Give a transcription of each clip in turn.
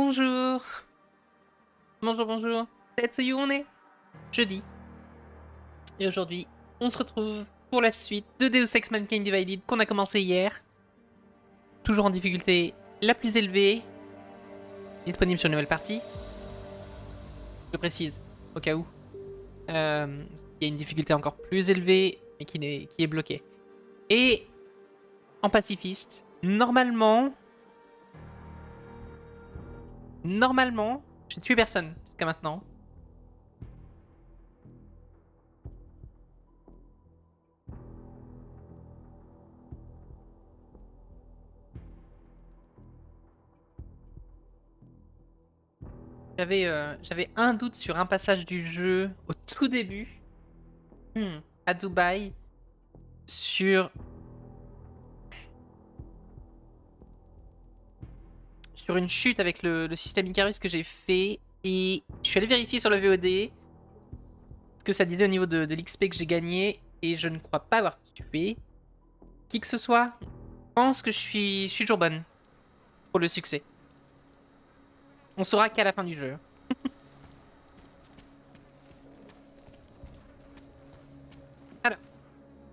Bonjour. Bonjour, bonjour. Tetsuyu, on est jeudi. Et aujourd'hui, on se retrouve pour la suite de Deus Ex Mankind Divided qu'on a commencé hier. Toujours en difficulté la plus élevée. Disponible sur une nouvelle partie. Je précise, au cas où. Il y a une difficulté encore plus élevée, mais qui est bloquée. Et en pacifiste, normalement, j'ai tué personne jusqu'à maintenant. J'avais un doute sur un passage du jeu au tout début, à Dubaï, sur une chute avec le système Icarus que j'ai fait, et je suis allé vérifier sur le VOD ce que ça disait au niveau de l'XP que j'ai gagné, et je ne crois pas avoir tué qui que ce soit. Je pense que je suis toujours bonne pour le succès. On saura qu'à la fin du jeu. Alors,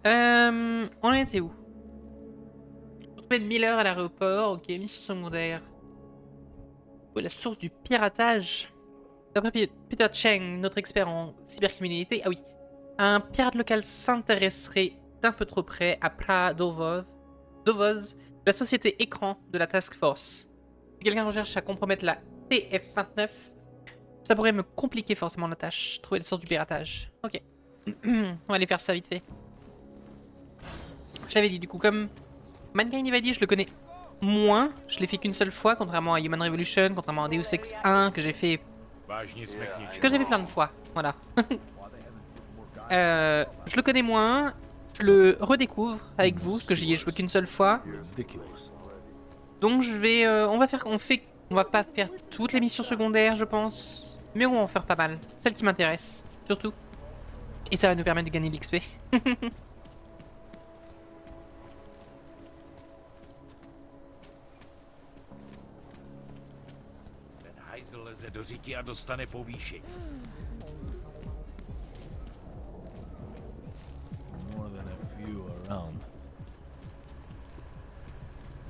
on en était où? Retrouver Miller à l'aéroport, ok, mission secondaire. Où est la source du piratage? D'après Peter Cheng, notre expert en cybercriminalité, ah oui, un pirate local s'intéresserait d'un peu trop près à Dovoz, la société écran de la Task Force. Si quelqu'un recherche à compromettre la TF-29, ça pourrait me compliquer forcément la tâche. Trouver la source du piratage. Ok. On va aller faire ça vite fait. J'avais dit du coup, comme Mankind Divided, je le connais moins. Je l'ai fait qu'une seule fois, contrairement à Human Revolution, contrairement à Deus Ex 1 que j'ai fait plein de fois. Voilà. Je le connais moins. Je le redécouvre avec vous, parce que j'y ai joué qu'une seule fois. Donc je vais, on va pas faire toutes les missions secondaires, je pense, mais on va en faire pas mal. Celles qui m'intéressent, surtout. Et ça va nous permettre de gagner de l'XP. Do řiti a dostane povýšení. More than a few around.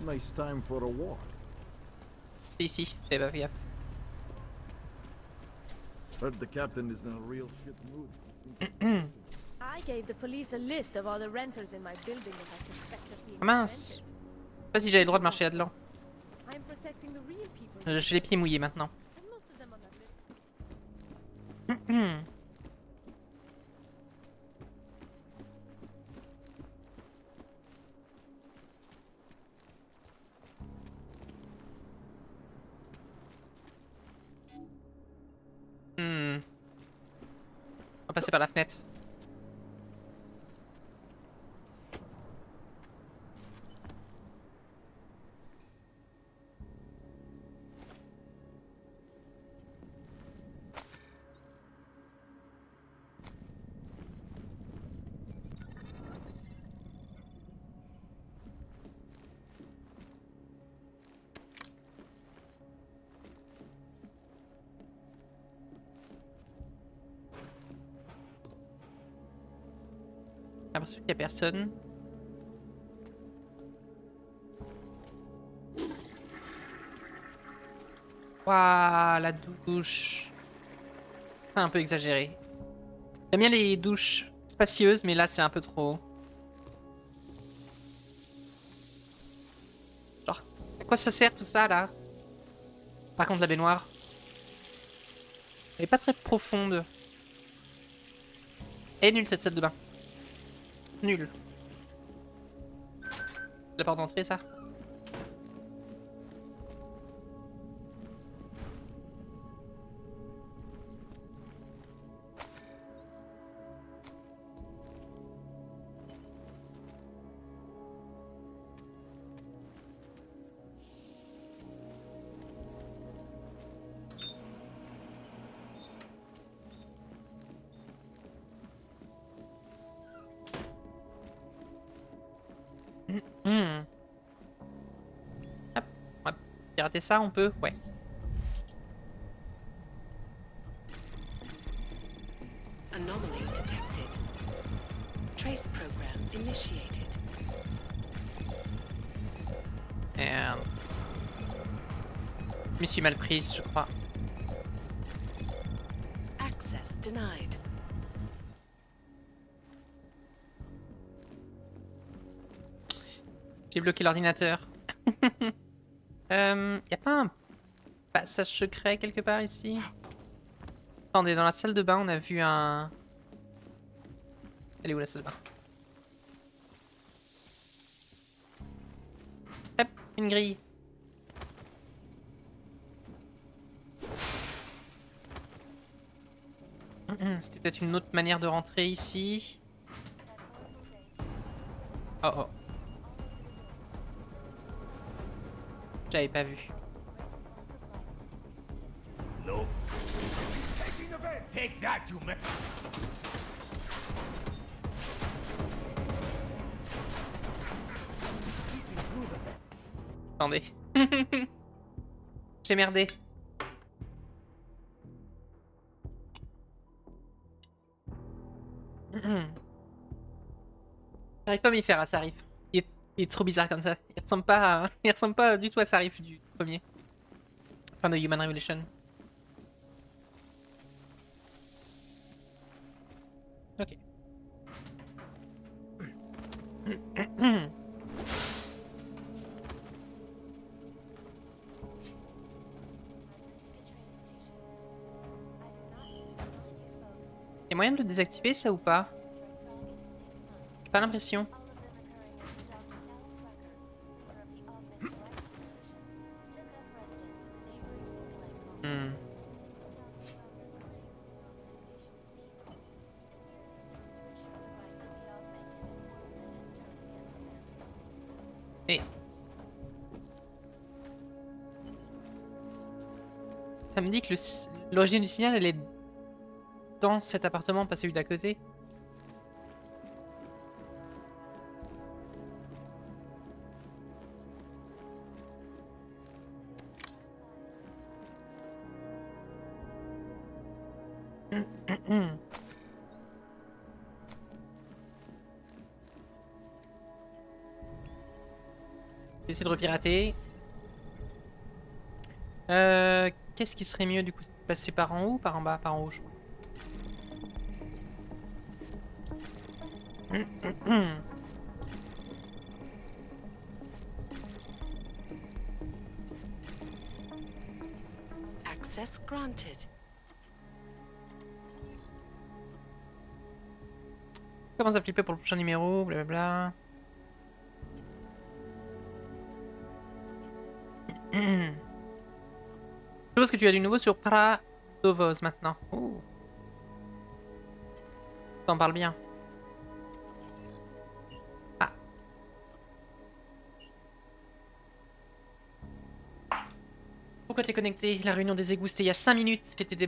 Nice time for a walk. C'est ici, j'avais pas fait gaffe. Heard the captain is in a real shit mood. I gave the police a list of all the renters in my building that I suspect of being Ah mince. Je sais pas si j'avais le droit de marcher là-dedans. rented. I'm protecting the real people. J'ai les pieds mouillés maintenant. And most of them on that list. On va passer par la fenêtre. J'ai l'impression qu'il y a personne. Waouh, la douche. C'est un peu exagéré. J'aime bien les douches spacieuses, mais là c'est un peu trop. Genre, à quoi ça sert tout ça là? Par contre, la baignoire, elle est pas très profonde. Elle est nulle cette salle de bain. Nul. La porte d'entrée, ça. Hop, on va pirater ça, on peut? Ouais. Anomaly detected. Trace program initiated. Merde. Je m'y suis mal prise, je crois. Access denied. J'ai bloqué l'ordinateur. Y a pas un passage secret quelque part ici? Attendez, dans la salle de bain, on a vu un... Elle est où la salle de bain? Hop, une grille. C'était peut-être une autre manière de rentrer ici. Oh oh. J'avais pas vu. Take that, you me. Attendez. J'ai merdé. J'arrive pas à m'y faire à Sarif. Il est trop bizarre comme ça. Il ressemble pas du tout à Sarif du premier. Enfin de Human Revolution. Ok. Y'a moyen de le désactiver ça ou pas? J'ai pas l'impression. Et ça me dit que l'origine du signal elle est dans cet appartement, pas celui d'à côté. J'essaie de repirater. Qu'est-ce qui serait mieux du coup? Passer par en haut ou par en bas? Par en haut, je crois. Access granted. Commence à flipper pour le prochain numéro, blablabla. Je suppose que tu as du nouveau sur Pradovoz maintenant. Oh. T'en parles bien. Ah. Pourquoi t'es connecté? La réunion des égouts c'était il y a 5 minutes. T'es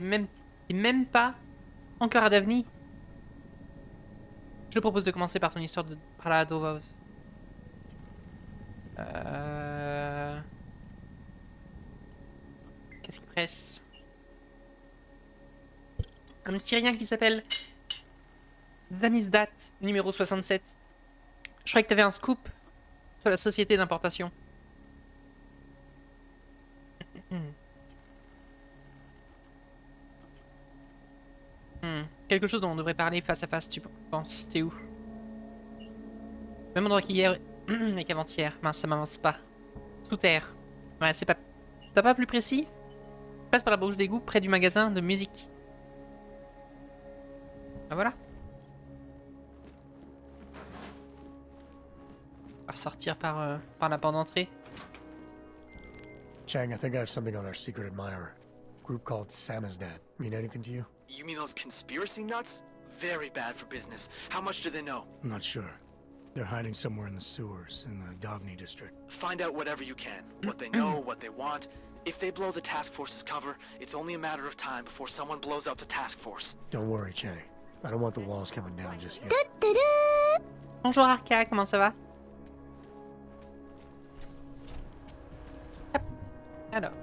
même pas encore à Davni. Je te propose de commencer par ton histoire de Pradovoz. Qu'est-ce qui presse? Un petit rien qui s'appelle Zamizdat, numéro 67. Je croyais que t'avais un scoop sur la société d'importation. Quelque chose dont on devrait parler face à face, tu penses? T'es où? Même endroit qu'hier et qu'avant-hier. Mince, ça m'avance pas. Sous terre. Ouais, c'est pas... T'as pas plus précis? Passe par la bouche d'égout près du magasin de musique. Ah voilà. On va sortir par la porte d'entrée. Chang, I think I have something on our secret admirer. Group called Samizdat. Mean anything to you? You mean those conspiracy nuts? Very bad for business. How much do they know? I'm not sure. They're hiding somewhere in the sewers in the Davni district. Find out whatever you can. What they know, what they want. If they blow the task force's cover, it's only a matter of time before someone blows up the task force. Don't worry, Chang. I don't want the walls coming down just yet. Bonjour Arca, comment ça va? Hop. Alors.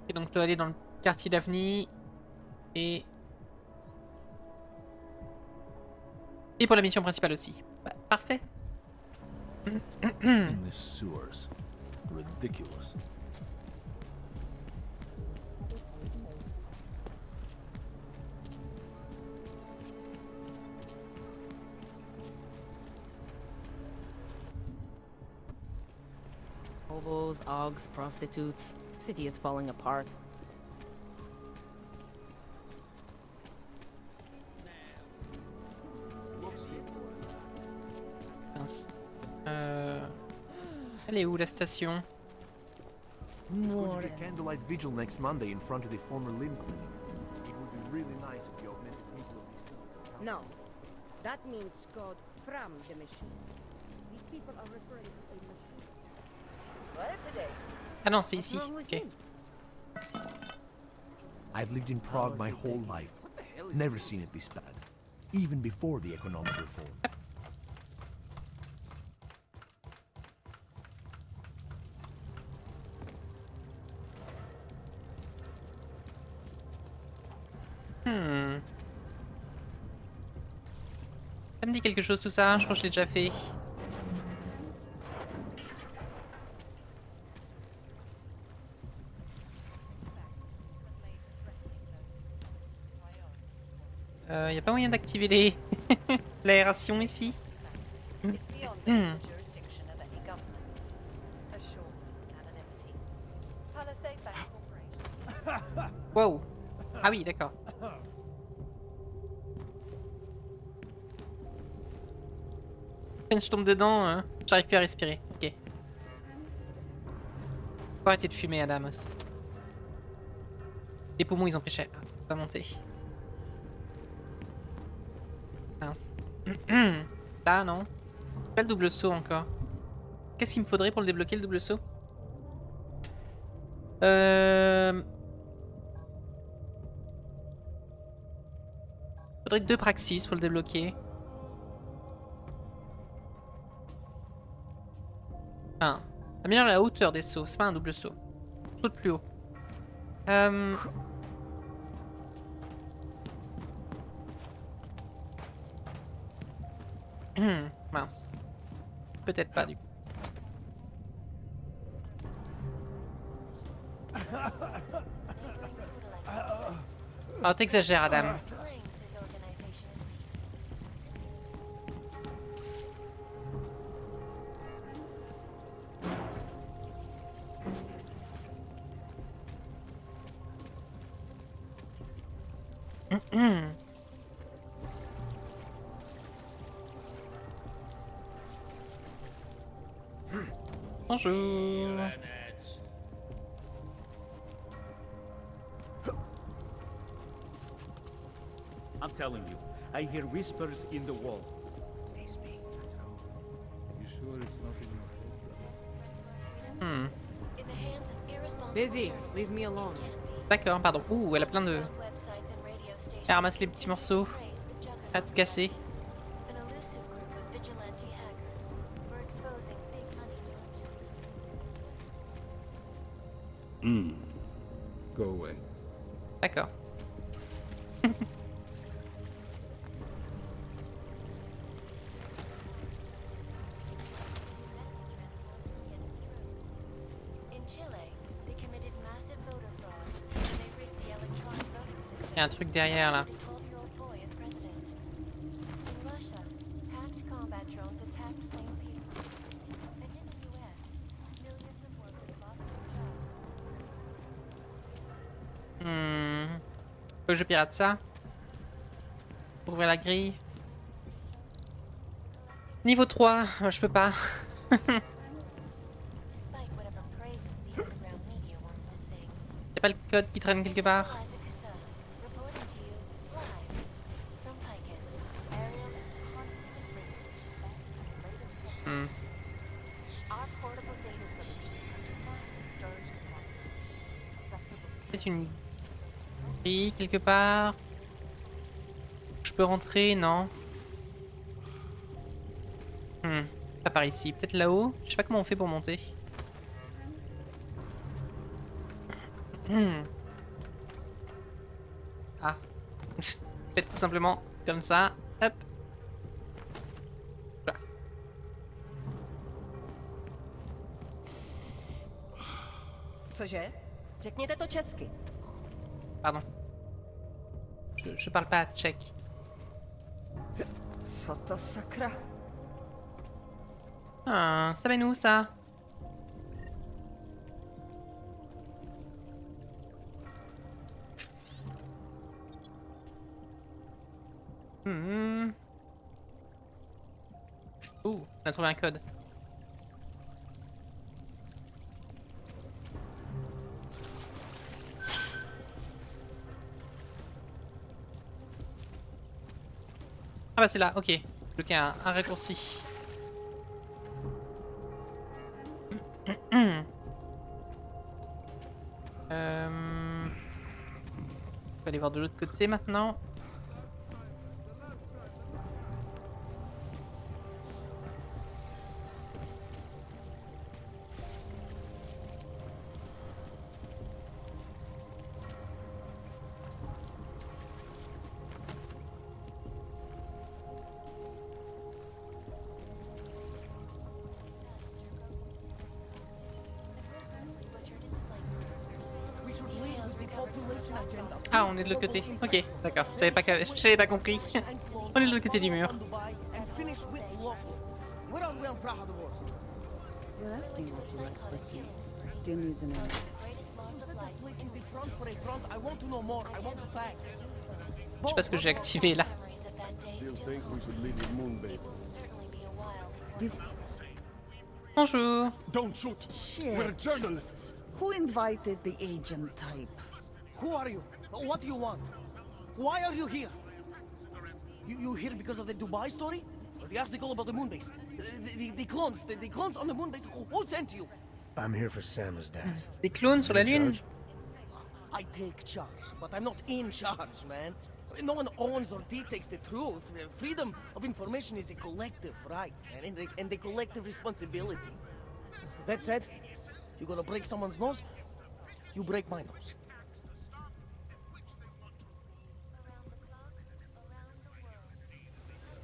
Et donc, tu dois aller dans le quartier d'Avni. Et pour la mission principale aussi. Bah, parfait. In the sewers. Ridiculous. Hobos, augs, prostitutes. City is falling apart. Mince. Elle est où la station? There's going to be a candlelight vigil next Monday in front of the former Lynn clinic. It would be really nice if the augmented people of these cities. No. That means God from the machine. These people are referring to a machine. What today? Ah non, c'est ici. Ok. I've lived in Prague my whole life. Never seen it this bad. Even before the economic reform. Ça me dit quelque chose tout ça, je crois que je l'ai déjà fait. Y a pas moyen d'activer les l'aération ici? Wow. Ah oui, d'accord. Quand je tombe dedans, j'arrive plus à respirer. Ok. Faut arrêter de fumer, Adam aussi. Les poumons, ils ont pris cher. Ah, faut pas monter. Mince. Là, non. Pas le double saut encore. Qu'est-ce qu'il me faudrait pour le débloquer, le double saut? Faudrait 2 praxis pour le débloquer. Ah. Améliore la hauteur des sauts, c'est pas un double saut. Saute plus haut. Mince. Peut-être pas du coup. Oh, t'exagères, Adam. Bonjour. I'm telling you, I hear whispers in the wall. You sure it's not in your head? Busy. Leave me alone. D'accord, pardon. Ouh, elle a plein de... Elle ramasse les petits morceaux. À te casser. Go away. D'accord. Il y a un truc derrière là. Faut que je pirate ça. Pour ouvrir la grille. Niveau 3, je peux pas. Y'a pas le code qui traîne quelque part? C'est une grille quelque part. Je peux rentrer? Non. Pas par ici. Peut-être là-haut? Je sais pas comment on fait pour monter. Ah. Faites tout simplement comme ça. Hop. Voilà. Cože? Řekněte to česky. Pardon. Je parle pas tchèque. Co to sakra? Ah, ça vient où ça? Ouh, on a trouvé un code. Ah bah c'est là, ok. Plus qu'un raccourci. On va aller voir de l'autre côté maintenant. Ah, on est de l'autre côté. Ok, d'accord. J'avais pas compris. On est de l'autre côté du mur. You're asking what the right question still needs an answer. Je sais pas ce que j'ai activé là. Bonjour. Don't shoot. We're journalists. Who invited the agent type? Who are you? What do you want? Why are you here? You here because of the Dubai story? The article about the moon base? The clones on the moon base? Who sent you? I'm here for Sam's dad. Des clones sur la lune? I take charge, but I'm not in charge, man. No one owns or dictates the truth. Freedom of information is a collective right, and a collective responsibility. That said, you gonna break someone's nose? You break my nose.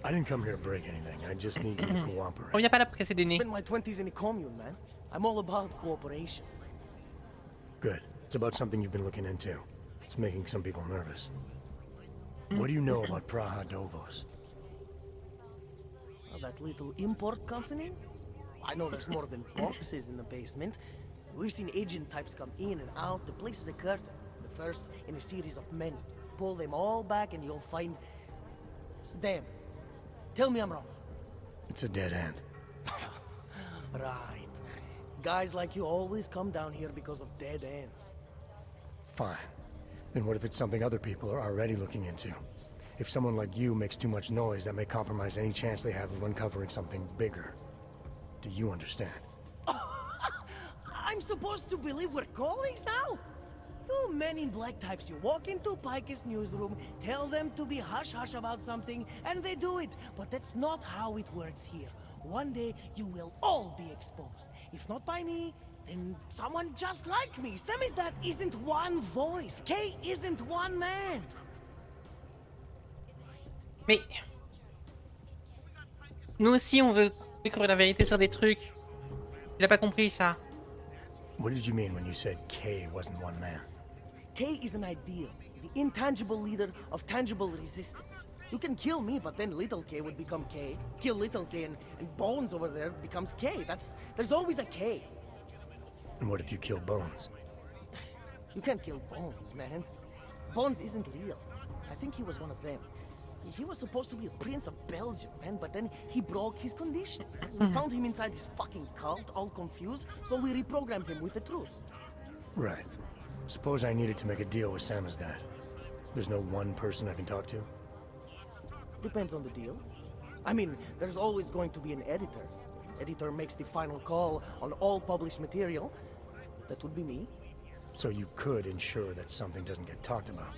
I didn't come here to break anything. I just need you to cooperate. On vient pas là pour casser des nez. Spent my 20s in a commune, man. I'm all about cooperation. Good. It's about something you've been looking into. It's making some people nervous. What do you know about Praha Dovos? That little import company? I know there's more than boxes in the basement. We've seen agent types come in and out. The place is a curtain. The first in a series of many. Pull them all back and you'll find... Damn. Tell me I'm wrong. It's a dead end. Right. Guys like you always come down here because of dead ends. Fine. Then what if it's something other people are already looking into? If someone like you makes too much noise, that may compromise any chance they have of uncovering something bigger. Do you understand? I'm supposed to believe we're colleagues now? You men in black types, you walk into Pike's newsroom, tell them to be hush-hush about something, and they do it. But that's not how it works here. One day, you will all be exposed. If not by me, then someone just like me. Samizdat isn't one voice. K isn't one man. Mais... Nous aussi, on veut découvrir la vérité sur des trucs. Il a pas compris ça. What did you mean when you said K wasn't one man? K is an ideal, the intangible leader of tangible resistance. You can kill me, but then little K would become K. Kill little K and Bones over there becomes K. There's always a K. And what if you kill Bones? You can't kill Bones, man. Bones isn't real. I think he was one of them. He was supposed to be a prince of Belgium, man, but then he broke his condition. We found him inside this fucking cult, all confused, so we reprogrammed him with the truth. Right. Suppose I needed to make a deal with Sam's dad. There's no one person I can talk to? Depends on the deal. I mean, there's always going to be an editor. Editor makes the final call on all published material. That would be me. So you could ensure that something doesn't get talked about?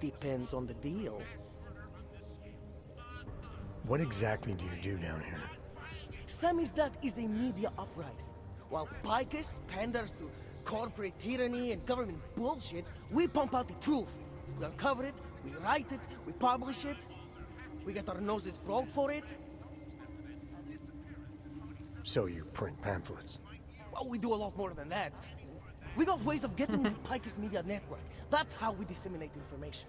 Depends on the deal. What exactly do you do down here? Samizdat is a media uprising. While Picus panders to corporate tyranny and government bullshit, we pump out the truth. We uncover it, we write it, we publish it. We get our noses broke for it. So you print pamphlets? Well, we do a lot more than that. We got ways of getting into Picus Media Network. That's how we disseminate information.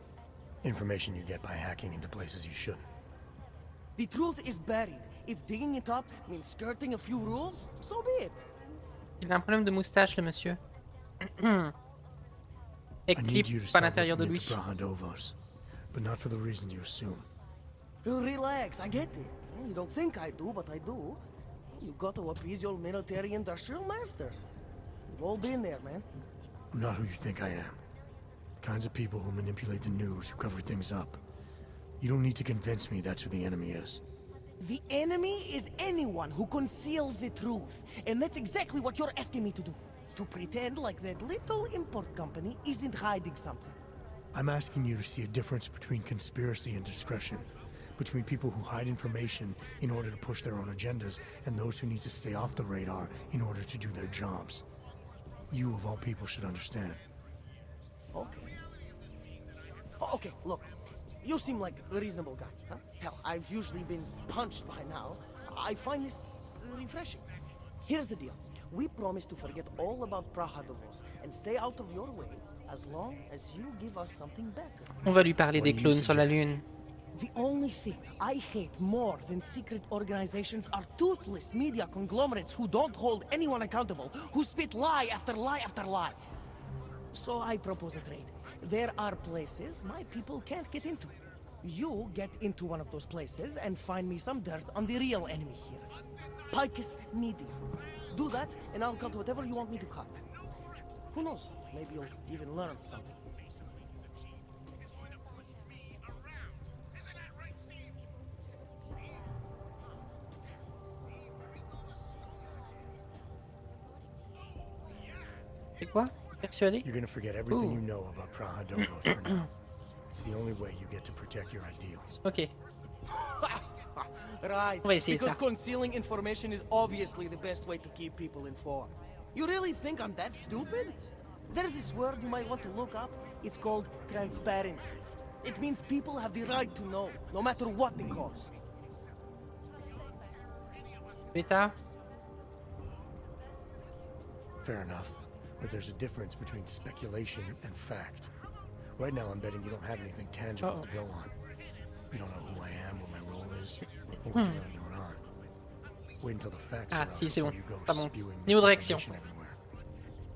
Information you get by hacking into places you shouldn't. The truth is buried. If digging it up means skirting a few rules, so be it. Il a un problème de moustache, le monsieur. Et I need you to clip à start l'intérieur de looking lui. into Brahadovos, but not for the reason you assume. Relax, I get it. You don't think I do, but I do. You got to appease your military-industrial masters. We've all been there, man. I'm not who you think I am. The kinds of people who manipulate the news, who cover things up. You don't need to convince me that's who the enemy is. The enemy is anyone who conceals the truth. And that's exactly what you're asking me to do. To pretend like that little import company isn't hiding something. I'm asking you to see a difference between conspiracy and discretion. Between people who hide information in order to push their own agendas and those who need to stay off the radar in order to do their jobs. You, of all people, should understand. Okay. Okay, look. You seem like a reasonable guy, huh? Hell, I've usually been punched by now. I find this refreshing. Here's the deal. We promise to forget all about Brahadovos and stay out of your way as long as you give us something better. On va lui parler des clones sur la Lune. The only thing I hate more than secret organizations are toothless media conglomerates who don't hold anyone accountable, who spit lie after lie after lie. So I propose a trade. There are places my people can't get into. You get into one of those places and find me some dirt on the real enemy here. Picus Media. Do that, and I'll cut whatever you want me to cut. Who knows? Maybe you'll even learn something. C'est quoi? Persuadé? You're gonna forget everything you know about Brahadovos for now. It's the only way you get to protect your ideals. Ok. Right, On va essayer because ça. concealing information is obviously the best way to keep people informed. You really think I'm that stupid? There's this word you might want to look up. It's called transparency. It means people have the right to know, no matter what the cost. Beta? Fair enough. But there's a difference between speculation and fact. Right now, I'm betting you don't have anything tangible to go on. You don't know who I am, what my role is, or what's really going on. Wait until the facts Ah, are out si, c'est before bon. you go Ça monte. spewing Niveau de réaction. misinformation everywhere.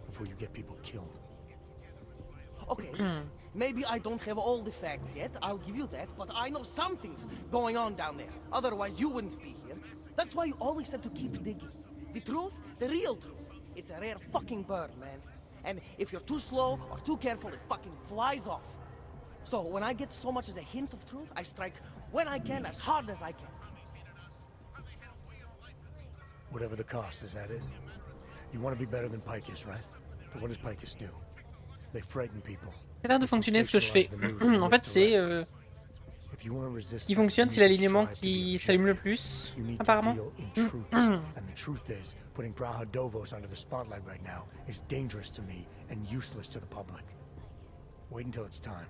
Before you get people killed. Okay, maybe I don't have all the facts yet, I'll give you that, but I know some things going on down there. Otherwise, you wouldn't be here. That's why you always have to keep digging. The truth, the real truth, it's a rare fucking bird, man. And if you're too slow or too careful, it fucking flies off. So when I get so much as a hint of truth, I strike when I can, as hard as I can. Whatever the cost, is that it? You want to be better than Picus, right? So what does Picus do? They frighten people. Ça a l'air de fonctionner ce que je fais. En fait, c'est ce qui fonctionne, c'est l'alignement qui s'allume le plus, apparemment. And the truth is, putting Brahadovos under the spotlight right now is dangerous to me and useless to the public. Wait until it's time.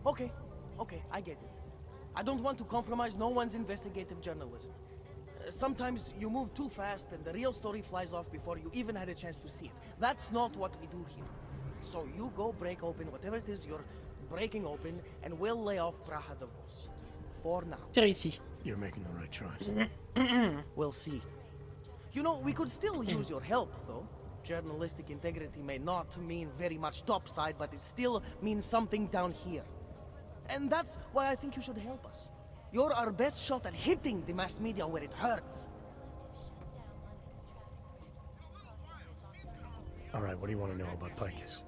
Okay, I get it. I don't want to compromise no one's investigative journalism. Sometimes you move too fast and the real story flies off before you even had a chance to see it. That's not what we do here. So you go break open whatever it is you're breaking open and we'll lay off Brahadovos. For now. Tire ici. You're making the right choice. We'll see. You know, we could still use your help, though. Journalistic integrity may not mean very much topside, but it still means something down here. And that's why I think you should help us. You're our best shot at hitting the mass media where it hurts. All right, what do you want to know about Picus?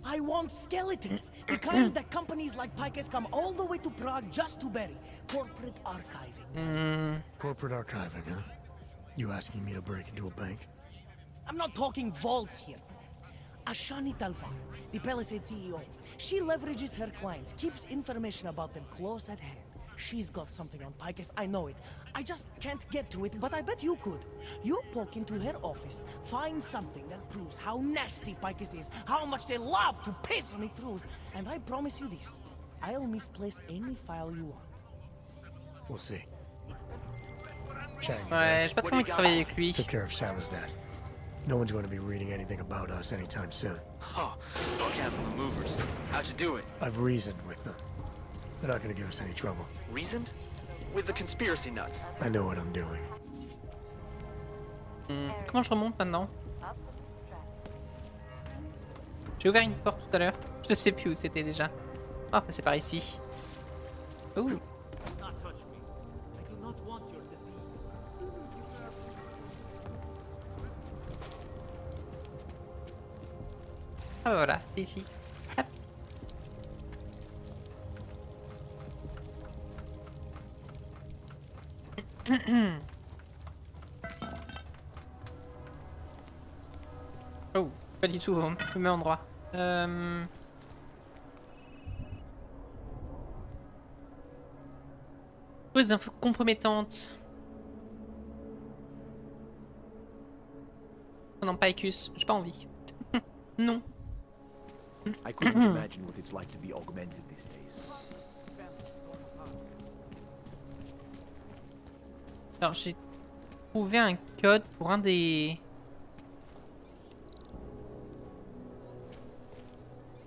I want skeletons. The kind that companies like Picus come all the way to Prague just to bury. Corporate archiving. Corporate archiving, huh? You asking me to break into a bank? I'm not talking vaults here. Ashani Talvar, the Palisade CEO, she leverages her clients, keeps information about them close at hand. She's got something on Picus, I know it. I just can't get to it, but I bet you could. You poke into her office, find something that proves how nasty Picus is, how much they love to piss on the truth, and I promise you this, I'll misplace any file you want. We'll see. Chang, Ouais, j'ai pas trop envie de travailler avec lui. took care of Sal's dad. No one's going to be reading anything about us anytime soon. Oh, cancel the movers. How'd you do it? I've reasoned with them. They're not going to give us any trouble. Reasoned? With the conspiracy nuts. I know what I'm doing. Comment je remonte maintenant? J'ai ouvert une porte tout à l'heure. Je sais plus où c'était déjà. Ah, c'est par ici. Ouh. Ah bah voilà, c'est ici. Hop. Oh, pas du tout au même endroit. Des infos compromettantes. Oh non, Picus, j'ai pas envie. Non. I couldn't imagine what it's like to be augmented these days. Alors j'ai trouvé un code pour un des...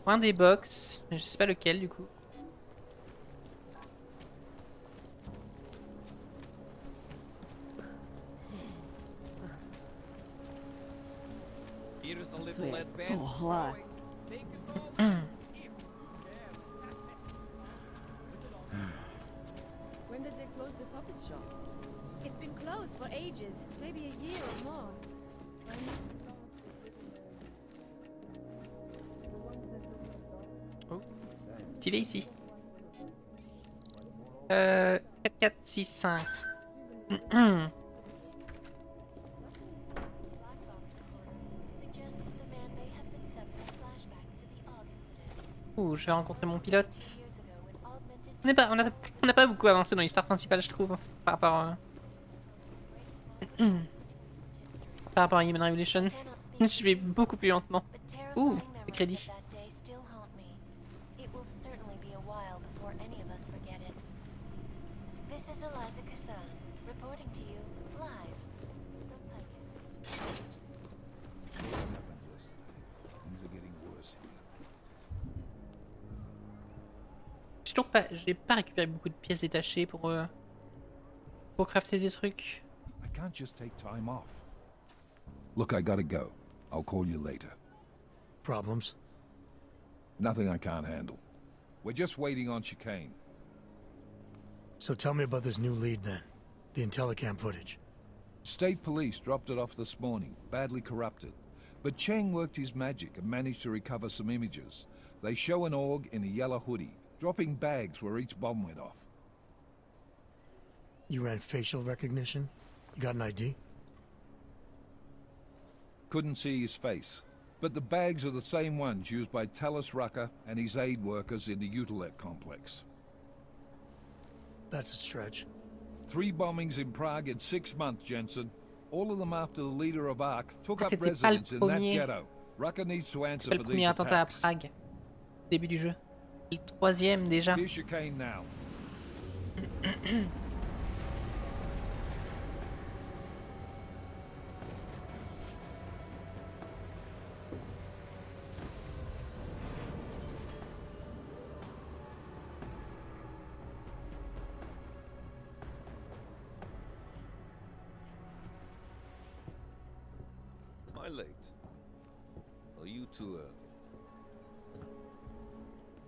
box, mais je sais pas lequel du coup. Here's a little advance. When did they close the puppet shop? It's been closed for ages, maybe a year or more. Oh, stylé ici. 4, 4, 6, 5. Ouh, je vais rencontrer mon pilote. On n'a pas beaucoup avancé dans l'histoire principale, je trouve, par rapport à... par rapport à Human Revolution. Je vais beaucoup plus lentement. Ouh, des crédits. J'ai pas récupéré beaucoup de pièces détachées pour crafter des trucs. I can't just take time off. Look, I gotta go. I'll call you later. Problems? Nothing I can't handle. We're just waiting on chicane. So tell me about this new lead then. The Intellicam footage. State police dropped it off this morning, badly corrupted. But Cheng worked his magic and managed to recover some images. They show an org in a yellow hoodie, dropping bags where each bomb went off. You ran facial recognition? You got an ID? Couldn't see his face, but the bags are the same ones used by Talus Rucker and his aid workers in the Utilet complex. That's a stretch. 3 bombings in Prague in 6 months, Jensen. All of them after the leader of ARC took up C'était pas le residence in that premier. ghetto. Rucker needs to answer C'est for le these premier attentat à attacks. Prague. Début du jeu. Le 3e déjà. Here's chicane now. Am I late? Are you too early?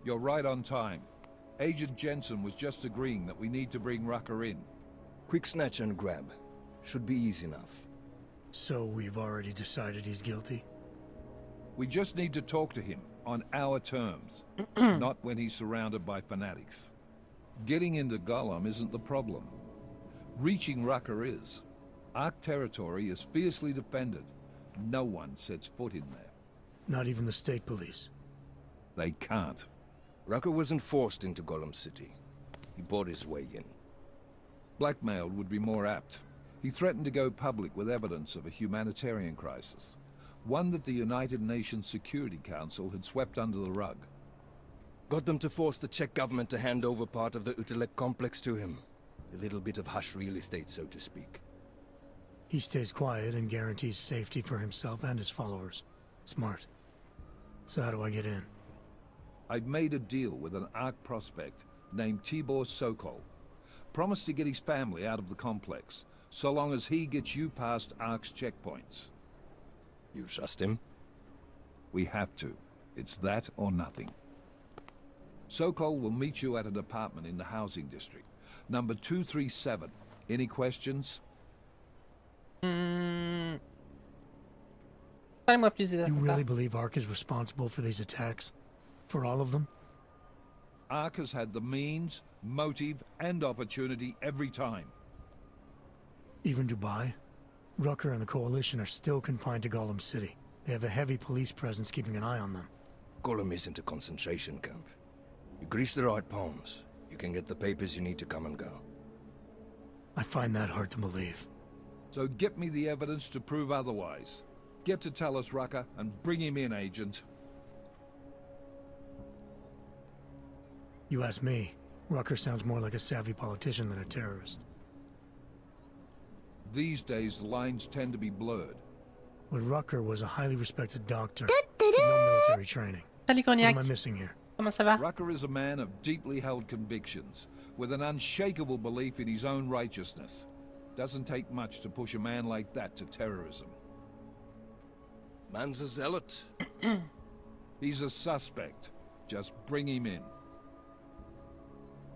You're right on time. Agent Jensen was just agreeing that we need to bring Rucker in. Quick snatch and grab. Should be easy enough. So we've already decided he's guilty? We just need to talk to him on our terms, not when he's surrounded by fanatics. Getting into Gollum isn't the problem. Reaching Rucker is. Ark territory is fiercely defended. No one sets foot in there. Not even the state police? They can't. Rucker wasn't forced into Gollum City. He bought his way in. Blackmailed would be more apt. He threatened to go public with evidence of a humanitarian crisis, one that the United Nations Security Council had swept under the rug. Got them to force the Czech government to hand over part of the Utelek complex to him. A little bit of hush real estate, so to speak. He stays quiet and guarantees safety for himself and his followers. Smart. So how do I get in? I've made a deal with an ARC prospect named Tibor Sokol. Promised to get his family out of the complex, so long as he gets you past ARC's checkpoints. You trust him? We have to. It's that or nothing. Sokol will meet you at an apartment in the housing district. Number 237. Any questions? Parlez-moi plus des You attentats. really believe ARC is responsible for these attacks? For all of them? ARC has had the means, motive, and opportunity every time. Even Dubai? Rucker and the Coalition are still confined to Gollum City. They have a heavy police presence keeping an eye on them. Gollum isn't a concentration camp. You grease the right palms, you can get the papers you need to come and go. I find that hard to believe. So get me the evidence to prove otherwise. Get to tell us, Rucker, and bring him in, Agent. You ask me, Rucker sounds more like a savvy politician than a terrorist. These days, the lines tend to be blurred. But Rucker was a highly respected doctor with no military training. Salut What Cognac. am I missing here? Comment ça va? Rucker is a man of deeply held convictions, with an unshakable belief in his own righteousness. Doesn't take much to push a man like that to terrorism. Man's a zealot. He's a suspect. Just bring him in.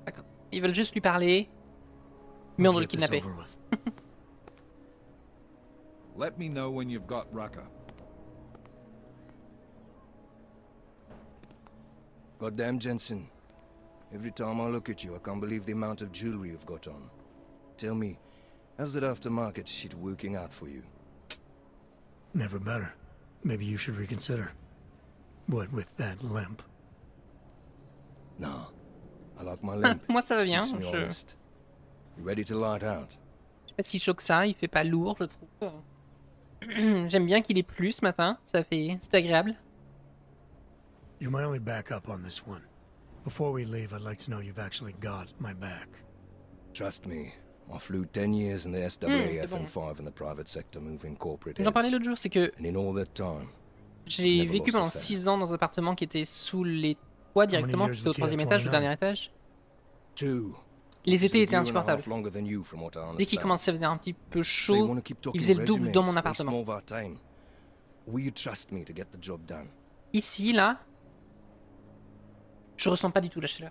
D'accord. Ils veulent juste lui parler, mais on doit le Let's get this kidnapper. over with. Let me know when you've got Rucker. Goddamn, Jensen. Every time I look at you, I can't believe the amount of jewelry you've got on. Tell me, how's that aftermarket shit working out for you? Never better. Maybe you should reconsider. What with that limp? No. I like my limp. Moi ça va bien. Keeps me Je honest. You ready to light out? suis pas si chaud que ça. Il fait pas lourd, je trouve. J'aime bien qu'il ait plu ce matin. C'est agréable. You're my only backup on this one. Before we leave, I'd like to know you've actually got my back. Trust me. I flew 10 years in the c'est SWAF bon. and 5 in the private sector moving corporate J'en heads. parlais l'autre jour, c'est que And in all that time, j'ai never vécu lost a pendant fan. 6 ans dans un appartement qui était sous les toits directement, years j'étais au with you at 3e étage, au 29? dernier étage. 2. Les étés étaient It's a year and a insupportables. half longer than you, from what I Dès qu'il understand. commençait à faire un petit peu So you chaud, wanna keep il talking faisait le double resumes, dans mon waste appartement. more of our time? Will you trust me to get the job done? Ici, là, je ressens pas du tout la chaleur.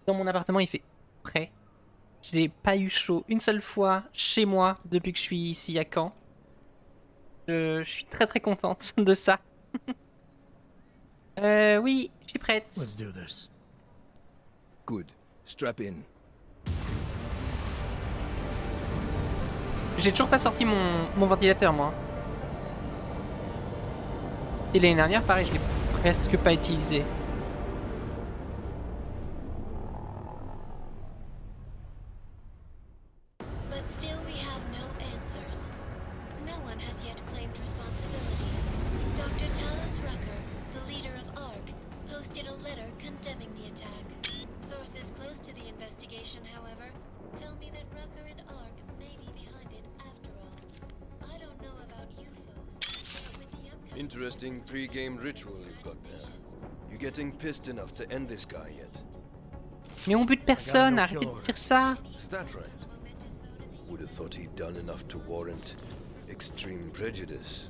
Dans mon appartement, il fait frais. Je n'ai pas eu chaud une seule fois chez moi depuis que je suis ici à Caen. Je suis très très contente de ça. Oui, je suis prête. Let's do this. Good. Strap in. J'ai toujours pas sorti mon ventilateur, moi. Et l'année dernière, pareil, je l'ai presque pas utilisé. But still we have no answers. No one has yet claimed responsibility. Dr. Talos Rucker, the leader of ARC, posted a letter condemning the attack. Sources close to the investigation, however, tell me that Rucker and ARC may be behind it after all. I don't know about you folks, but with the upcoming... Interesting pre-game ritual you've got there. You getting pissed enough to end this guy yet? Mais on bute personne, arrêtez de dire ça. Is that right? Would have thought he'd done enough to warrant extreme prejudice.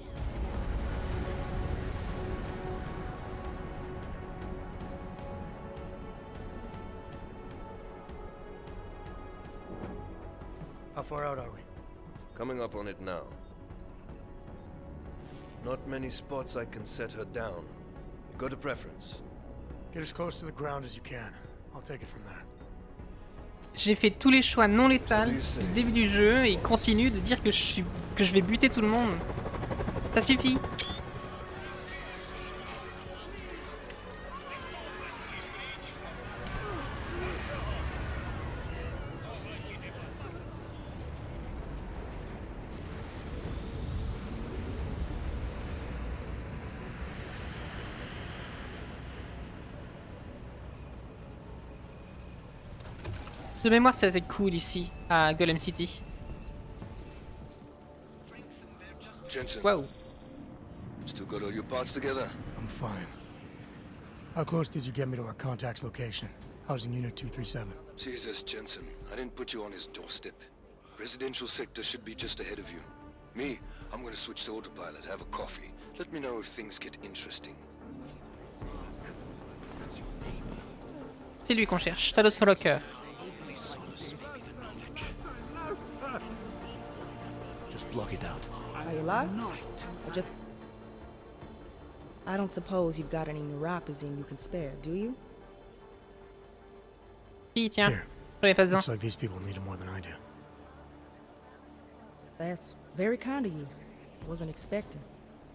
How far out are we? Coming up on it now. Not many spots I can set her down. You got a preference? Get as close to the ground as you can. I'll take it from there. J'ai fait tous les choix non létals depuis le début du jeu et il continue de dire que je vais buter tout le monde. Ça suffit. De mémoire, c'est assez cool ici, à Golem City. Jensen, Wow. still got all your parts together? I'm fine. How close did you get me to our contact's location? I was in Unit 237. Jesus, Jensen, I didn't put you on his doorstep. Residential sector should be just ahead of you. Me, I'm gonna switch to autopilot, have a coffee. Let me know if things get interesting. C'est lui qu'on cherche, Talos Rocker. Just block it out. Are you lost? I don't suppose you've got any neuropazine you can spare, do you? Si, tiens. Here. J'en ai pas besoin. Looks like these people need it more than I do. That's very kind of you. Wasn't expecting.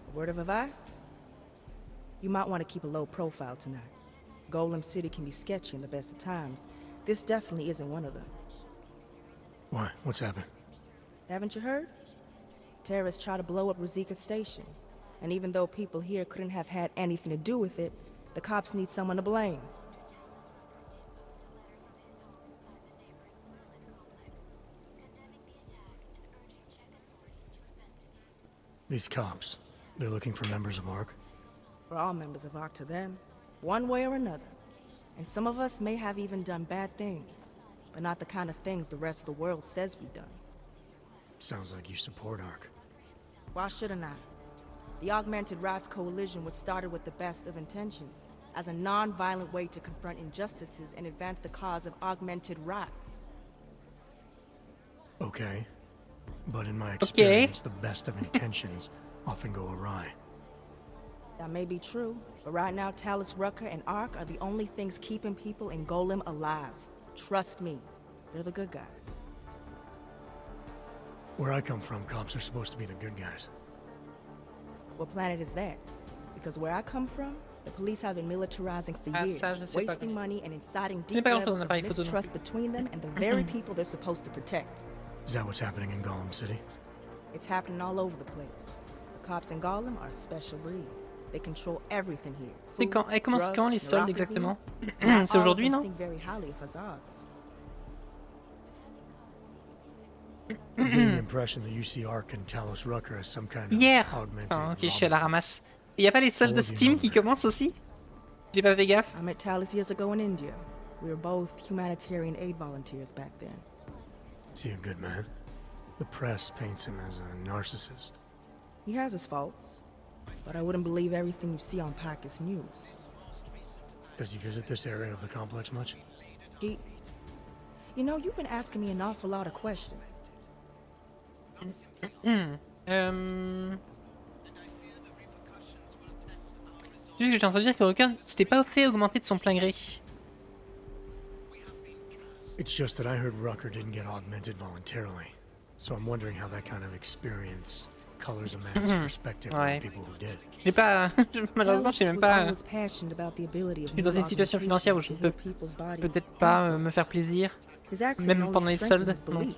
A word of advice? You might want to keep a low profile tonight. Golem City can be sketchy in the best of times. This definitely isn't one of them. Why? What's happened? Haven't you heard? Terrorists try to blow up Rosika Station. And even though people here couldn't have had anything to do with it, the cops need someone to blame. These cops, they're looking for members of ARC? We're all members of ARC to them, one way or another. And some of us may have even done bad things, but not the kind of things the rest of the world says we've done. Sounds like you support ARC. Why shouldn't I? The Augmented Rights Coalition was started with the best of intentions, as a non-violent way to confront injustices and advance the cause of augmented rights. Okay. But in my experience, the best of intentions often go awry. That may be true, but right now Talus Rucker and ARC are the only things keeping people in Golem alive. Trust me, they're the good guys. Where I come from, cops are supposed to be the good guys. What planet is that? Because where I come from, the police have been militarizing for years, wasting money and inciting deep levels of mistrust between them and the very people they're supposed to protect. Is that what's happening in Golem City? It's happening all over the place. The cops in Golem are a special breed. They control everything here. C'est quand? Elle commence quand les soldes exactement? C'est aujourd'hui, non? I'm getting the impression that you see ARC and Talos Rucker as some kind of Hier. augmented. Ah, ok, je suis à la ramasse. Et y a pas les soldes de Steam qui commencent aussi? J'ai pas fait gaffe. I met Talos years ago in India. We were both humanitarian aid volunteers back then. Is he a good man? The press paints him as a narcissist. He has his faults, but I wouldn't believe everything you see on Pacifiste News. Does he visit this area of the complex much? You know, you've been asking me an awful lot of questions. Tu sais que j'ai entendu dire que Rucker s'était pas fait augmenter de son plein gré. It's just that I heard Rucker didn't get augmented voluntarily, so I'm wondering how that kind of experience colors a man's perspective on people who did. J'ai pas, malheureusement, je sais même pas. Je suis dans une situation financière où je ne peux peut-être pas me faire plaisir, même pendant les soldes, donc.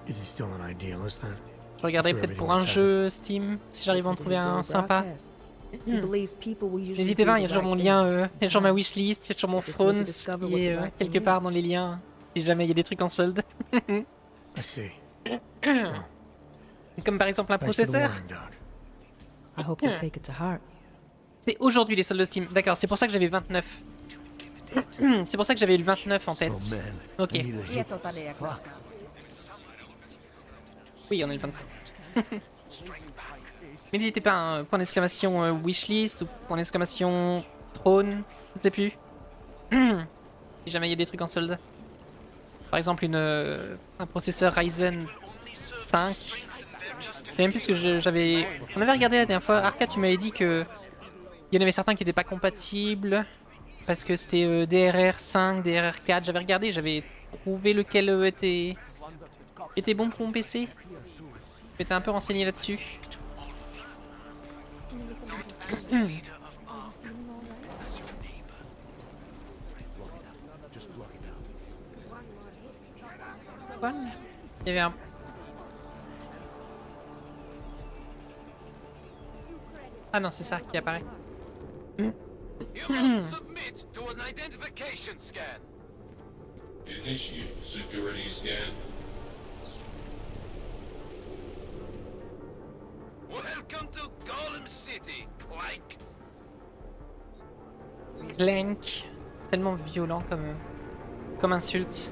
Is he still an idealist then? Je regarderai peut-être pour un jeu Steam si j'arrive à en trouver un sympa. N'hésitez pas, il y a toujours mon lien, il y a toujours ma wishlist, il y a toujours mon phone qui est quelque part dans les liens, si jamais il y a des trucs en solde. Comme par exemple un processeur. C'est aujourd'hui les soldes de Steam, d'accord, c'est pour ça que j'avais 29. C'est pour ça que j'avais le 29 en tête. Ok. Oui, on est le 23. Mais n'hésitez pas, hein, point d'exclamation wishlist ou point d'exclamation trône, je sais plus. Si jamais il y a des trucs en solde. Par exemple un processeur Ryzen 5. Je sais même plus ce que j'avais... On avait regardé la dernière fois, Arca, tu m'avais dit que il y en avait certains qui n'étaient pas compatibles. Parce que c'était DRR5, DRR4. J'avais regardé, j'avais trouvé lequel était bon pour mon PC. Je m'étais un peu renseigné là-dessus. Quoi? Il y avait un... Ah non, c'est ça qui apparaît. Initiate security scan. Welcome to Golem City, Clank. Clank. Tellement violent comme insulte.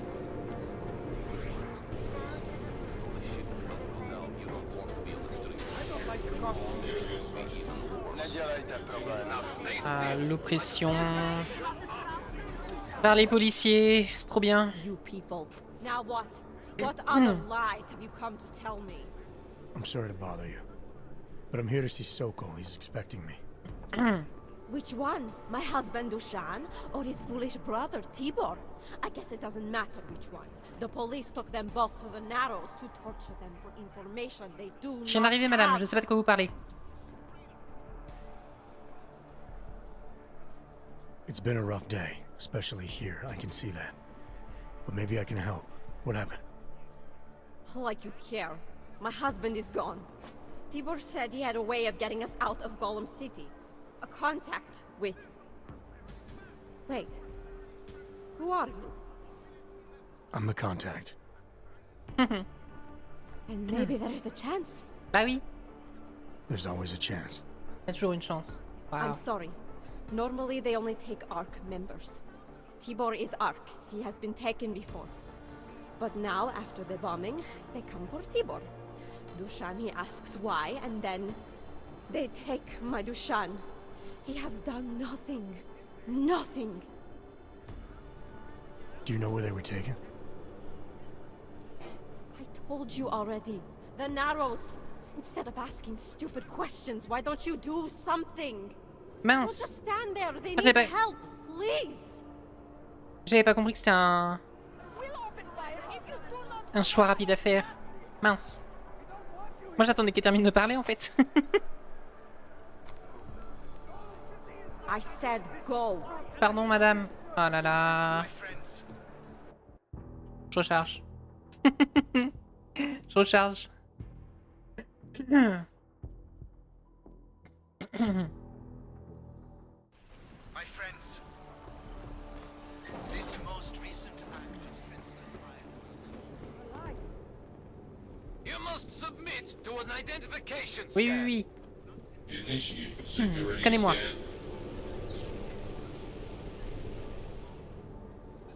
Ah, l'oppression par les policiers, c'est trop bien. You people. Now what? What other lies have you come to tell me? I'm sorry to bother you, but I'm here to see Sokol. He's expecting me. Which one? My husband Dushan or his foolish brother Tibor? I guess it doesn't matter which one. The police took them both to the Narrows to torture them for information they do Je viens d'arriver, madame, je sais pas de quoi vous parlez. It's been a rough day, especially here. I can see that. But maybe I can help. What happened? Like you care. My husband is gone. Tibor said he had a way of getting us out of Golem City. A contact with... Wait. Who are you? I'm the contact. And maybe there is a chance. Bah oui. There's always a chance. Il y a toujours une chance. Wow. I'm sorry. Normally they only take ARC members. Tibor is ARC. He has been taken before. But now, after the bombing, they come for Tibor. Dushani asks why, and then they take my Dushan. He has done nothing. Nothing. Do you know where they were taken? I told you already. The Narrows. Instead of asking stupid questions, why don't you do something? Don't Mince. just stand there. They Ah, need j'avais pas- help, please. J'avais pas compris que c'était un choix rapide à faire. Mince. Moi j'attendais qu'elle termine de parler en fait. I said go. Pardon madame. Oh là là. Je recharge. Je recharge. My friends, this most recent act of senseless violence. You must submit to an identification Oui, scan. oui, oui. Initiate security Scannez-moi. scan.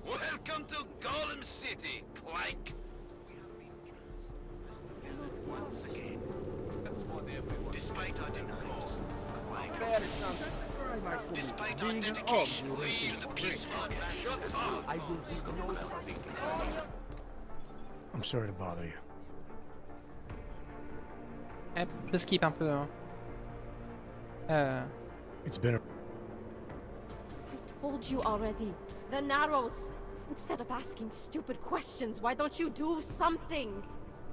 Welcome to Golem City, Clank. Once again, despite our denials, despite our dedication to the peaceful, shut up. I will be no I'm sorry to bother you. Hop, je skip un peu. Hein. It's been a... I told you already. The Narrows. Instead of asking stupid questions, why don't you do something?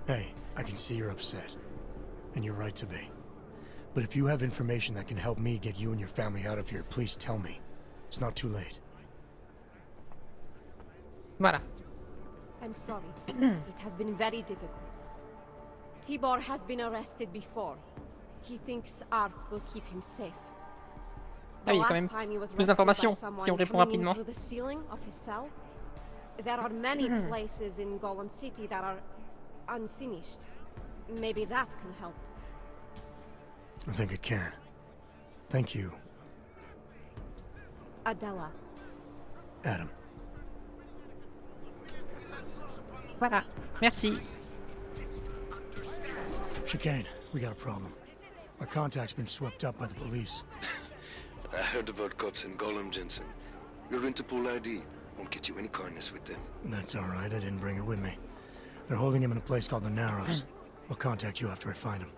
Hey, I can see you're upset. And you're right to be. But if you have information that can help me get you and your family out of here, please tell me. It's not too late. Voilà. I'm sorry. It has been very difficult. Tibor has been arrested before. He thinks Ark will keep him safe. Ah oui, il y a quand même plus d'informations si on répond rapidement. Through the ceiling of his cell. There are many places in Golem City that are unfinished. Maybe that can help. I think it can. Thank you, Adela. Adam. Voilà. Merci. Chicane, we got a problem. Our contact's been swept up by the police. I heard about cops in Golem, Jensen. Your Interpol ID won't get you any kindness with them. That's all right, I didn't bring it with me. They're holding him in a place called the Narrows. I'll contact you after I find him.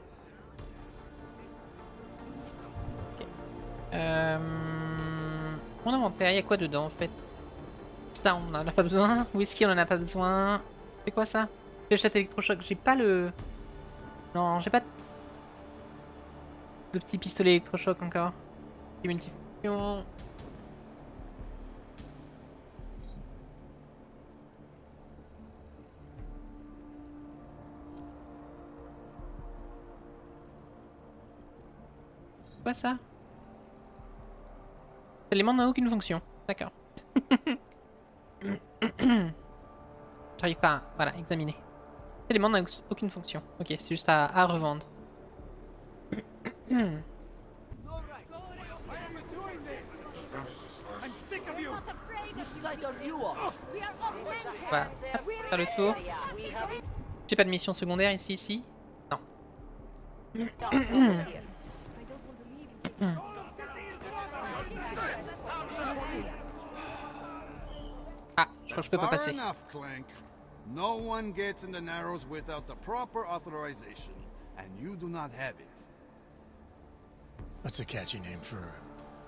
Mon inventaire, il y a quoi dedans en fait? Ça, on en a pas besoin. Whisky, on en a pas besoin. C'est quoi ça? Fléchette électrochoc. J'ai pas le... Non, j'ai pas de petit pistolet électrochoc encore. Des multifonctions. Quoi ça? Cet élément n'a aucune fonction. D'accord. J'arrive pas à... Voilà, examiner. L'élément n'a aucune fonction. Ok, c'est juste à revendre. Voilà, hop, faire le tour. J'ai pas de mission secondaire ici. Non. Ah, je crois que je peux pas passer. No one gets in the Narrows without the proper authorization, and you do not have it. That's a catchy name for,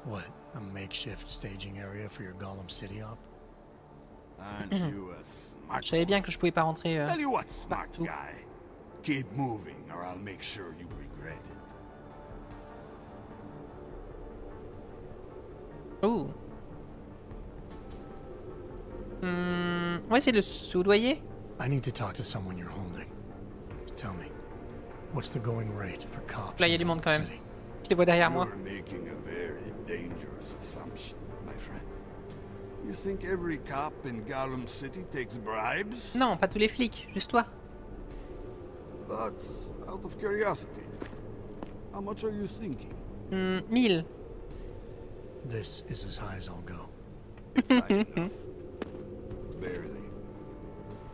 what, a makeshift staging area for your Gollum City op? Aren't you a smart Je savais bien que je pouvais pas rentrer. Tell you what, smart guy. Keep moving, or I'll make sure you regret it. Oh. On va essayer de le soudoyer. I need to talk to someone you're holding. Tell me, what's the going rate for cops? Là, il y a du monde quand même. Je les vois derrière moi. You're making a very dangerous assumption, my friend. You think every cop in Gollum City takes bribes? Non, pas tous les flics, juste toi. But out of curiosity, how much are you thinking? 1000. This is as high as I'll go. It's high enough. Barely.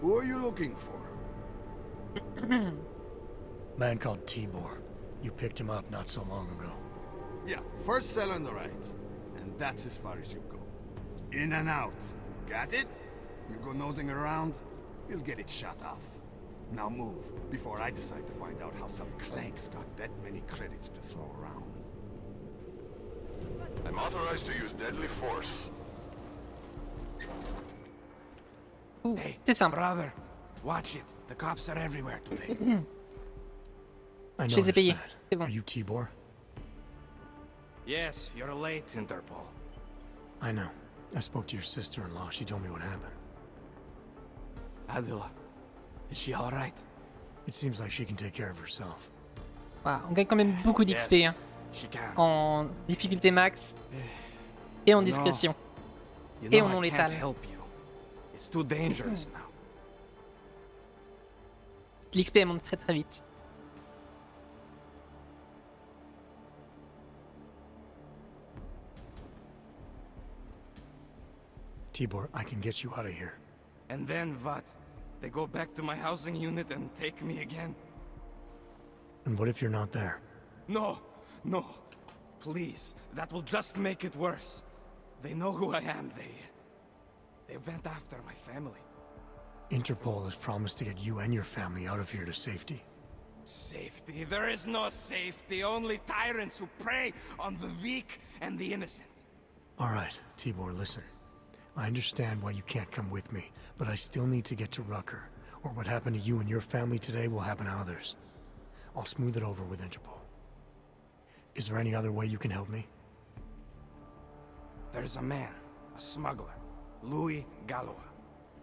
Who are you looking for? Man called Tibor. You picked him up not so long ago. Yeah, first cell on the right. And that's as far as you go. In and out. Got it? You go nosing around, you'll get it shut off. Now move, before I decide to find out how some clanks got that many credits to throw around. I'm authorized to use deadly force. Hey, c'est simple. Brother, watch it. The cops are everywhere today. I Je les ai payés. C'est bon. Are you Tibor? Yes, you're late, Interpol. I know. I spoke to your sister-in-law. She told me what happened. Adela, is she alright? It seems like she can take care of herself. Voilà, on gagne quand même beaucoup d'XP Yes, hein, she can. en difficulté max et en discrétion You et know en non I létal. can't help you. It's too dangerous now. L'XP elle monte très très vite. Tibor, I can get you out of here. And then what? They go back to my housing unit and take me again? And what if you're not there? No, no. Please, that will just make it worse. They know who I am. They went after my family. Interpol has promised to get you and your family out of here to safety. Safety? There is no safety. Only tyrants who prey on the weak and the innocent. All right, Tibor, listen. I understand why you can't come with me, but I still need to get to Rucker, or what happened to you and your family today will happen to others. I'll smooth it over with Interpol. Is there any other way you can help me? There's a man, a smuggler, Louis Galois.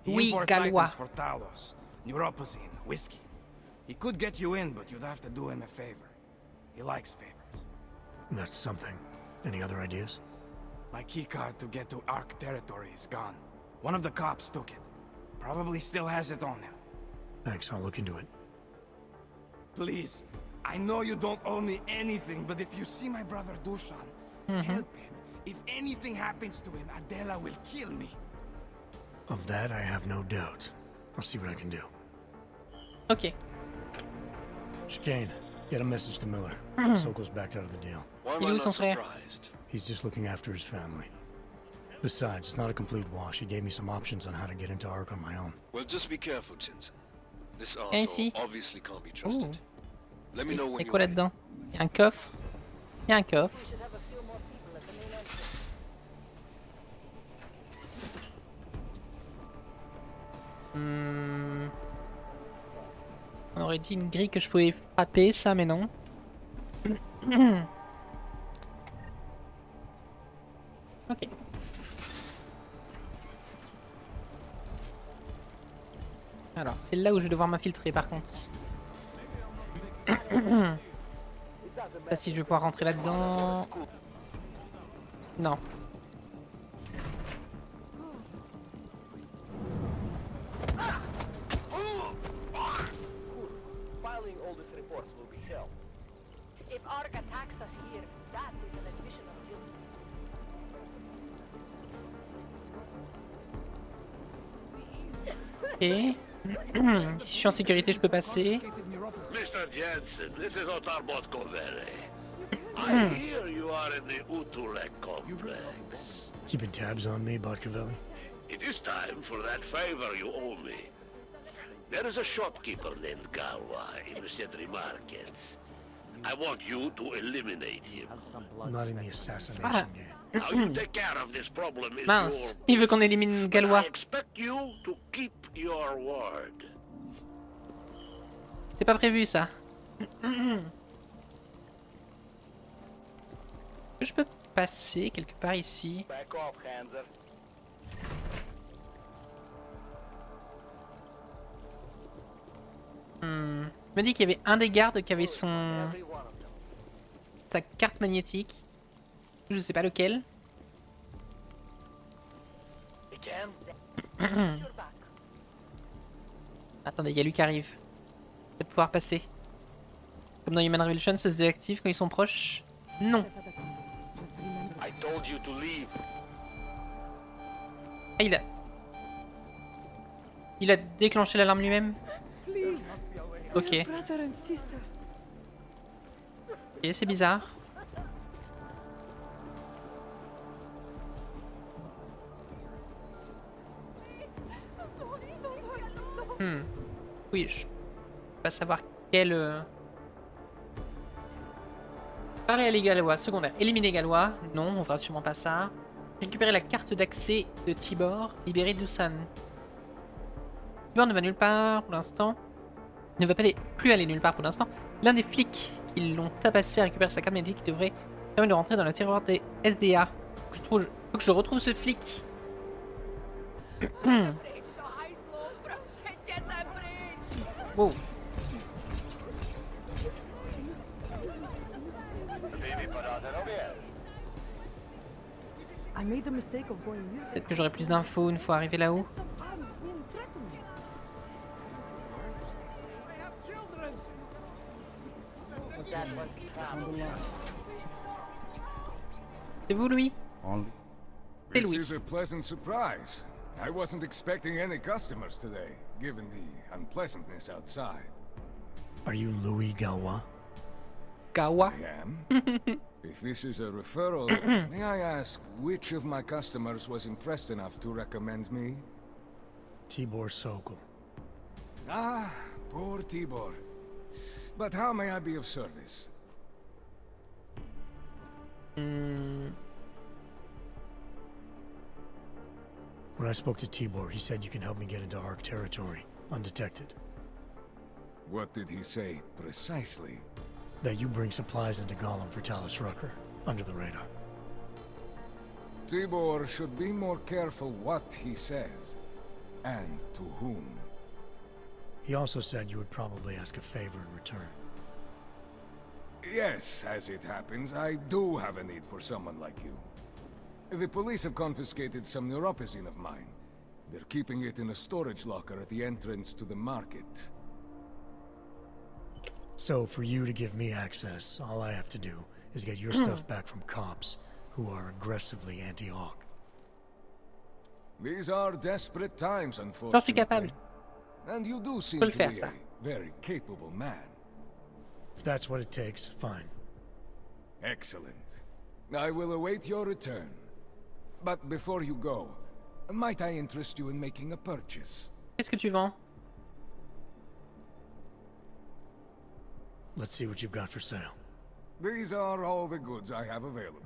He Louis imports Galois. items for Talos, neuropozyne, whiskey. He could get you in, but you'd have to do him a favor. He likes favors. That's something. Any other ideas? My keycard to get to Ark territory is gone. One of the cops took it. Probably still has it on him. Thanks, I'll look into it. Please, I know you don't owe me anything, but if you see my brother Dushan, help him. If anything happens to him, Adela will kill me. Of that, I have no doubt. I'll see what I can do. Ok. Chicane, get a message to Miller. Sokol's backed out of the deal. Il est où son frère? He's just looking after his family. Besides, it's not a complete wash. He gave me some options on how to get into Ark on my own. Well, just be careful, Jensen. This Viens asshole ici. obviously can't be trusted. Let me know when Y'a you're quoi là-dedans? Y'a un coffre. Y'a un coffre. On aurait dit une grille que je pouvais frapper, ça, mais non. Ok. Alors, c'est là où je vais devoir m'infiltrer par contre. Je sais pas si je vais pouvoir rentrer là-dedans. Non. Ark attacks us here, that is an admission of guilt. Ok. Si je suis en sécurité, je peux passer. Mr. Jensen, this is Otarbot Kovere. I hear you are in the Utulek complex. Keeping tabs on me, Botkavelli? It is time for that favor you owe me. There is a shopkeeper named Galwa in the Cedri markets. I want you to eliminate him. I'm not in the assassination Ah. game. How you take care of this problem is Mince, your... il veut qu'on élimine Gallois. I expect you to keep your word. C'était pas prévu ça. Je peux passer quelque part ici. Back off, Hanser. Je me dis qu'il y avait un des gardes qui avait sa carte magnétique. Je sais pas lequel. Attendez, il y a lui qui arrive. Je vais pouvoir passer. Comme dans Human Revolution, ça se désactive quand ils sont proches. Non. I told you to leave. Ah, il a déclenché l'alarme lui-même. Ok. Ok, c'est bizarre. Oui, je peux pas savoir quel... Parler à les Gallois, secondaire. Éliminer Gallois, non, on fera sûrement pas ça. Récupérer la carte d'accès de Tibor, libérer Dusan. Tibor ne va nulle part pour l'instant. Ne va pas plus aller nulle part pour l'instant. L'un des flics qui l'ont tabassé a récupéré sa carte magnétique qui devrait permettre de rentrer dans le tiroir des SDA. Faut que je retrouve ce flic. Wow. Peut-être que j'aurai plus d'infos une fois arrivé là-haut. C'est vous, Louis? C'est This Louis. is a pleasant surprise. I wasn't expecting any customers today, given the unpleasantness outside. Are you Louis Galwa? Gawa? I am. If this is a referral, may I ask which of my customers was impressed enough to recommend me? Tibor Sokol. Ah, poor Tibor. But how may I be of service? When I spoke to Tibor, he said you can help me get into Ark territory, undetected. What did he say, precisely? That you bring supplies into Gollum for Talus Rucker, under the radar. Tibor should be more careful what he says, and to whom. He also said you would probably ask a favor in return. Yes, as it happens, I do have a need for someone like you. The police have confiscated some neuropozyne of mine. They're keeping it in a storage locker at the entrance to the market. So, for you to give me access, all I have to do is get your stuff back from cops who are aggressively anti-Hawk. These are desperate times, J'en suis unfortunately. capable. And you do Je seem peux le to faire, be ça. a very capable man. If that's what it takes, fine. Excellent. I will await your return. But before you go, might I interest you in making a purchase? Qu'est-ce que tu vends? Let's see what you've got for sale. These are all the goods I have available.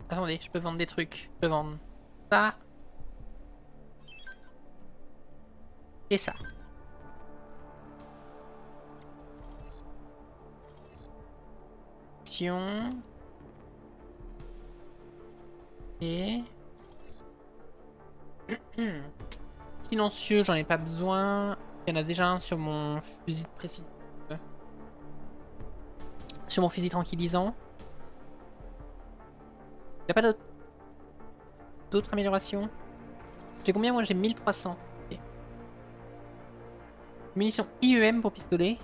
Attendez, je peux vendre des trucs. Je peux vendre ça. Et ça. Mission. Et... Silencieux, j'en ai pas besoin. Il y en a déjà un sur mon fusil de précision. Sur mon fusil tranquillisant. Il n'y a pas d'autres améliorations? J'ai combien moi? J'ai 1300. Ok. Munitions IEM pour pistolet.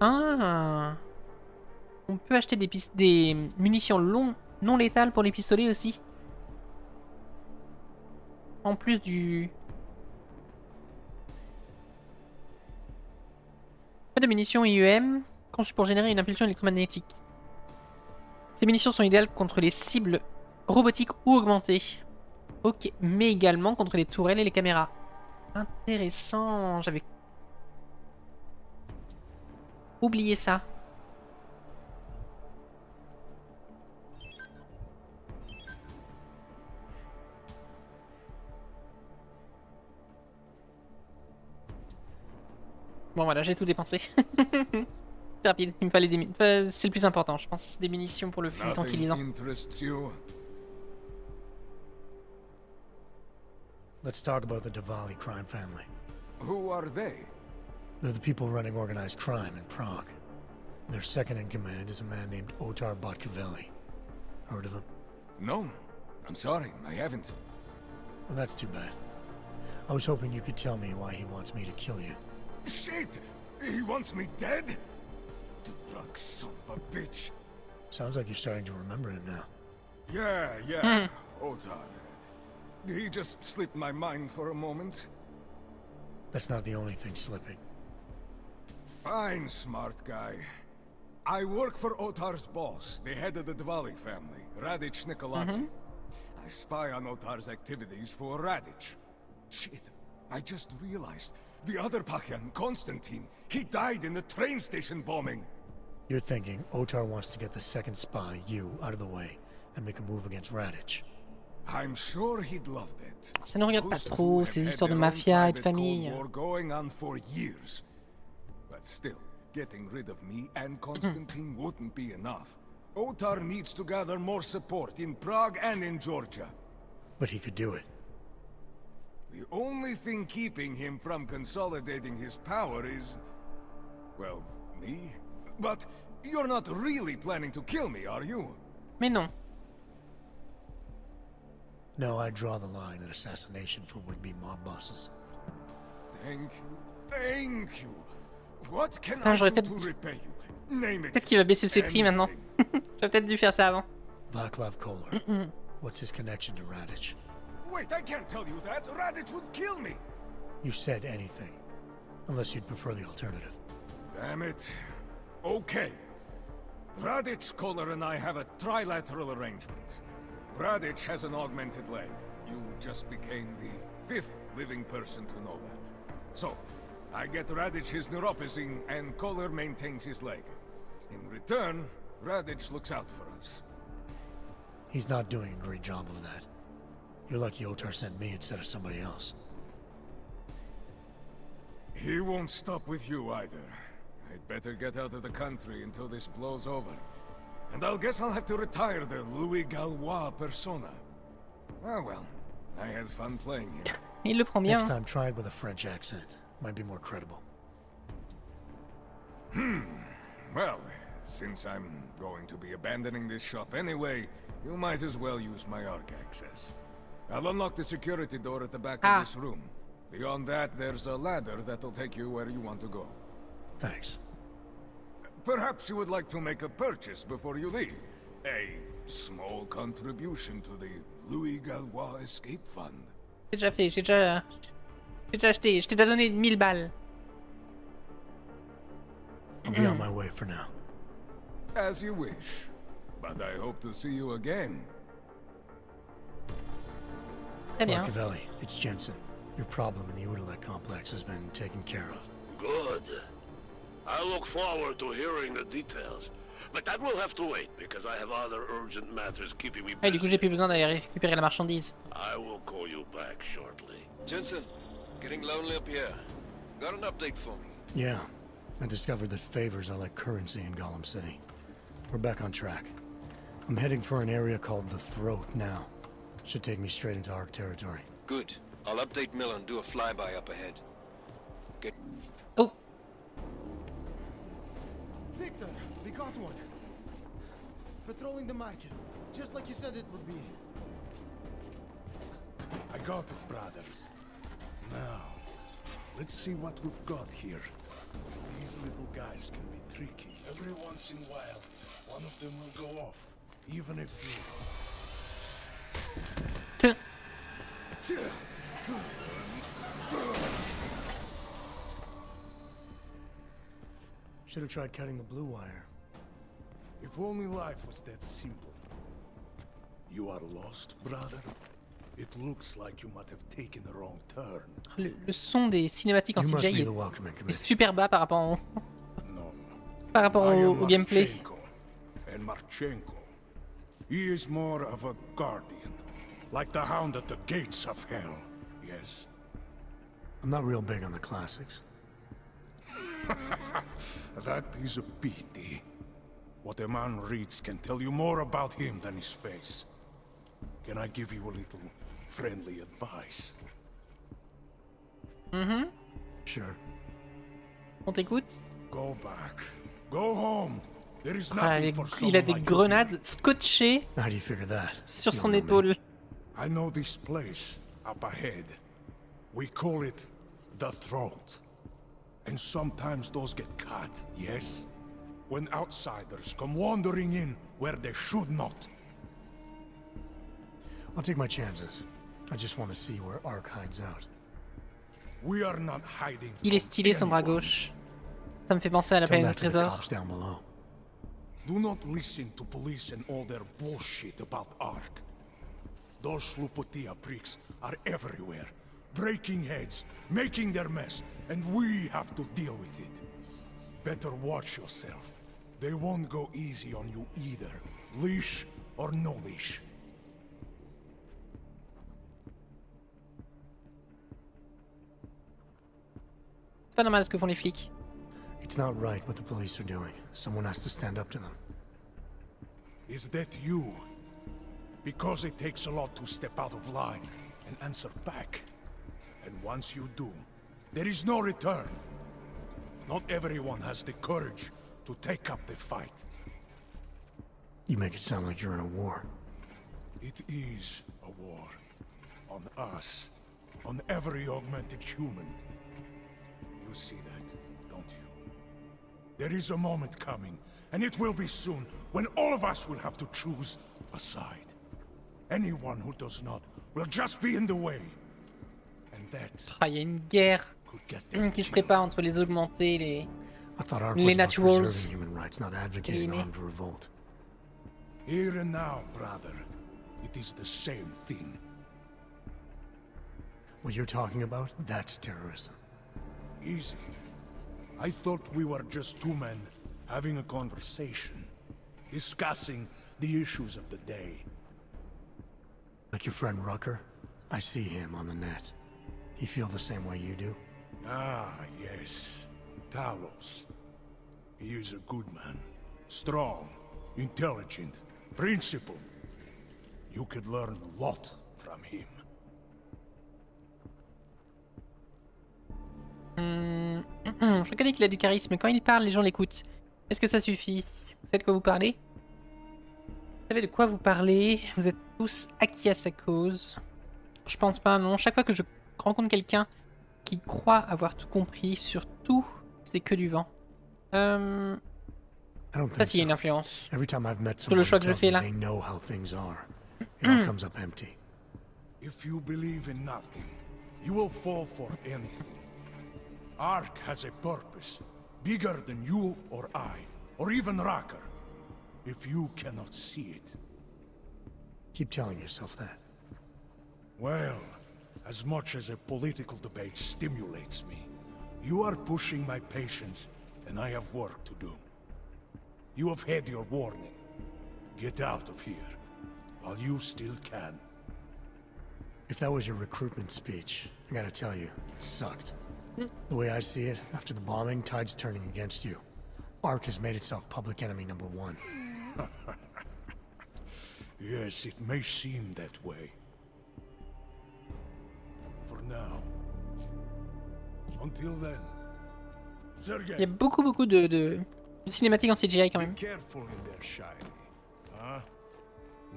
Ah. On peut acheter des munitions non létales pour les pistolets aussi. En plus du... Pas de munitions IEM conçues pour générer une impulsion électromagnétique. Ces munitions sont idéales contre les cibles robotiques ou augmentées. Ok, mais également contre les tourelles et les caméras. Intéressant, j'avais oublié ça. Bon voilà, j'ai tout dépensé. C'est rapide, il me fallait des munitions. C'est le plus important, je pense. Des munitions pour le fusil tranquillisant. Let's talk about the Diwali crime family. Who are they? They're the people running organized crime in Prague. Their second in command is a man named Otar Botkavelli. Heard of him? No. I'm sorry, I haven't. Well, that's too bad. I was hoping you could tell me why he wants me to kill you. Shit! He wants me dead? Drug son of a bitch. Sounds like you're starting to remember him now. Yeah. Otar. He just slipped my mind for a moment. That's not the only thing slipping. Fine, smart guy. I work for Otar's boss, the head of the Diwali family, Radic Nikoladze. I spy on Otar's activities for Radic. Shit, I just realized the other Pakyan, Konstantin, he died in the train station bombing. You're thinking Otar wants to get the second spy, you, out of the way, and make a move against Radic. I'm sure he'd love that. Ça ne regarde pas trop, ces histoires de mafia et de famille. Going on for years. But still, getting rid of me and Konstantin wouldn't be enough. Otar needs to gather more support in Prague and in Georgia. But he could do it. The only thing keeping him from consolidating his power is... well, me? But you're not really planning to kill me, are you? Mais non. No, I draw the line at assassination for would-be mob bosses. Thank you. Thank you. What can Ah, I do to repay you? Name it. Peut-être qu'il va baisser ses prix maintenant. J'aurais peut-être dû faire ça avant. Vaclav Kolar. What's his connection to Radic? Wait, I can't tell you that. Radic would kill me. You said anything. Unless you'd prefer the alternative. Damn it. Okay. Radic, Kolar, and I have a trilateral arrangement. Radic has an augmented leg. You just became the 5th living person to know that. So, I get Radic his neuropathy, and Kolar maintains his leg. In return, Radic looks out for us. He's not doing a great job of that. You're lucky Otar sent me instead of somebody else. He won't stop with you either. I'd better get out of the country until this blows over. And I'll guess I'll have to retire the Louis Gallois persona. Ah well, I had fun playing him. Il le prend bien. Next time, try it with a French accent. Might be more credible. Well, since I'm going to be abandoning this shop anyway, you might as well use my Arc access. I'll unlock the security door at the back of this room. Beyond that, there's a ladder that'll take you where you want to go. Thanks. Perhaps you would like to make a purchase before you leave. A small contribution to the Louis Gallois Escape Fund. J'ai déjà fait, j'ai déjà acheté, je t'ai déjà donné 1000 balles. I'll be on my way for now. As you wish. But I hope to see you again. Très bien. Machiavelli, it's Jensen. Your problem in the Udalek complex has been taken care of. Good. I look forward to hearing the details. But that will have to wait, because I have other urgent matters keeping me busy. Ah, du coup, j'ai plus besoin d'aller récupérer la marchandise. I will call you back shortly. Jensen, getting lonely up here. Got an update for me? Yeah. I discovered that favors are like currency in Gollum City. We're back on track. I'm heading for an area called the Throat now. Should take me straight into Ark territory. Good. I'll update Miller and do a flyby up ahead. Get... Oh! Victor, we got one. Patrolling the market, just like you said it would be. I got it, brothers. Now, Let's see what we've got here. These little guys can be tricky. Every once in a while, one of them will go off, even if you... Should have tried cutting the blue wire. If only life was that simple. You are lost, brother? It looks like you might have taken a wrong turn. Le son des cinématiques en CGI est super bas par rapport au, par rapport au gameplay. And Marchenko, he is more of a guardian, like the hound at the gates of hell. Yes. I'm not real big on the classics. That is a pity. What a man reads can tell you more about him than his face. Can I give you a little friendly advice? Sure. On t'écoute? Go back. Go home. There is Ah, nothing for il a someone des like grenades scotchées How do you figure that? sur son épaule. I know this place up ahead. We call it the throat. And sometimes those get cut, yes? When outsiders come wandering in where they should not. I'll take my chances. I just want to see where Ark hides out. We are not hiding. Il est stylé son bras gauche. Ça me fait penser à la planète au trésor. Do not listen to police and all their bullshit about Ark. Those Lupotia pricks are everywhere, breaking heads, making their mess, and we have to deal with it. Better watch yourself. They won't go easy on you either, leash or no leash. C'est pas normal ce que font les flics. It's not right what the police are doing. Someone has to stand up to them. Is that you? Because it takes a lot to step out of line and answer back. And once you do, there is no return. Not everyone has the courage to take up the fight. You make it sound like you're in a war. It is a war. On us. On every augmented human. You see that, don't you? There is a moment coming, and it will be soon, when all of us will have to choose a side. Anyone who does not will just be in the way. And that... Ah, il y a une guerre qui se prépare entre les augmentés et les naturals. Here and now, brother, it is the same thing. What you're talking about, that's terrorism. Easy. I thought we were just two men having a conversation, discussing the issues of the day. Like your friend Rucker? I see him on the net. He feel the same way you do? Ah, yes. Talos. He is a good man. Strong, intelligent, principled. You could learn a lot from him. Je reconnais qu'il a du charisme. Quand il parle, les gens l'écoutent. Est-ce que ça suffit? Vous savez de quoi vous parlez? Vous savez de quoi vous parlez? Vous êtes tous acquis à sa cause. Je pense pas, non. Chaque fois que je rencontre quelqu'un qui croit avoir tout compris sur tout, c'est que du vent. Ça, s'il y a une influence sur le choix que je fais là. If you believe in nothing, you will fall for anything. Ark has a purpose, bigger than you or I, or even Rucker. If you cannot see it. Keep telling yourself that. Well, as much as a political debate stimulates me, you are pushing my patience, and I have work to do. You have had your warning. Get out of here, while you still can. If that was your recruitment speech, I gotta tell you, it sucked. The way I see it, after the bombing, tide's turning against you. Ark has made itself public enemy #1. Yes, it may seem that way. For now. Until then. Sergei. Il y a beaucoup de cinématiques en CGI quand même. Be careful in there, Shiny. Huh?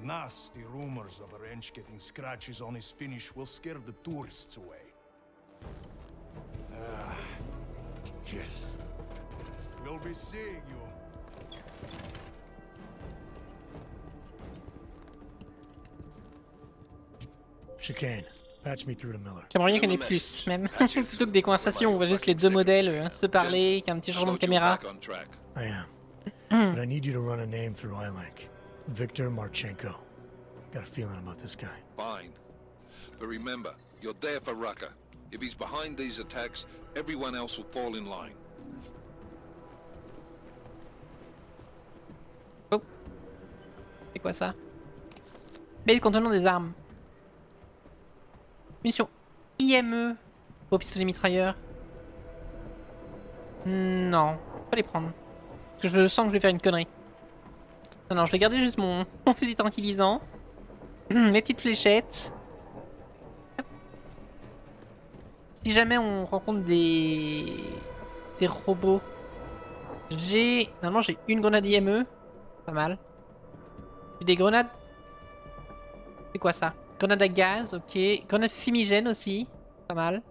Nasty rumors of a wrench getting scratches on his finish will scare the tourists away. Yes. We'll be seeing you. Chicane. Patch me through to Miller. J'aimerais bien qu'il y en ait plus, même. Plutôt que des conversations où on voit juste les deux modèles se parler, qu'il y a un petit changement de caméra. I am. But I need you to run a name through ILAC. Victor Marchenko. Got a feeling about this guy. Fine. But remember, you're there for Rucker. If he's behind these attacks, everyone else will fall in line. Oh. C'est quoi ça? Belle contenant des armes. Munition IME au pistolet mitrailleur. Non, pas les prendre. Parce que je sens que je vais faire une connerie. Non, non, je vais garder juste mon fusil tranquillisant. Mes petites fléchettes. Si jamais on rencontre des robots, normalement j'ai une grenade IME. Pas mal. J'ai des grenades. C'est quoi ça? Grenade à gaz, ok. Grenade fumigène aussi. Pas mal.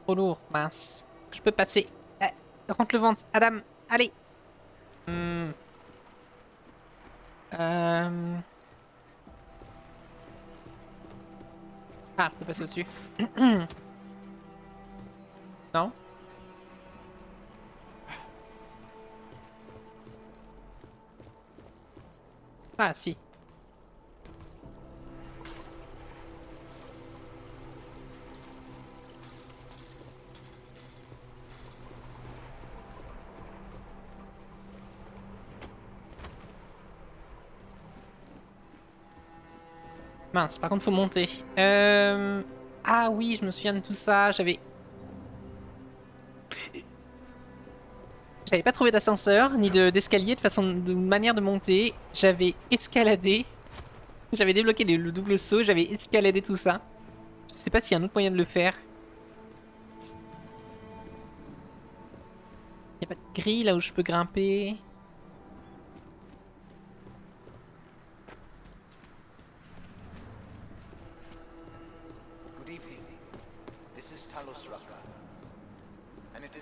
Trop lourd, mince. Je peux passer. Rentre le ventre, Adam, allez. Ah, je peux passer au-dessus. Non? Ah, si. Mince, par contre faut monter. Ah oui, je me souviens de tout ça, j'avais pas trouvé d'ascenseur, ni d'escalier, de manière de monter. J'avais escaladé. J'avais débloqué le double saut, j'avais escaladé tout ça. Je sais pas s'il y a un autre moyen de le faire. Il n'y a pas de grille là où je peux grimper.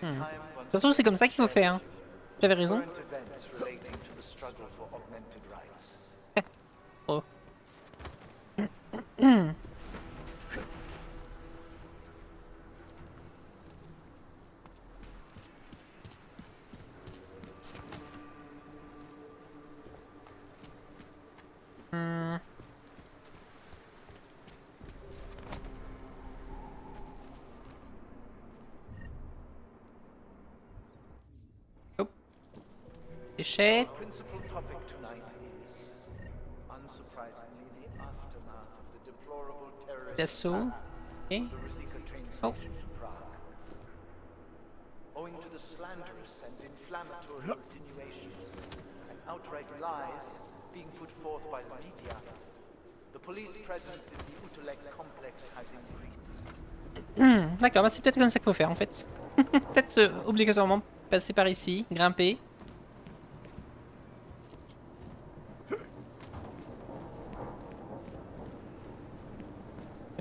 De toute façon, c'est comme ça qu'il faut faire. J'avais raison. Oh. Échette. D'assaut. Ok. Oh. Owing to the slanderous and inflammatory insinuations and outright lies being put forth by the media, the police presence in the Utulek complex has increased. D'accord, bah c'est peut-être comme ça qu'il faut faire en fait. Peut-être obligatoirement passer par ici, grimper.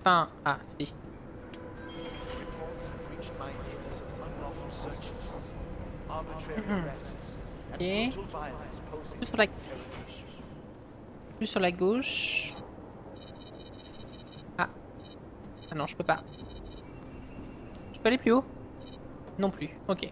Enfin, ah, si. Ok. Plus sur la gauche. Ah. Ah non, je peux pas. Je peux aller plus haut? Non plus. Ok.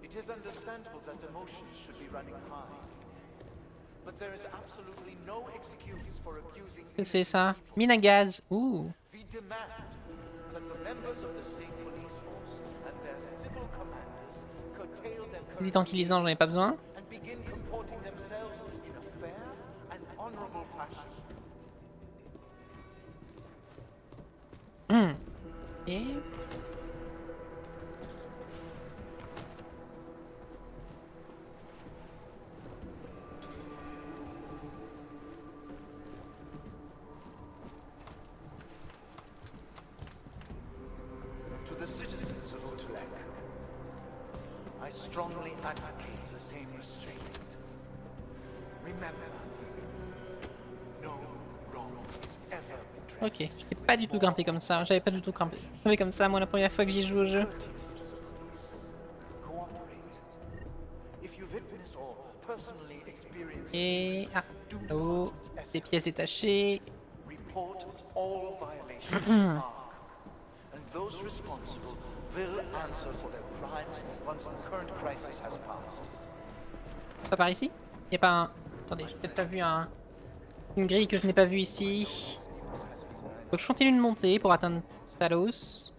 It is understandable that emotions should be running high. But there is absolutely no excuse for abusing. C'est ça. Mine à gaz. Ouh. We demand that the members of the state police force and their civil commanders curtail their Des tranquillisants, j'en ai pas besoin. and begin comporting themselves in a fair honorable fashion. Et... To the citizens of Utrecht, I strongly advocate the same restraint. Remember, no wrong is ever redressed. Ok, j'étais pas du tout grimpé comme ça, j'avais pas du tout grimpé comme ça moi la première fois que j'y joue au jeu. Et... ah, oh, des pièces détachées. Report all violations to ARC, and those responsible will answer for their crimes once the current crisis has passed. Pas par ici? Y'a pas un... Attendez, j'ai peut-être pas vu une grille que je n'ai pas vue ici. Donc je continue de monter pour atteindre Talos.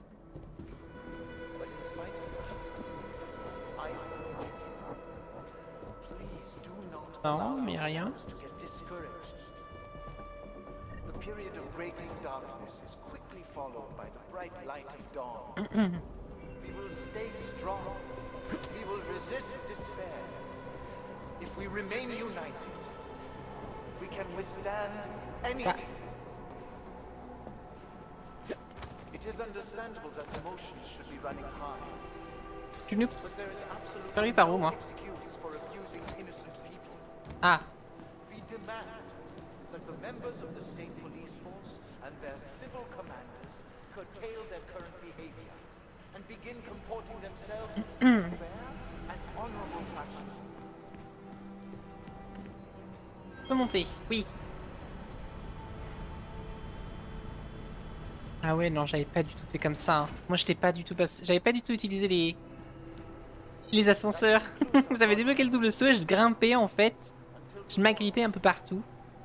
Non, mais rien. The period of greatest darkness is quickly followed by the bright light of dawn. We will stay strong. We will resist despair. If we remain united, we can withstand anything. It is understandable that emotions should be running high. Tu nous... But there is absolutely par où, no moi? excuse for abusing innocent people. Ah. We demand that the members of the state police force and their civil commanders curtail their current behavior and begin comporting themselves in fair and honorable fashion. Je peux monter, oui. Ah ouais, non, j'avais pas du tout fait comme ça. Hein. Moi, j'étais pas du tout j'avais pas du tout utilisé les ascenseurs. J'avais débloqué le double saut et je grimpais en fait. Je m'agrippais un peu partout.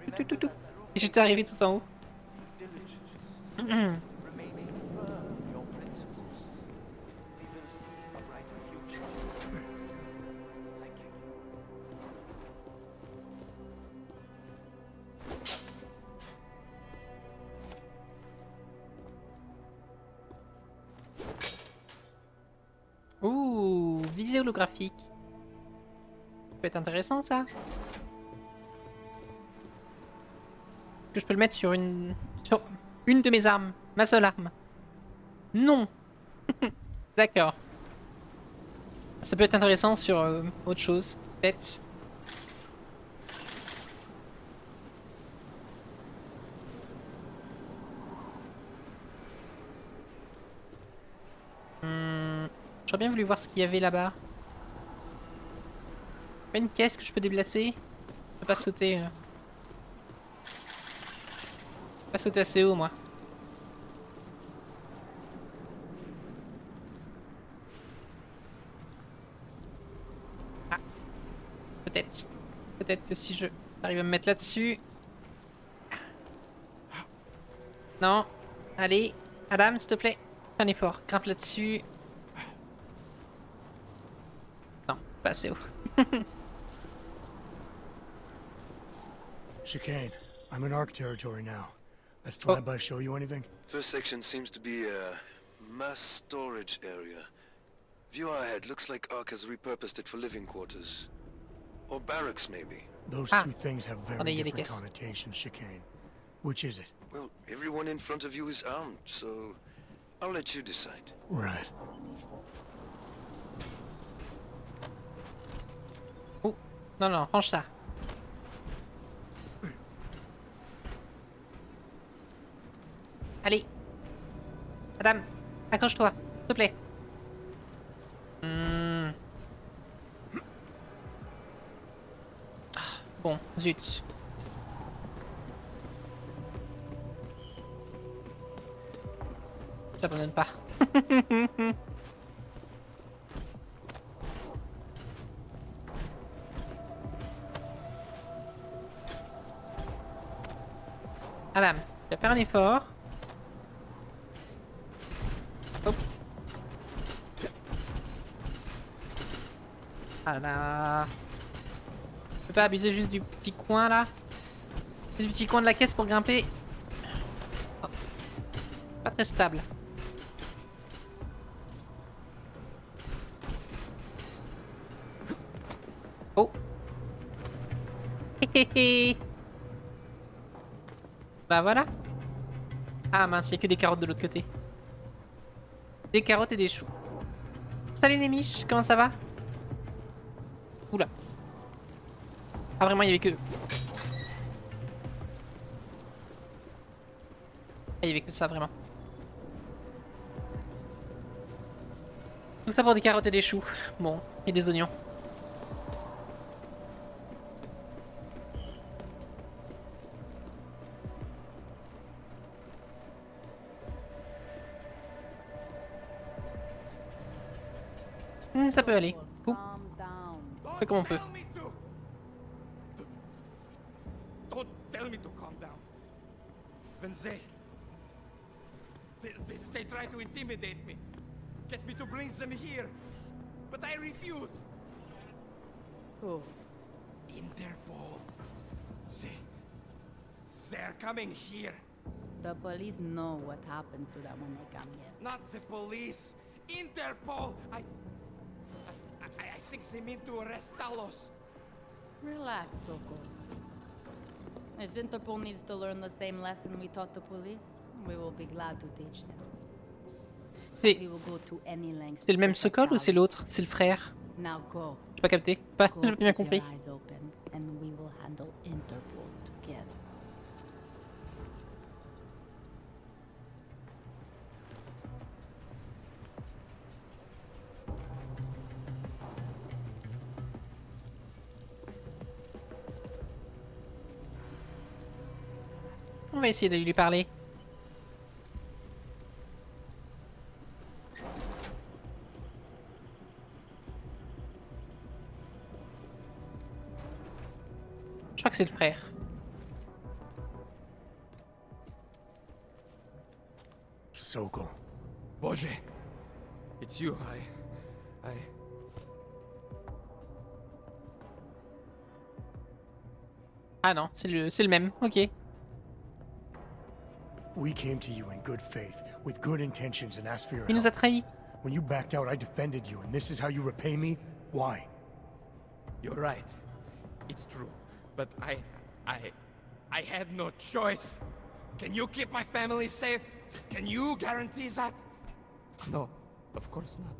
Et j'étais arrivé tout en haut. Ouh, visée holographique. Ça peut être intéressant ça. Que je peux le mettre sur une de mes armes, ma seule arme. Non. D'accord. Ça peut être intéressant sur autre chose, peut-être. J'aurais bien voulu voir ce qu'il y avait là-bas. Pas une caisse que je peux déplacer? Je peux pas sauter. Pas sauter assez haut, moi. Ah. Peut-être. Peut-être que si je arrive à me mettre là-dessus. Non. Allez. Adam, s'il te plaît. Fais un effort. Grimpe là-dessus. Non, pas assez haut. Chicane, I'm in ARC territory now. That flyby show you anything? First section seems to be a mass storage area. View ahead looks like ARC has repurposed it for living quarters. Or barracks, maybe. Those two things have very different connotations, Chicane. Which is it? Well, everyone in front of you is armed, so I'll let you decide. Right. Oh, non, non, range ça. Allez. Adam, accroche-toi, s'il te plaît. Bon, zut. J'abandonne pas. Adam, tu vas faire un effort. Hop. Ah là. Je peux pas abuser juste du petit coin là. C'est du petit coin de la caisse pour grimper. Oh. Pas très stable. Oh. Bah voilà. Ah mince, il n'y a que des carottes de l'autre côté. Des carottes et des choux. Salut les miches, comment ça va? Oula. Ah vraiment, il y avait que... Ah, il y avait que ça, vraiment. Tout ça pour des carottes et des choux. Bon, et des oignons. Ça peut aller. Ouh. On fait comme on peut. Don't tell me to calm down. When they try to intimidate me, get me to bring them here, but I refuse. Who? Interpol. They're coming here. The police know what happens to them when they come here. Not the police. Interpol. I think they mean to arrest Talos. Relax, Soko. If Interpol needs to learn the same lesson we taught the police, we will be glad to teach them. C'est le même to Sokol ou c'est l'autre? C'est le frère? Now go. J'ai pas capté. J'ai pas bien compris. Keep your eyes open, and we will handle Interpol together. On va essayer de lui parler. Je crois que c'est le frère. Sokol. Boże, it's you. Ah non, c'est le même. Ok. We came to you in good faith, with good intentions, and asked for your Il nous a help. trahis. When you backed out, I defended you, and this is how you repay me? Why? You're right. It's true. But I had no choice. Can you keep my family safe? Can you guarantee that? No, of course not.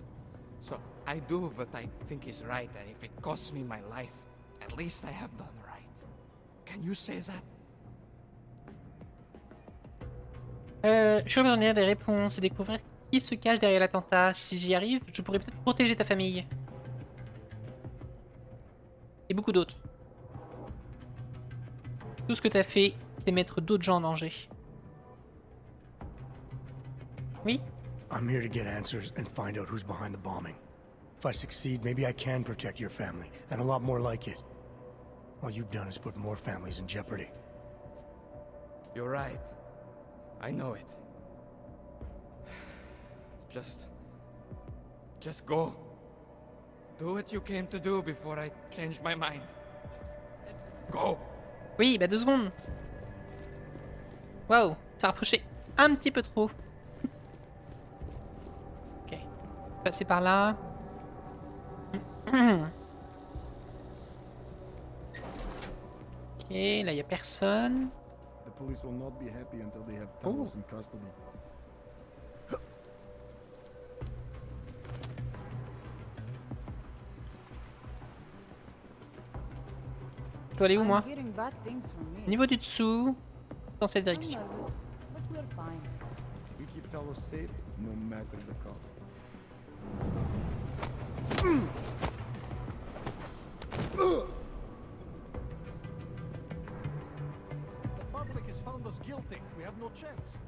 So I do what I think is right, and if it costs me my life, at least I have done right. Can you say that? Je suis obligé des réponses et découvrir qui se cache derrière l'attentat. Si j'y arrive, je pourrais peut-être protéger ta famille. Et beaucoup d'autres. Tout ce que t'as fait, c'est mettre d'autres gens en danger. Oui? I'm here to get answers and find out who's behind the bombing. If I succeed, maybe I can protect your family, and a lot more like it. All you've done is put more families in jeopardy. You're right. I know it. Just go. Do what you came to do before I change my mind. Go. Oui, bah 2 secondes. Waouh, ça a rapproché un petit peu trop. Ok. Passer par là. Ok, là y a personne. The police will not be happy until they have Talos in custody. Je dois aller où moi? Niveau du dessous, dans cette direction. We keep Talos safe, no matter the cost. The public has found us guilty. We have no chance.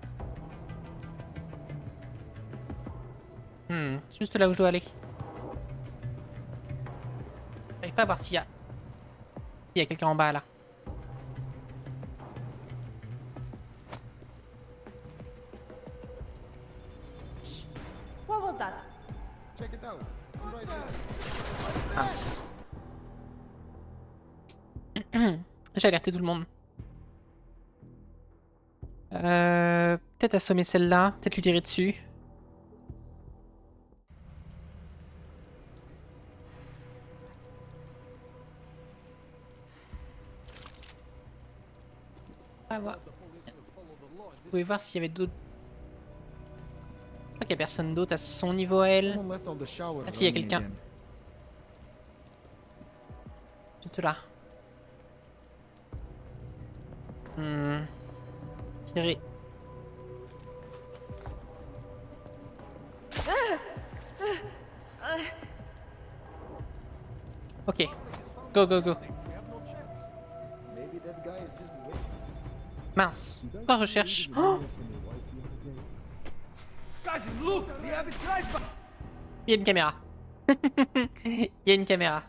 C'est juste là où je dois aller. J'arrive pas à voir s'il y a... Il y a quelqu'un en bas là. What was that? Check it out. I'm right here. Mince. J'ai alerté tout le monde. Peut-être assommer celle-là. Peut-être lui tirer dessus. Ah, voilà. Vous pouvez voir s'il y avait d'autres... Je crois qu'il n'y a personne d'autre à son niveau à elle. Ah si, il y a quelqu'un. Juste là. Tirer. Ok. Go, go, go. Mince. Quoi recherche? Oh, il y a une caméra. Il y a une caméra.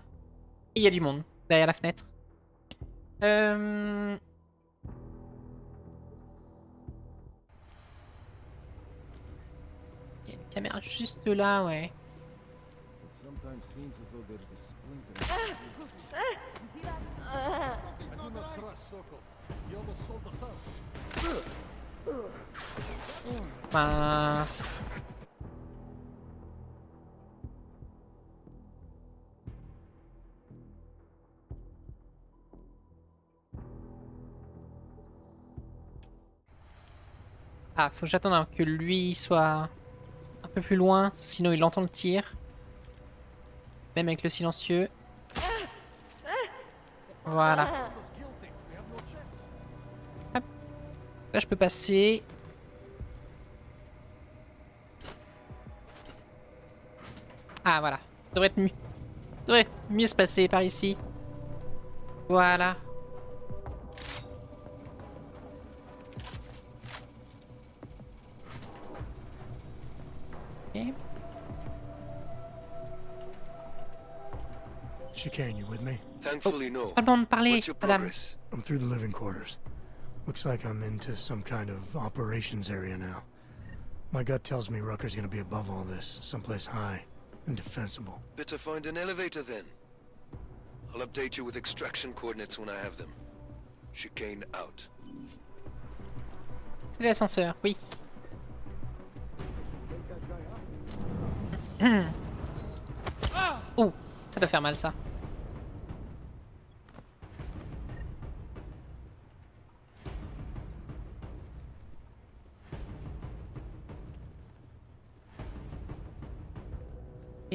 Et il y a du monde derrière la fenêtre. Il y a une caméra juste là, ouais. Mince. Ah, faut que j'attende que lui soit un peu plus loin, sinon il entend le tir. Même avec le silencieux. Voilà. Hop. Là, je peux passer. Ah, voilà. Ça devrait être mieux. Ça devrait mieux se passer par ici. Voilà. Ok. Chicane, you with me? Thankfully, no. Pas le temps de parler, What's your madame. progress? I'm through the living quarters. Looks like I'm into some kind of operations area now. My gut tells me Rucker's gonna be above all this, someplace high and defensible. Better find an elevator then. I'll update you with extraction coordinates when I have them. Chicane out. C'est l'ascenseur, oui. Ouh, ça doit faire mal ça.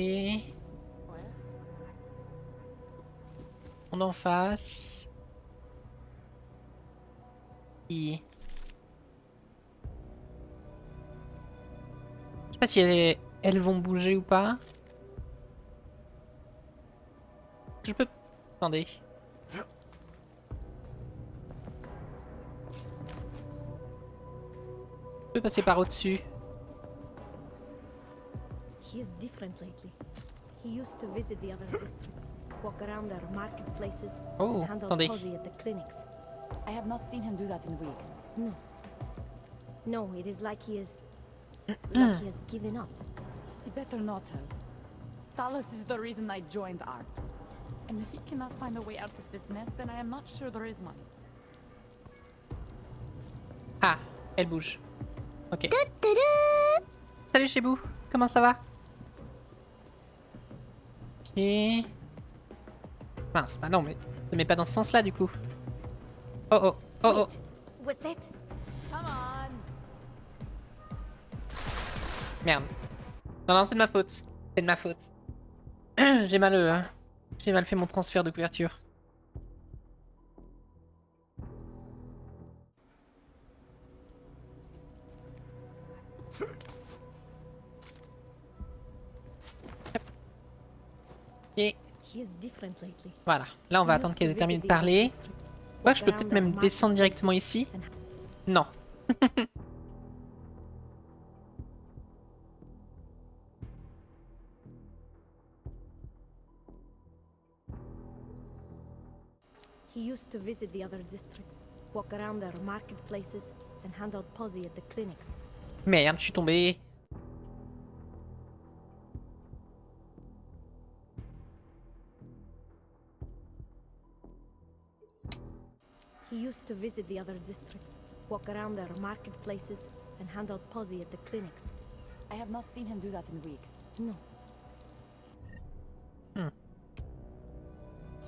Et... on en face. Et... je sais pas si elles vont bouger ou pas. Je peux... attendez. Je peux passer par au-dessus. He is different lately. He used to visit the other districts, walk around their marketplaces, Oh, and handle attendez. Posy at the clinics. I have not seen him do that in weeks. No. No, it is like he is... like he has given up. He better not have. Talos is the reason I joined ARC. And if he cannot find a way out of this nest, then I am not sure there is one. Ah, elle bouge. Ok. Salut chez vous, comment ça va? Ok. Mince, bah non, mais ne mets pas dans ce sens-là du coup. Oh oh, oh oh. Was that? Come on! Merde. Non, non, c'est de ma faute. C'est de ma faute. J'ai mal fait mon transfert de couverture. Et voilà, là on va attendre qu'elles aient terminé de parler. Ouais, je peux peut-être même descendre directement ici. Non. He used to visit the other districts, walk around their marketplaces, and handle Posy at the clinics. Merde, je suis tombé. He used to visit the other districts, walk around their marketplaces, and handle posse at the clinics. I have not seen him do that in weeks. No.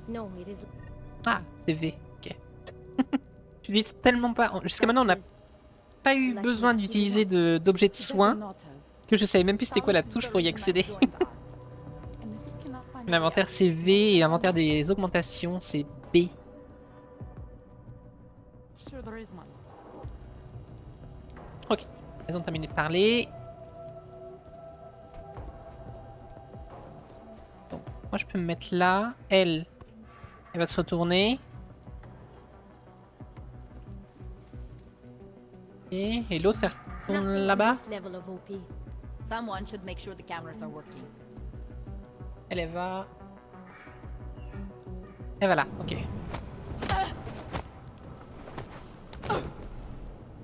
No, it is... Ah, c'est V. Ok. Je dis tellement pas. Jusqu'à maintenant, on n'a pas eu besoin d'utiliser d'objets de soins que je savais même plus c'était quoi la touche pour y accéder. L'inventaire c'est V et l'inventaire des augmentations c'est B. Ok, ils ont terminé de parler. Donc, moi je peux me mettre là. Elle va se retourner. Et l'autre elle retourne là-bas. Someone should make sure the cameras are working. Elle va... Et voilà, ok.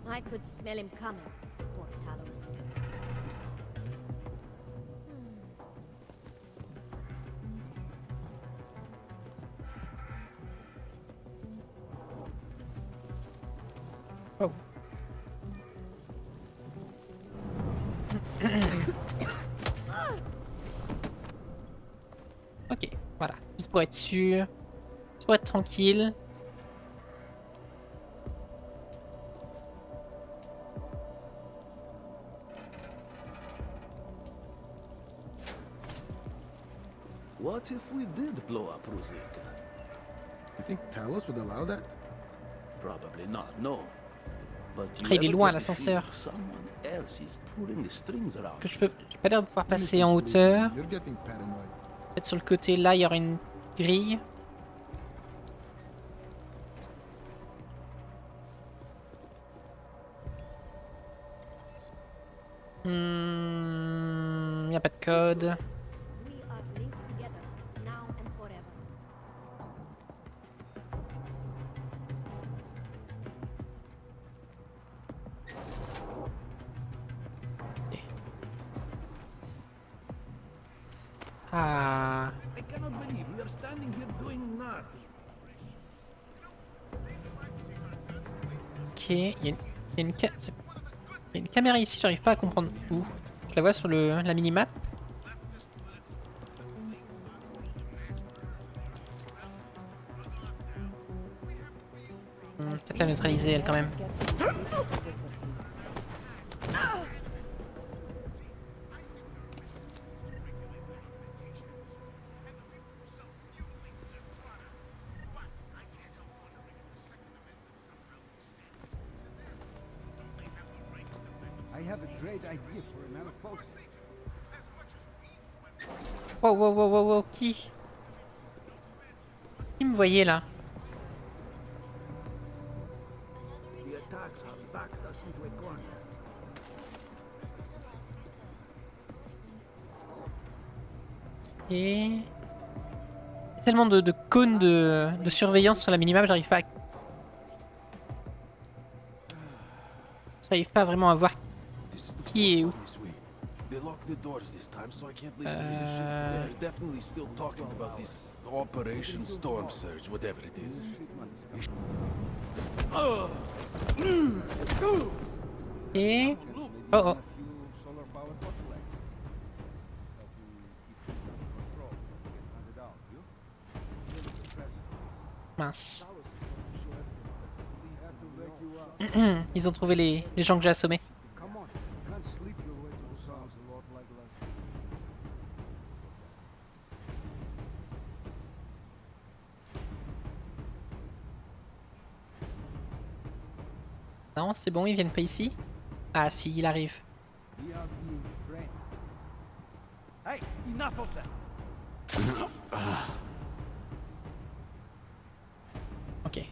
I could smell him coming. Poor Talos. Oh. Ok, voilà. Juste pour être sûr. Juste pour être tranquille. What if we did blow up Ruzicka? You think Talos would allow that? Probably not, no. But Après, il est loin l'ascenseur. Que j'ai pas l'air de pouvoir passer en hauteur. Peut-être sur le côté là, il y aura une grille. Il n'y a pas de code. Ah. I cannot believe we are standing here doing nothing. Ok, il y a une caméra ici, j'arrive pas à comprendre où. Je la vois sur la minimap. Peut-être la neutraliser elle quand même. I have a great idea for another post. Wow, wow, wow, wow, wow, qui me voyait là? The attacks have backed us into a corner. Et... il y a tellement de cônes de surveillance sur la minimap, j'arrive pas à vraiment à voir qui est où. They locked the doors this time, so I can't listen to this shit. They're definitely still talking about this Operation Storm Surge, whatever it is. Et... oh oh. Mince. Ils ont trouvé les gens que j'ai assommés. Non, c'est bon, ils viennent pas ici. Ah si, il arrive. Hey, enough of that. Ok,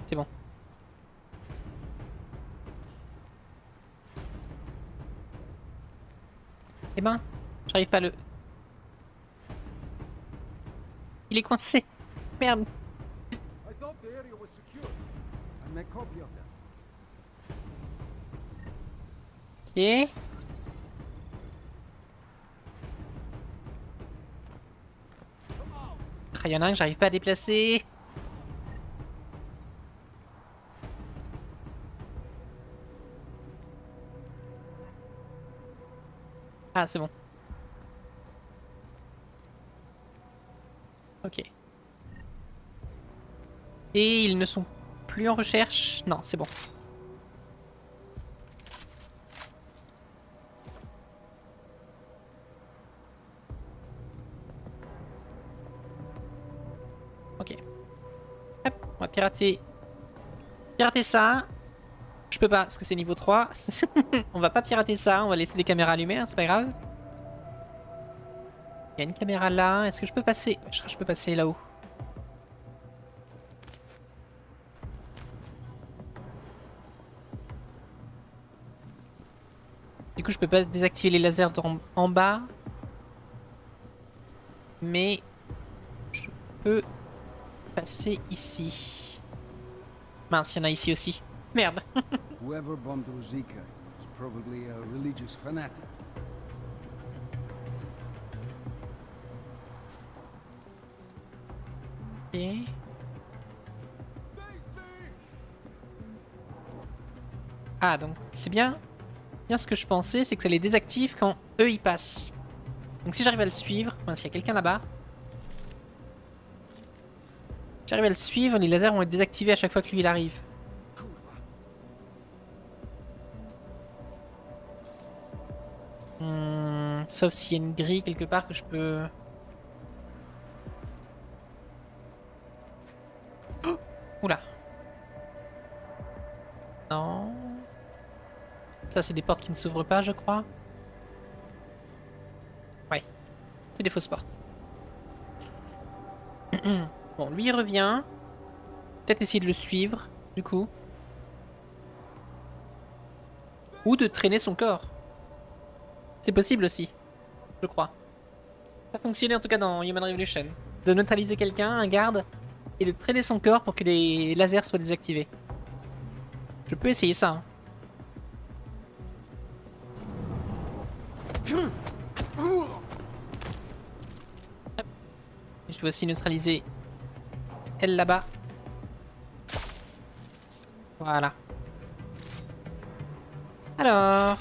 c'est bon. Eh ben, j'arrive pas à le... il est coincé. Merde. I thought the area was secure. I make copy of that. Ok. Ah, y en a un que j'arrive pas à déplacer. Ah, c'est bon. Ok. Et ils ne sont plus en recherche? Non, c'est bon. Ok. Hop, on va pirater. Pirater ça. Je peux pas, parce que c'est niveau 3. On va pas pirater ça, on va laisser les caméras allumées, hein, c'est pas grave. Il y a une caméra là. Est-ce que je peux passer? Je crois que je peux passer là-haut. Du coup, je peux pas désactiver les lasers en bas. Mais je peux passer ici. Mince, il y en a ici aussi. Merde. Whoever bombed Ruzika is probably a religious fanatic. Ok. Ah, donc c'est bien. Bien ce que je pensais, c'est que ça les désactive quand eux ils passent. Donc si j'arrive à le suivre, mince, il y a quelqu'un là-bas. Si j'arrive à le suivre, les lasers vont être désactivés à chaque fois que lui il arrive. Sauf s'il y a une grille quelque part que je peux... Oh, oula. Non. Ça c'est des portes qui ne s'ouvrent pas je crois. Ouais. C'est des fausses portes. Bon, lui il revient. Peut-être essayer de le suivre, du coup. Ou de traîner son corps. C'est possible aussi, je crois. Ça fonctionnait en tout cas dans Human Revolution. De neutraliser quelqu'un, un garde, et de traîner son corps pour que les lasers soient désactivés. Je peux essayer ça. Hein. Hop. Et je vais aussi neutraliser elle là-bas. Voilà. Alors...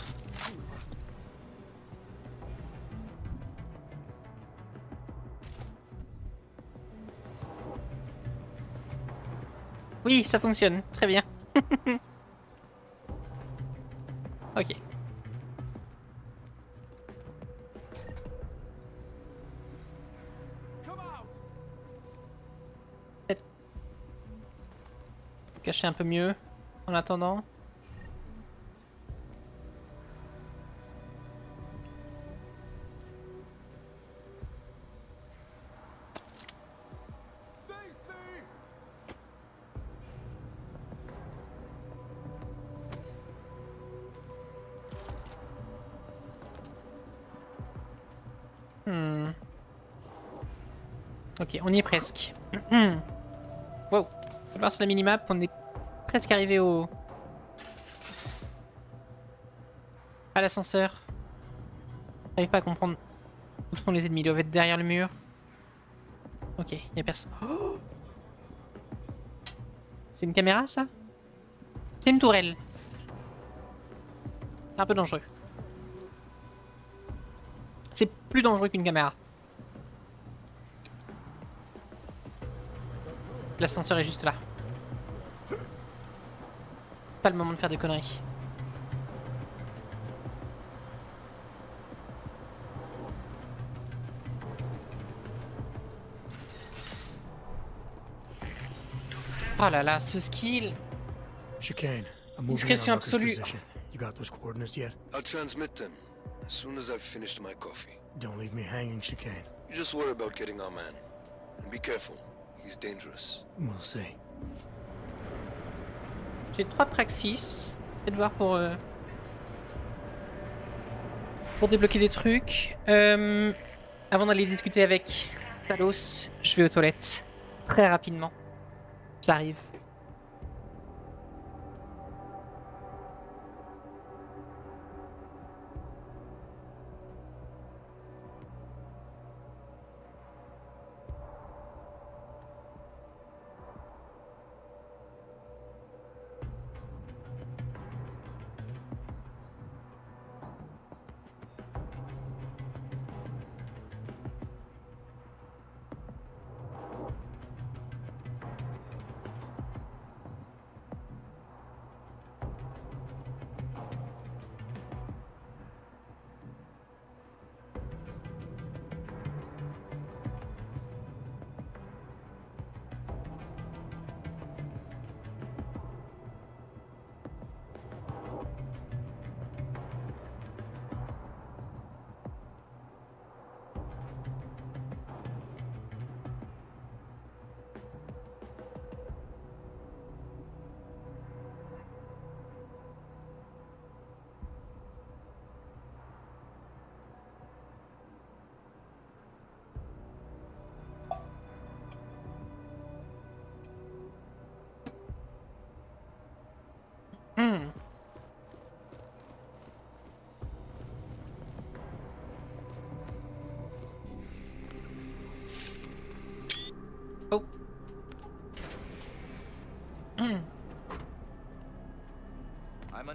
Oui, ça fonctionne. Très bien. Ok. Peut-être cacher un peu mieux en attendant. Ok, on y est presque. Wow. On va voir sur la minimap, on est presque arrivé au... à l'ascenseur. J'arrive pas à comprendre où sont les ennemis. Ils doivent être derrière le mur. Ok, y a personne. Oh, c'est une caméra ça? C'est une tourelle. C'est un peu dangereux. C'est plus dangereux qu'une caméra. L'ascenseur est juste là. C'est pas le moment de faire des conneries. Oh là là, ce skill. Chicane. I'm moving in Discrétion on Rucker's absolue. position. You got those coordinates yet? I'll transmit them as soon as I've finished my coffee. Don't leave me hanging, Chicane. You just worry about getting our man. And be careful. He's dangerous. We'll see. J'ai 3 praxis. Peut-être voir pour débloquer des trucs. Avant d'aller discuter avec Talos, je vais aux toilettes. Très rapidement. J'arrive.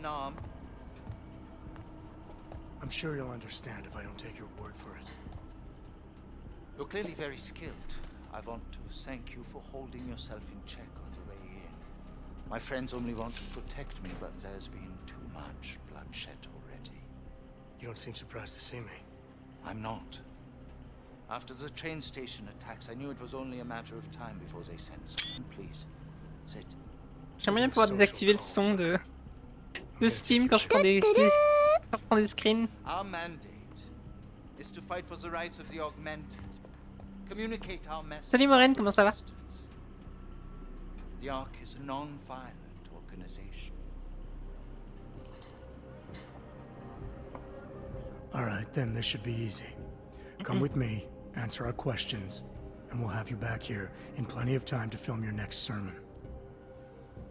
arm. I'm sure you'll understand if I don't take your word for it. You're clearly very skilled. I want to thank you for holding yourself in check on the way in. My friends only want to protect me, but there's been too much bloodshed already. You don't seem surprised to see me. I'm not. After the train station attacks, I knew it was only a matter of time before they sent someone. Please, sit. J'aimerais bien pouvoir désactiver le son de Steam quand je prends des screens. Our mandate is to fight for the rights of the augmented. Communicate our message. Salut Maureen, comment ça va? The Ark is a non-violent organization. Alright, then this should be easy. Come with me, answer our questions, and we'll have you back here in plenty of time to film your next sermon.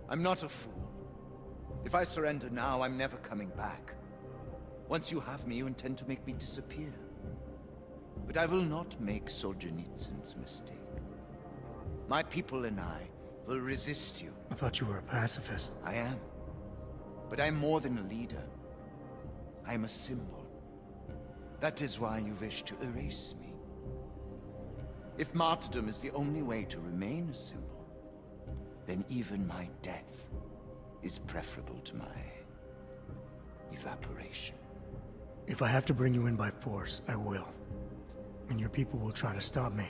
I'm not a fool. If I surrender now, I'm never coming back. Once you have me, you intend to make me disappear. But I will not make Solzhenitsyn's mistake. My people and I will resist you. I thought you were a pacifist. I am. But I'm more than a leader. I am a symbol. That is why you wish to erase me. If martyrdom is the only way to remain a symbol, then even my death is preferable to my evaporation. If I have to bring you in by force, I will. And your people will try to stop me.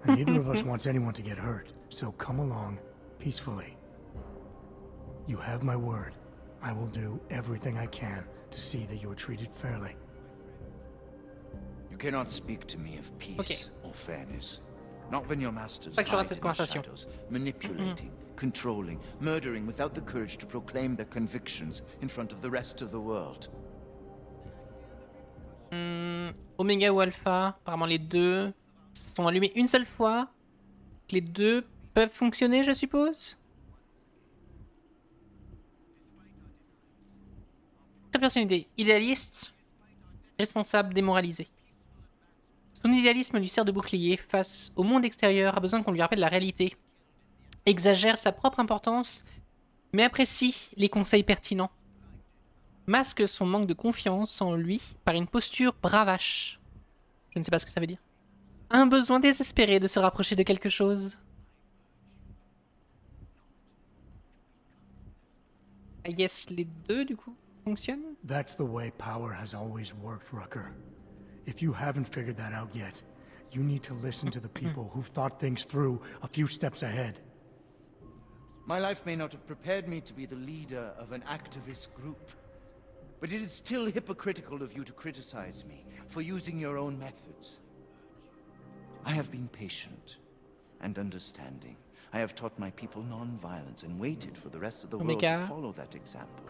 And neither of us wants anyone to get hurt, so come along peacefully. You have my word. I will do everything I can to see that you are treated fairly. You cannot speak to me of peace or fairness. Not when your masters Pas que je rate hide cette in the conversation. shadows, manipulating, controlling, murdering without the courage to proclaim their convictions in front of the rest of the world. Oméga ou Alpha, apparemment les deux sont allumés une seule fois. Les deux peuvent fonctionner, je suppose. Très personnalité, idéaliste, responsable, démoralisé. Son idéalisme lui sert de bouclier face au monde extérieur, a besoin qu'on lui rappelle la réalité. Exagère sa propre importance, mais apprécie les conseils pertinents. Masque son manque de confiance en lui par une posture bravache. Je ne sais pas ce que ça veut dire. Un besoin désespéré de se rapprocher de quelque chose. I guess les deux, du coup, fonctionnent. That's the way power has always worked, Rucker. If you haven't figured that out yet, you need to listen to the people who've thought things through a few steps ahead. My life may not have prepared me to be the leader of an activist group, but it is still hypocritical of you to criticize me for using your own methods. I have been patient and understanding. I have taught my people non-violence and waited for the rest of the world to follow that example.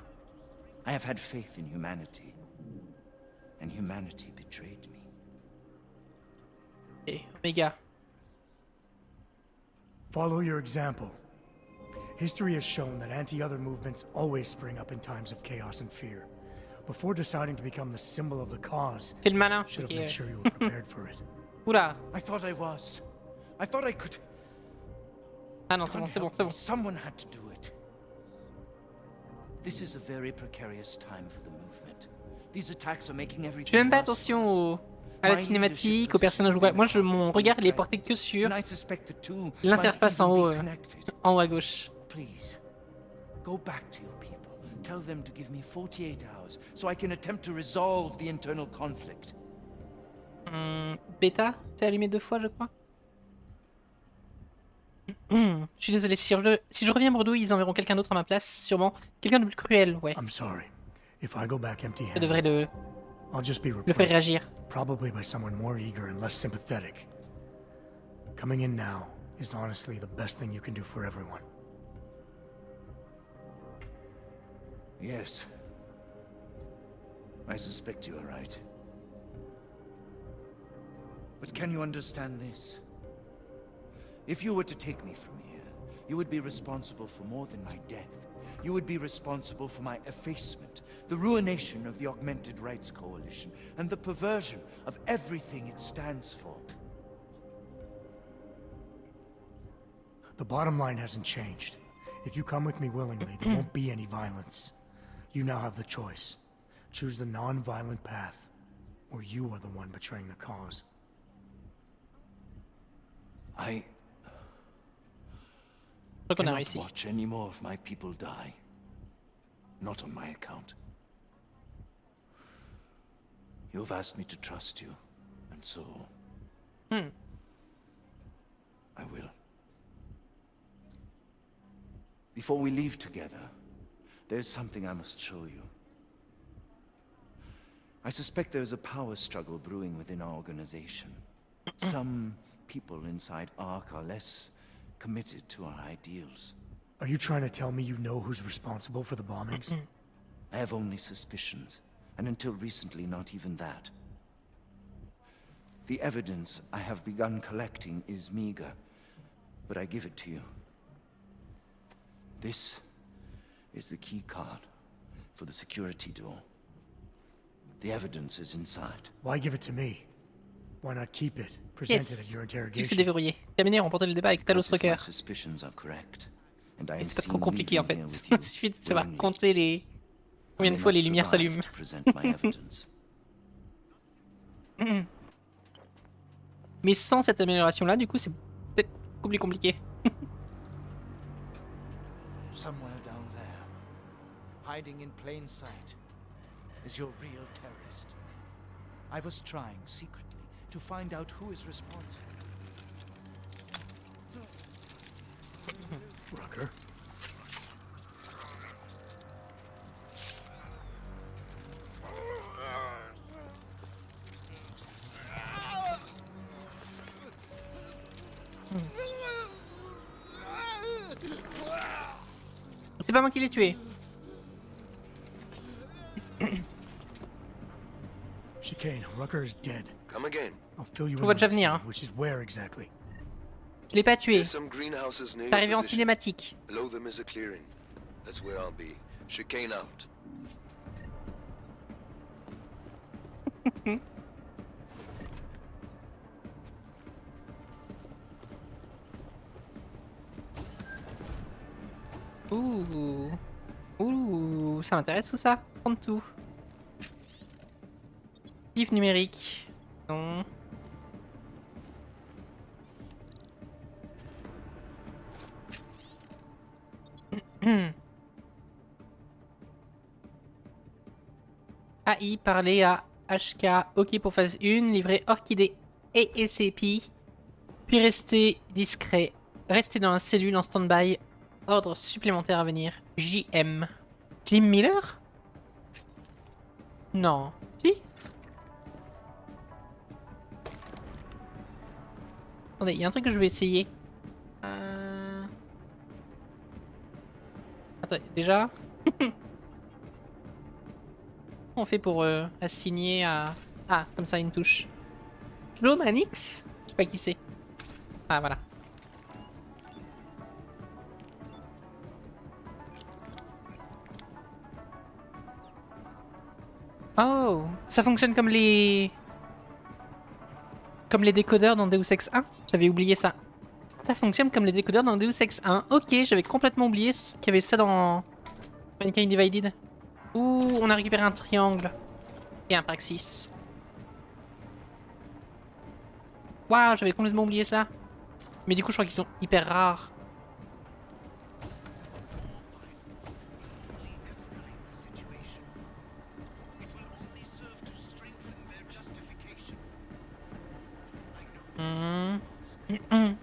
I have had faith in humanity, and humanity betrayed me. Okay, Omega. Follow your example. History has shown that anti-other movements always spring up in times of chaos and fear. Before deciding to become the symbol of the cause, Fais le malin. should have Okay. made sure you were prepared for it. Oula. I thought I was. I thought I could. Ah non, c'est bon, c'est bon, c'est bon. Someone had to do it. This is a very precarious time for the movement. These attacks are making Je everything fais même pas worse. attention à la cinématique, aux personnages. Moi, mon regard, il est porté que sur l'interface en haut à gauche. Please, go back to your people. Tell them to give me 48 hours so I can attempt to resolve the internal conflict. Bêta, c'est allumé 2 fois, je crois. Je suis désolé, si je reviens à Bordeaux, ils enverront quelqu'un d'autre à ma place, sûrement. Quelqu'un de plus cruel, ouais. I'm sorry. If I go back Ça empty-handed, devrait le I'll just be faire replaced, réagir. probably by someone more eager and less sympathetic. Coming in now is honestly the best thing you can do for everyone. Yes. I suspect you are right. But can you understand this? If you were to take me from here, you would be responsible for more than my death. You would be responsible for my effacement, the ruination of the Augmented Rights Coalition, and the perversion of everything it stands for. The bottom line hasn't changed. If you come with me willingly, there won't be any violence. You now have the choice. Choose the non-violent path, or you are the one betraying the cause. I Donc on a cannot réussi. watch any more of my people die. Not on my account. You've asked me to trust you, and so... I will. Before we leave together, there's something I must show you. I suspect there's a power struggle brewing within our organization. Some people inside ARC are less committed to our ideals. Are you trying to tell me you know who's responsible for the bombings? I have only suspicions, and until recently not even that. The evidence I have begun collecting is meager, but I give it to you. This is the key card for the security door. The evidence is inside. Why give it to me? Why not keep it? Present it at Yes. your Succès interrogation. déverrouillé. Terminé, remporter le débat avec Talos Because if my Rucker. suspicions are correct, and I Et am c'est pas trop seen compliqué en leaving fait. here with Il you suffit de savoir willingly, compter les... combien de I may fois les not lumières survive s'allument. to present my evidence. Mais sans cette amélioration là, du coup, c'est peut-être beaucoup plus compliqué. Somewhere down there, hiding in plain sight, is your real terrorist. I was trying secretly to find out who is responsible. Rucker. C'est pas moi qui l'ai tué. Chicane, Rucker is dead. Come again. I'll fill you Je in vois when déjà I see venir, you, hein. which is where exactly? Je l'ai pas tué. There's some greenhouses near C'est your arrivé en position. cinématique. Below them is a clearing. That's where I'll be. Chicane out. Ouh. Ouh, ça m'intéresse tout ça. Prendre tout. Livre numérique. Non. AI, parler à HK. Ok pour phase 1. Livrer Orchidée et SCP. Puis rester discret. Rester dans la cellule en stand-by. Ordre supplémentaire à venir. JM. Jim Miller? Non. Si? Attendez, il y a un truc que je vais essayer. Attendez, déjà. Comment on fait pour assigner à... Ah, comme ça, une touche. Flo Manix? Je sais pas qui c'est. Ah, voilà. Oh, ça fonctionne comme les... Comme les décodeurs dans Deus Ex 1. J'avais oublié ça. Ça fonctionne comme les décodeurs dans Deus Ex 1. Ok, j'avais complètement oublié qu'il y avait ça dans Mankind Divided. Ouh, on a récupéré un triangle. Et un praxis. Waouh, j'avais complètement oublié ça. Mais du coup, je crois qu'ils sont hyper rares.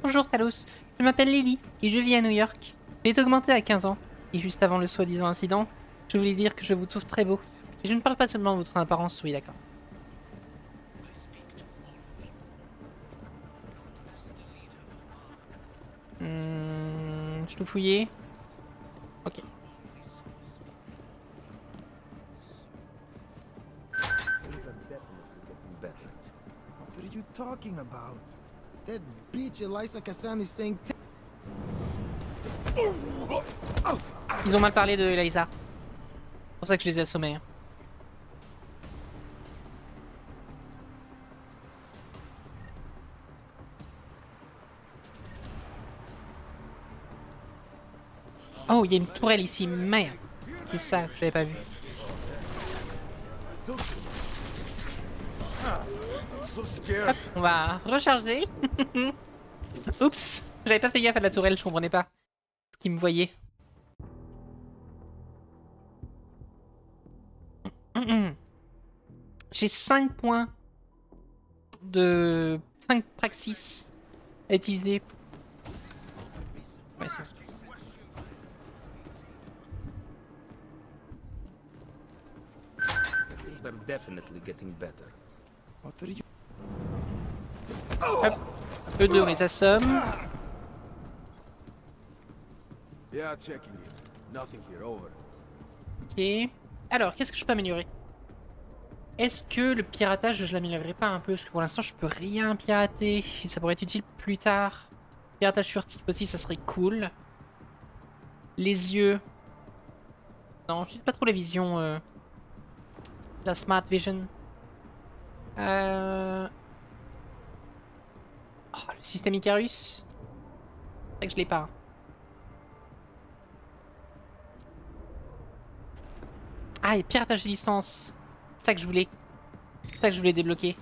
Bonjour Talos, je m'appelle Lily et je vis à New York. J'ai été augmenté à 15 ans. Et juste avant le soi-disant incident, je voulais dire que je vous trouve très beau. Et je ne parle pas seulement de votre apparence, oui d'accord. Je dois fouiller. Ok. What are you talking about? That bitch Elisa Kassan is saying. Ils ont mal parlé de Eliza. C'est pour ça que je les ai assommés. Oh, il y a une tourelle ici, merde. C'est ça que j'avais pas vu. Hop, on va recharger. Oups, j'avais pas fait gaffe à la tourelle, je comprenais pas ce qu'il me voyait. J'ai 5 points de 5 praxis à utiliser. Ouais, c'est bon. They're definitely getting better. Hop, eux deux on les assomme. Yeah, checking it. Nothing here, over. Ok. Alors, qu'est-ce que je peux améliorer? Est-ce que le piratage, je l'améliorerai pas un peu? Parce que pour l'instant, je peux rien pirater. Et ça pourrait être utile plus tard. Piratage furtif aussi, ça serait cool. Les yeux. Non, je n'utilise pas trop la vision. La Smart Vision. Oh, le système Icarus. C'est vrai que je l'ai pas. Ah, et piratage de distance. C'est ça que je voulais. C'est ça que je voulais débloquer.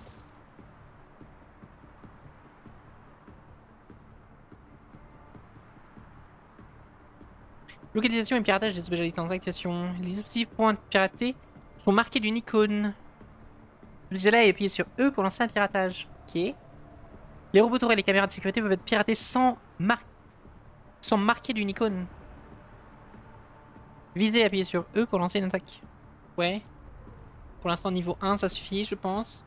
Localisation et piratage des objets à distance. Activation. Les objectifs points piratés sont marqués d'une icône. Visez-la et appuyez sur E pour lancer un piratage. Ok. Les robots tourelles et les caméras de sécurité peuvent être piratés sans marquer d'une icône. Visez et appuyez sur E pour lancer une attaque. Ouais. Pour l'instant, niveau 1, ça suffit, je pense.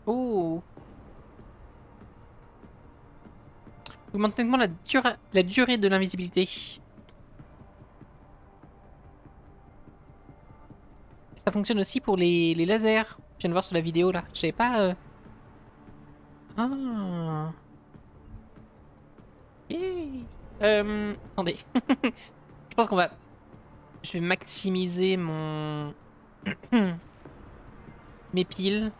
Oh. Augmente nettement la durée de l'invisibilité. Ça fonctionne aussi pour les lasers. Je viens de voir sur la vidéo là. Je savais pas. Ah. Hey. Attendez. Je pense qu'on va. Je vais maximiser mon. Mes piles.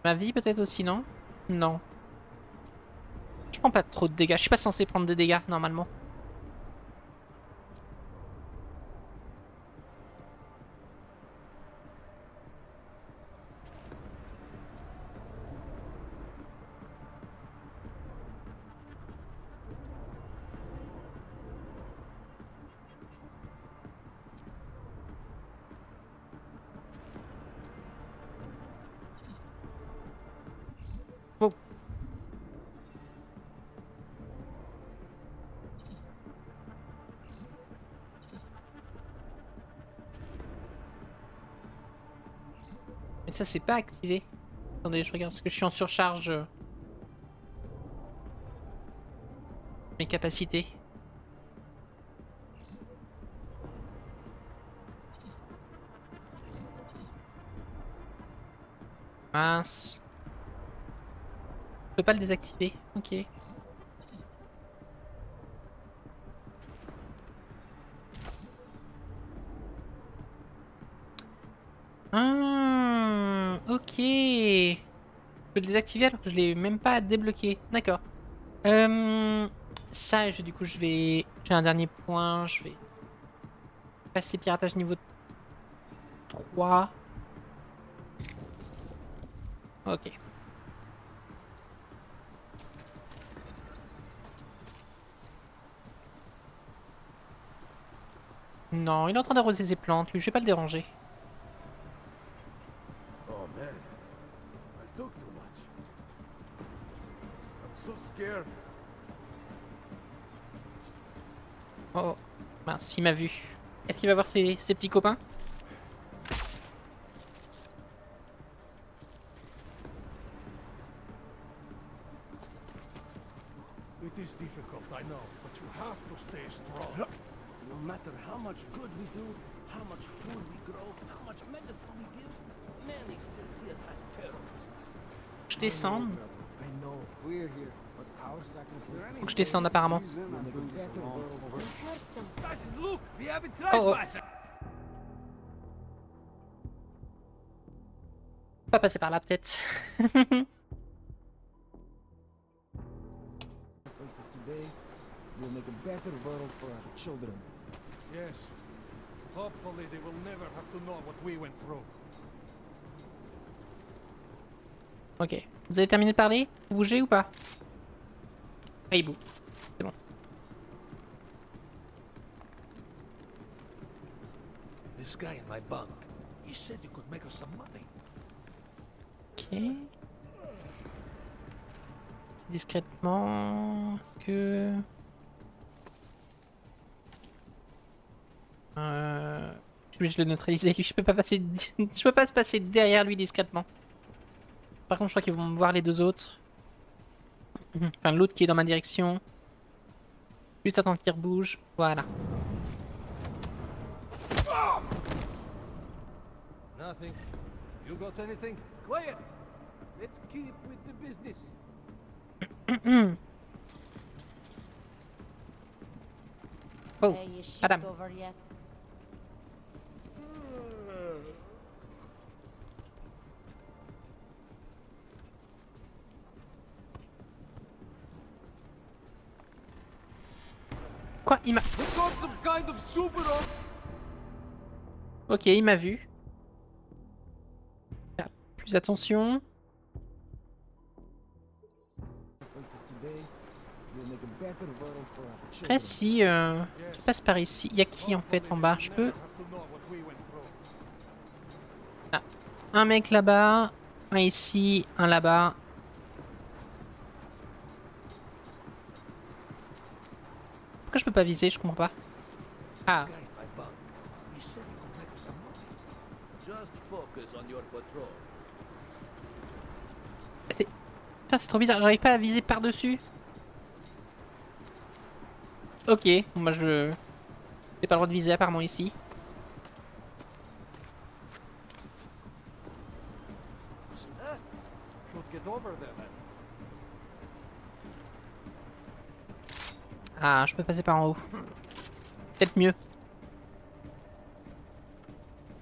Ma vie peut-être aussi, non? Non. Je prends pas trop de dégâts. Je suis pas censé prendre des dégâts normalement. Oh. Mais ça c'est pas activé. Attendez, je regarde parce que je suis en surcharge. Mes capacités. Mince. Je peux pas le désactiver. Ok. Ah, ok. Je peux le désactiver alors que je l'ai même pas débloqué. D'accord. Ça, du coup, je vais. J'ai un dernier point. Je vais passer piratage niveau 3. Ok. Non, il est en train d'arroser ses plantes, lui, je vais pas le déranger. Oh man, I took too much. I'm so scared. Oh, mince, il m'a vu. Est-ce qu'il va voir ses petits copains? It is difficult, I know, but you have to stay strong. No matter how much good we do, how much food we grow, how much medicine we give, many still see us as terrorists. je descende. I know we're here, but our circumstances. Faut que je descende apparemment. Look, we have a Oh, oh. trespasser. Pas passer par là peut-être. Places today will make a better world for our children. Yes. Hopefully they will never have to know what we went through. Ok. Vous avez terminé de parler? Vous bougez ou pas? Ah, il bouge. C'est bon. This guy in my bunk, he said you could make us some money. Ok. Discrètement. Est-ce que... Je le neutraliser. Je peux pas passer. Je peux pas se passer derrière lui discrètement. Par contre, je crois qu'ils vont me voir les deux autres. Enfin, l'autre qui est dans ma direction. Juste attendre qu'il rebouge. Voilà. Nothing. You got anything? Quiet. Let's keep with the business. Oh, Hey, is shift madame. over yet? Quoi? Il m'a... We got some kind of super on. Ok, il m'a vu. Faire plus attention. Places today will make a better world for our children. Après, si je passe par ici, il y a qui en fait en bas? Je peux... Ah. Un mec là-bas, un ici, un là-bas. Pourquoi je peux pas viser? Je comprends pas. Ah. He said you could make us some money. Just focus on your patrol. Putain, c'est trop bizarre, j'arrive pas à viser par-dessus. Ok, bon bah je... J'ai pas le droit de viser apparemment ici. Should get over there, man. Ah, je peux passer par en haut. Peut-être mieux.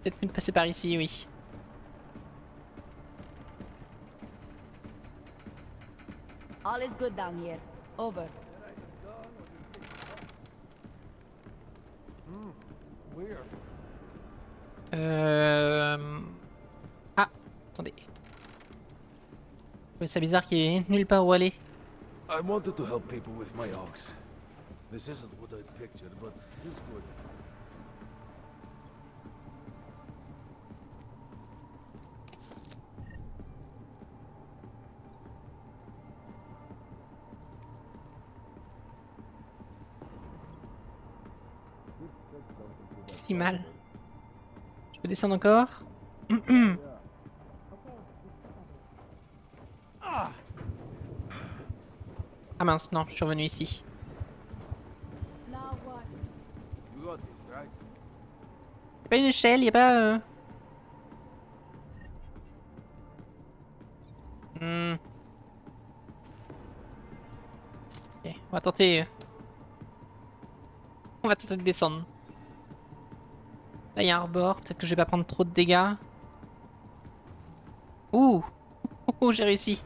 Peut-être mieux de passer par ici, oui. All is good down here. Over. Weird. Ah, attendez. Oui, c'est bizarre qu'il y ait nulle part où aller. I wanted to help people with my ox. This isn't what I pictured, but it's good. Si mal. Je peux descendre encore. Ah mince, non, je suis revenu ici. You got this, right? Y'a pas une échelle, y'a pas... Ok, on va tenter... On va tenter de descendre. Là, il y a un rebord. Peut-être que je vais pas prendre trop de dégâts. Ouh. Oh, j'ai réussi.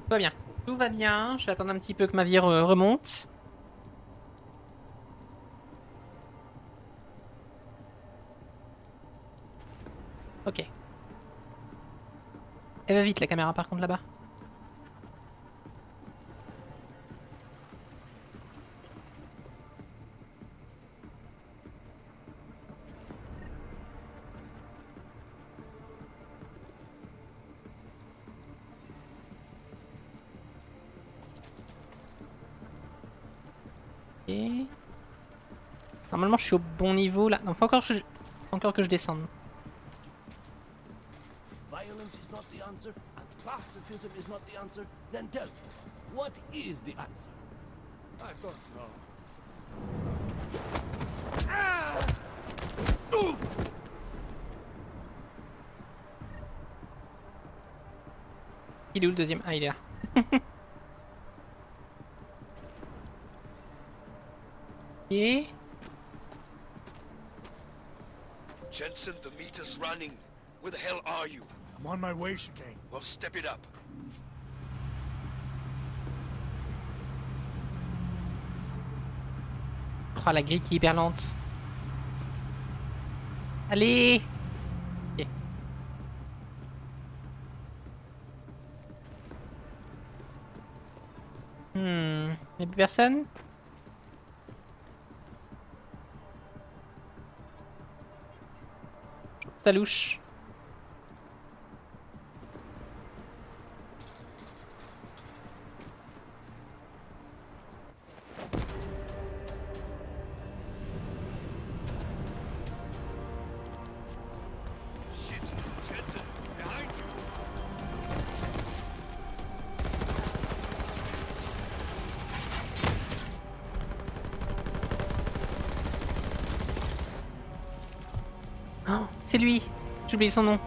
Tout va bien. Tout va bien. Je vais attendre un petit peu que ma vie remonte. Ok. Elle va vite la caméra par contre là-bas. Ok. Normalement je suis au bon niveau là. Non, faut encore que je descende. Violence is not not the answer, and pacifism is not the answer, then tell me, what is the answer? I don't know. Il est où le deuxième? Ah, il est là. Et... Jensen, the meter's running. Where the hell are you? I'm on my way, Chicane. Well, step it up. Oh, la grille qui est hyper lente. Allez! Ok. Y'a plus personne? Ça louche. Shit, Jensen, behind you. Oh, c'est lui. J'ai oublié son nom.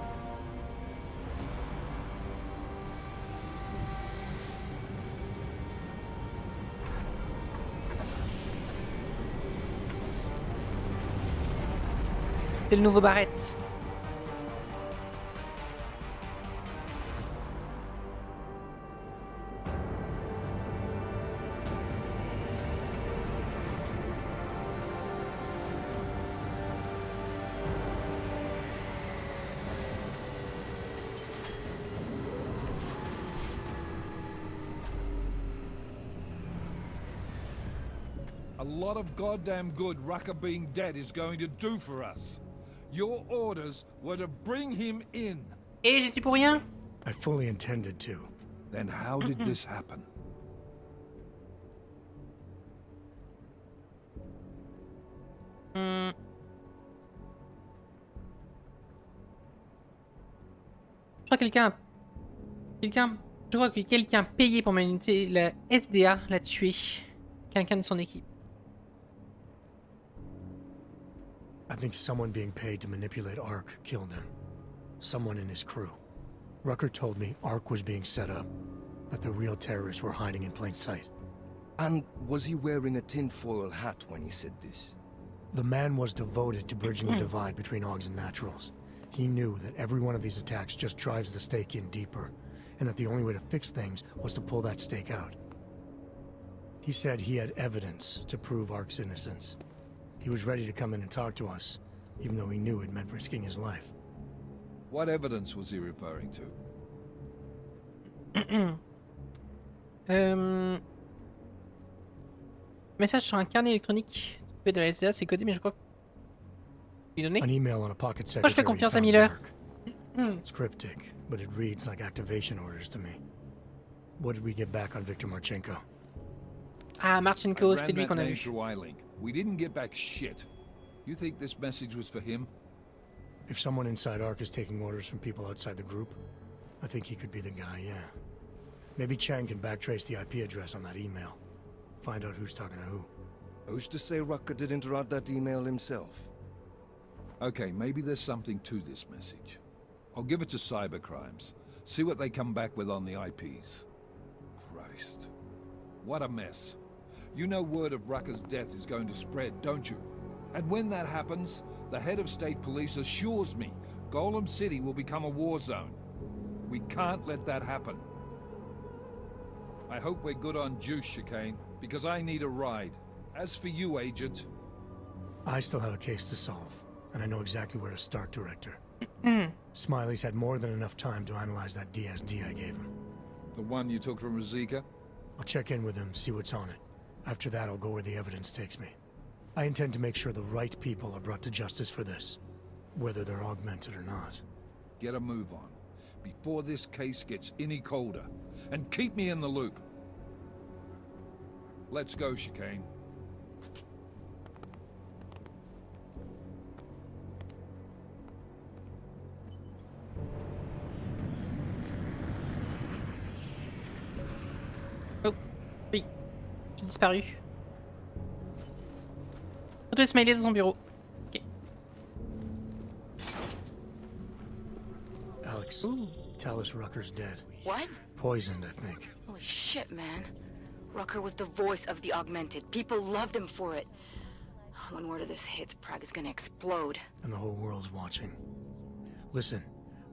C'est le nouveau Barrett. A lot of goddamn good Rucker being dead is going to do for us. Your orders were to bring him in. Et j'étais pour rien? I fully intended to. Then how did this happen? Je crois que quelqu'un payé pour m'unité, la SDA l'a tué. Quelqu'un de son équipe. I think someone being paid to manipulate Ark killed him. Someone in his crew. Rucker told me Ark was being set up, that the real terrorists were hiding in plain sight. And was he wearing a tinfoil hat when he said this? The man was devoted to bridging the divide between Augs and Naturals. He knew that every one of these attacks just drives the stake in deeper, and that the only way to fix things was to pull that stake out. He said he had evidence to prove Ark's innocence. He was ready to come in and talk to us, even though he knew it meant risking his life. What evidence was he referring to? Message sur un carnet électronique de la SDA, c'est codé, mais je crois que... Lui donner? An email on a pocket Moi, je fais secretary confiance à found Miller. Ark. It's cryptic, but it reads like activation orders to me. What did we get back on Victor Marchenko? Ah, Marchenko, I c'était ran lui that qu'on a name vu. through iLink. We didn't get back shit. You think this message was for him? If someone inside Ark is taking orders from people outside the group, I think he could be the guy, yeah. Maybe Chang can backtrace the IP address on that email. Find out who's talking to who. Who's to say Rucker didn't write that email himself? Okay, maybe there's something to this message. I'll give it to cybercrimes. See what they come back with on the IPs. Christ. What a mess. You know word of Rucker's death is going to spread, don't you? And when that happens, the head of state police assures me Golem City will become a war zone. We can't let that happen. I hope we're good on juice, Chicane, because I need a ride. As for you, Agent... I still have a case to solve, and I know exactly where to start, Director. Smiley's had more than enough time to analyze that DSD I gave him. The one you took from Rosika? I'll check in with him, see what's on it. After that, I'll go where the evidence takes me. I intend to make sure the right people are brought to justice for this, whether they're augmented or not. Get a move on, before this case gets any colder. And keep me in the loop. Let's go, Chicane. J'ai disparu. Retrouver Smiley dans son bureau. Ok. Alex, tell us Rucker's dead. What? Poisoned, I think. Holy shit, man. Rucker was the voice of the Augmented. People loved him for it. When word of this hits, Prague is gonna explode. And the whole world's watching. Listen,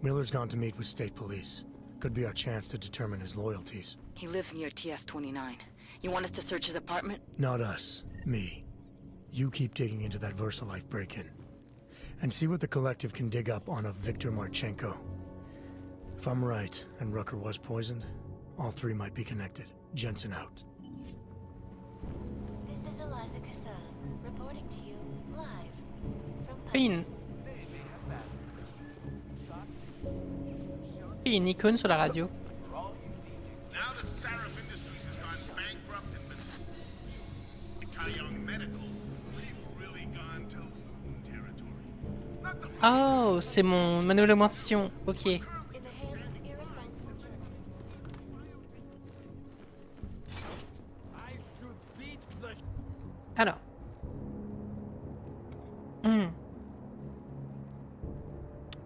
Miller's gone to meet with state police. Could be our chance to determine his loyalties. He lives near TF-29. You want us to search his apartment? Not us. Me. You keep digging into that VersaLife break-in. And see what the Collective can dig up on a Viktor Marchenko. If I'm right, and Rucker was poisoned, all three might be connected. Jensen out. This is Eliza Cassan, reporting to you live from Une icône sur la radio. Now that Sarif Industries has gone bankrupt and been sold to Taeyong Medical, we've really gone to Loon territory. Oh, c'est mon manuel d'augmentation. Ok. Alors.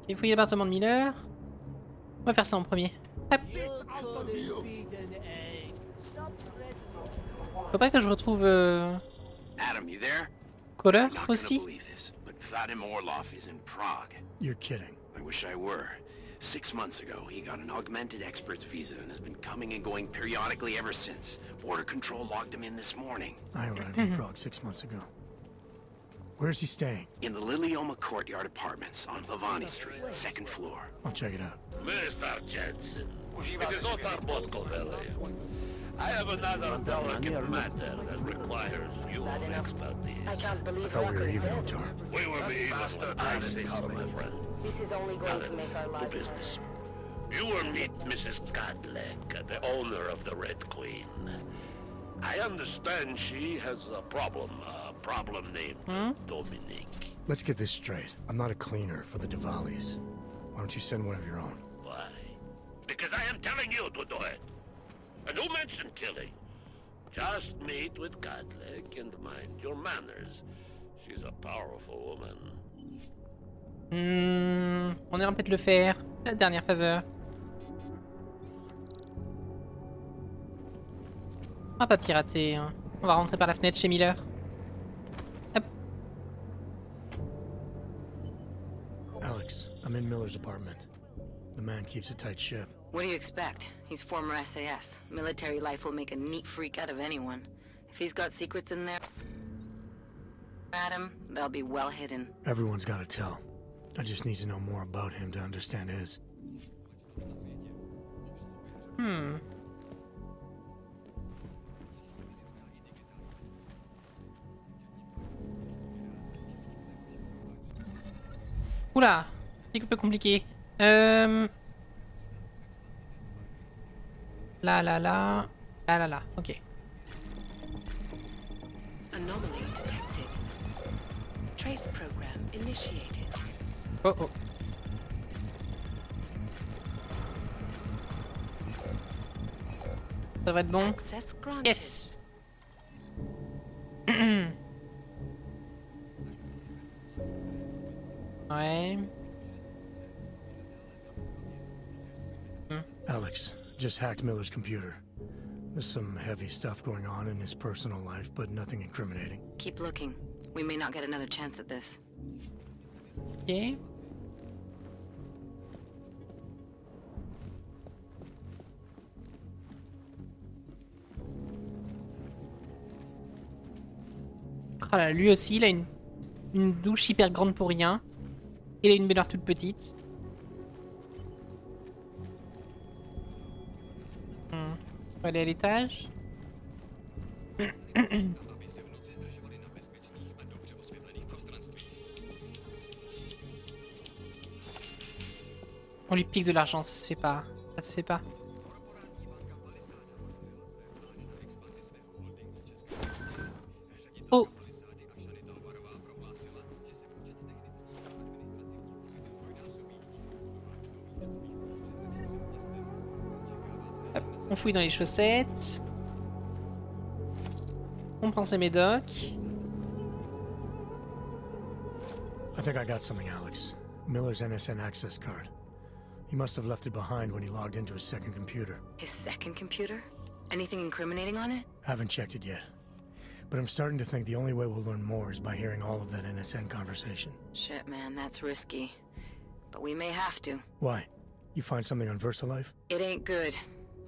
Il faut y l'appartement de Miller. On va faire ça en premier. Hop. Faut pas que je retrouve Adam, you there? Kohler You're not gonna aussi. believe this, but Vadim Orlov is in Prague. You're kidding. I wish I were. 6 months ago, he got an augmented expert's visa and has been coming and going periodically ever since. Border control logged him in this morning. I arrived in Prague 6 months ago. Where's he staying? In the Lilioma Courtyard Apartments on Lavani Street, 2nd floor. I'll check it out. Mr. Jensen, it is not Arbotkovele. I have another delicate matter that requires your expertise. I can't believe I thought we were Rucker's even, dead. Otar. We will be even when I say so, my friend. This is only going to make our To lives business. You will meet Mrs. Godlek, the owner of the Red Queen. I understand she has a problem named Dominique. Let's get this straight. I'm not a cleaner for the Diwalis. Why don't you send one of your own? Why? Because I am telling you to do it. And who mentioned killing? Just meet with Godlek and mind your manners. She's a powerful woman. On ira peut-être le faire. La dernière faveur. On va pas pirater. Hein. On va rentrer par la fenêtre chez Miller. Hop. Alex, I'm in Miller's apartment. The man keeps a tight ship. What do you expect? He's former SAS. Military life will make a neat freak out of anyone. If he's got secrets in there, Adam, they'll be well hidden. Everyone's gotta tell. I just need to know more about him to understand his. Oula, c'est un peu compliqué. Là, ok. Anomaly detected. Trace program initiated. Oh oh. Ça va être bon. Access granted. Yes. Ouais. Alex, just hacked Miller's computer. There's some heavy stuff going on in his personal life, but nothing incriminating. Keep looking. We may not get another chance at this. Ok. Oh là, lui aussi, il a une douche hyper grande pour rien. Il a une baignoire toute petite. On va aller à l'étage. On lui pique de l'argent, ça se fait pas. Ça se fait pas. Oh! Hop, on fouille dans les chaussettes. Compenser mes docs. I think I got something, Alex. Miller's NSN access card. He must have left it behind when he logged into his second computer. His second computer? Anything incriminating on it? Haven't checked it yet. But I'm starting to think the only way we'll learn more is by hearing all of that NSN conversation. Shit, man, that's risky. But we may have to. Why? You find something on VersaLife? It ain't good.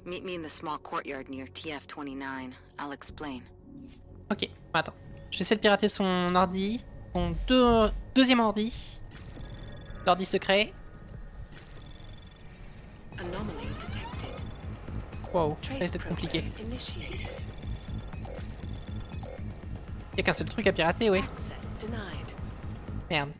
Meet me in the small courtyard near TF-29. I'll explain. Ok, attends. J'essaie de pirater son ordi. Son deuxième ordi. L'ordi secret. Anomaly detected. Wow, ça risque d'être compliqué. Y'a qu'un seul truc à pirater, ouais. Merde.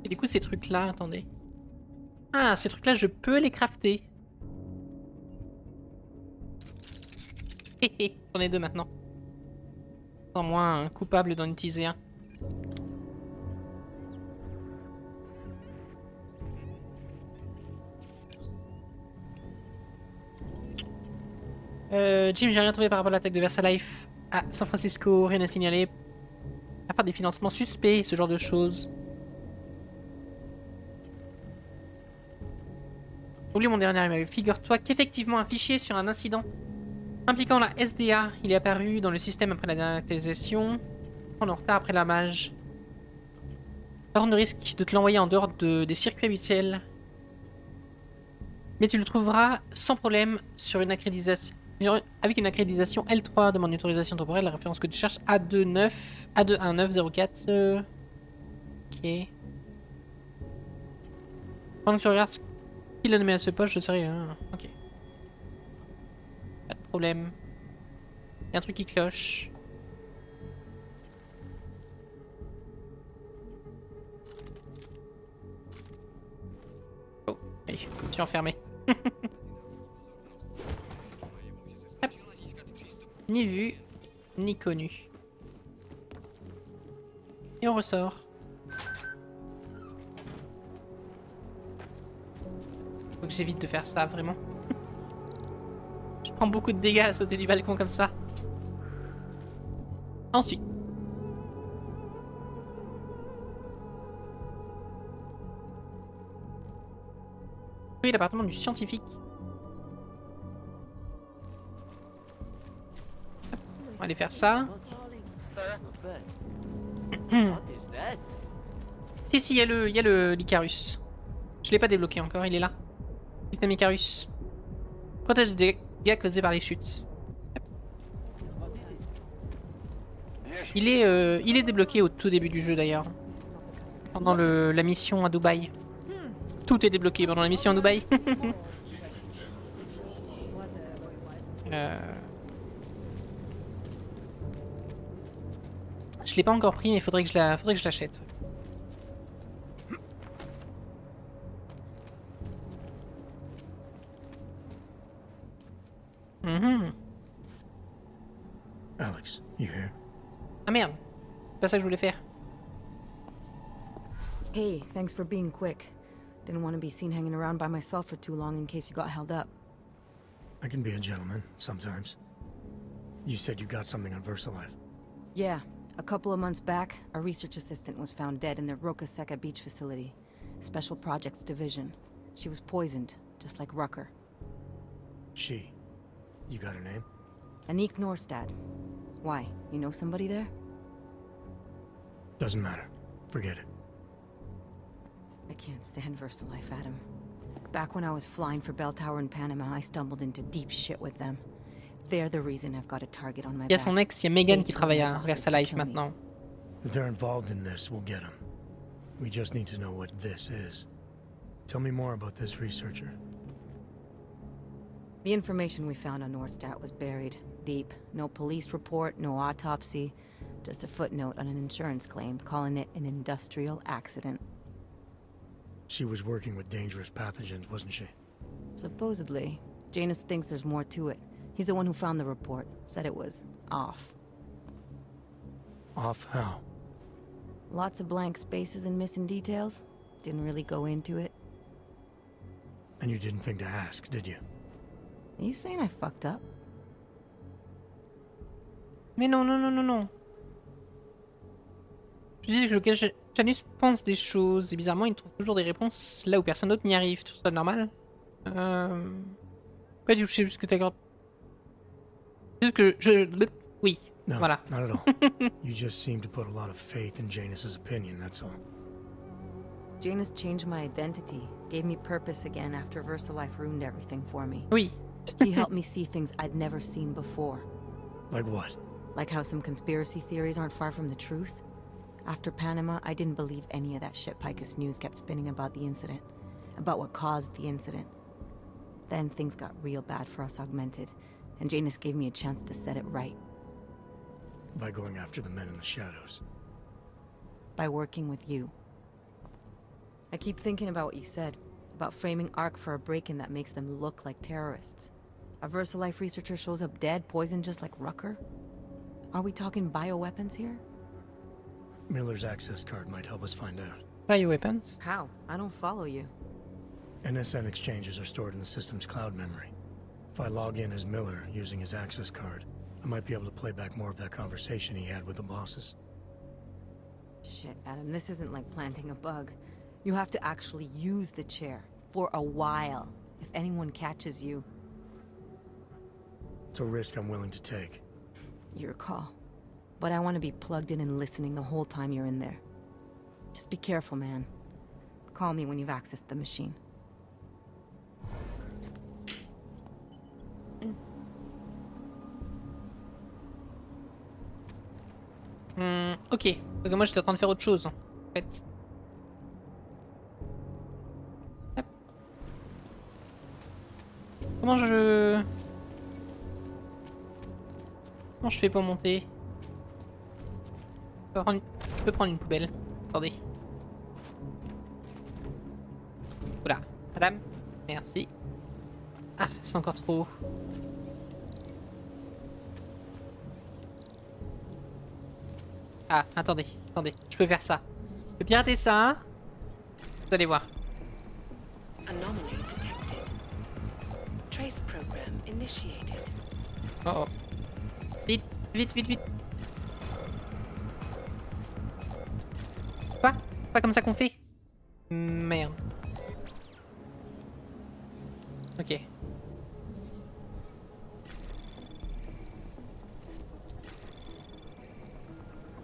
Et du coup, ces trucs-là, attendez. Ah, ces trucs-là, je peux les crafter. Hé hé, j'en ai deux maintenant. Sans moins coupable d'en utiliser un. Jim, j'ai rien trouvé par rapport à l'attaque de VersaLife à San Francisco, rien à signaler. À part des financements suspects, ce genre de choses. Oublie mon dernier email. Figure-toi qu'effectivement un fichier sur un incident impliquant la SDA, il est apparu dans le système après la dernière actualisation, en retard après la mage. Alors on risque de te l'envoyer en dehors des circuits habituels. Mais tu le trouveras sans problème sur une accréditation, avec une accréditation L3, demande une autorisation temporaire, la référence que tu cherches A21904. Ok. Pendant que tu regardes il a nommé à ce poste, je serai... ok. Pas de problème. Il y a un truc qui cloche. Oh, allez, je suis enfermé. Hop. Ni vu, ni connu. Et on ressort. Faut que j'évite de faire ça, vraiment. Je prends beaucoup de dégâts à sauter du balcon comme ça. Ensuite. Oui, l'appartement du scientifique. On va aller faire ça. Si, il y a le l'Icarus. Je l'ai pas débloqué encore, il est là. Système Icarus. Protège des dégâts causés par les chutes. Il est débloqué au tout début du jeu d'ailleurs. Pendant la mission à Dubaï. Tout est débloqué pendant la mission à Dubaï. Je l'ai pas encore pris mais faudrait que je l'achète. Alex, you here? Ah merde, c'est pas ça que je voulais faire. Hey, thanks for being quick. Didn't want to be seen hanging around by myself for too long in case you got held up. I can be a gentleman, sometimes. You said you got something on VersaLife. Yeah, a couple of months back, a research assistant was found dead in the Roca Seca beach facility. Special Projects Division. She was poisoned, just like Rucker. She. You got her name? Anik Norstad. Why? You know somebody there? Doesn't matter. Forget it. I can't stand VersaLife, Adam. Back when I was flying for Bell Tower in Panama, I stumbled into deep shit with them. They're the reason I've got a target on my back. Il y a son ex, il y a Megan qui travaille à VersaLife maintenant. If they're involved in this, we'll get them. We just need to know what this is. Tell me more about this researcher. The information we found on Norstad was buried deep. No police report, no autopsy. Just a footnote on an insurance claim, calling it an industrial accident. She was working with dangerous pathogens, wasn't she? Supposedly. Janus thinks there's more to it. He's the one who found the report. Said it was off. Off how? Lots of blank spaces and missing details. Didn't really go into it. And you didn't think to ask, did you? Are you saying I fucked up? Mais non, non, non, non, non. Je dis que Janus pense des choses et bizarrement il trouve toujours des réponses là où personne d'autre n'y arrive. Tout ça normal. Pas du tout, je sais plus ce que t'accordes. Juste que je... Oui, no, voilà. Not at all. You just seem to put a lot of faith in Janus's opinion, that's all. Janus changed my identity, gave me purpose again after VersaLife ruined everything for me. Oui. He helped me see things I'd never seen before. Like what? Like how some conspiracy theories aren't far from the truth. After Panama, I didn't believe any of that shit Picus News kept spinning about the incident. About what caused the incident. Then things got real bad for us Augmented, and Janus gave me a chance to set it right. By going after the men in the shadows. By working with you. I keep thinking about what you said, about framing ARC for a break-in that makes them look like terrorists. A VersaLife researcher shows up dead, poisoned just like Rucker? Are we talking bioweapons here? Miller's access card might help us find out. Bioweapons? How? I don't follow you. NSN exchanges are stored in the system's cloud memory. If I log in as Miller using his access card, I might be able to play back more of that conversation he had with the bosses. Shit, Adam, this isn't like planting a bug. You have to actually use the chair. For a while. If anyone catches you. It's a risk I'm willing to take. Your call. But I want to be plugged in and listening the whole time you're in there. Just be careful, man. Call me when you've accessed the machine. Ok. Parce que moi j'étais en train de faire autre chose en fait. Hop. Comment je fais pour monter? Je peux prendre une poubelle. Attendez. Oula. Madame. Merci. Ah, c'est encore trop haut. Ah, attendez. Je peux faire ça. Je peux pirater ça. Hein, vous allez voir. Anomaly detected. Trace program initiated. Oh oh. Vite. Quoi? Pas comme ça qu'on fait? Merde. Ok.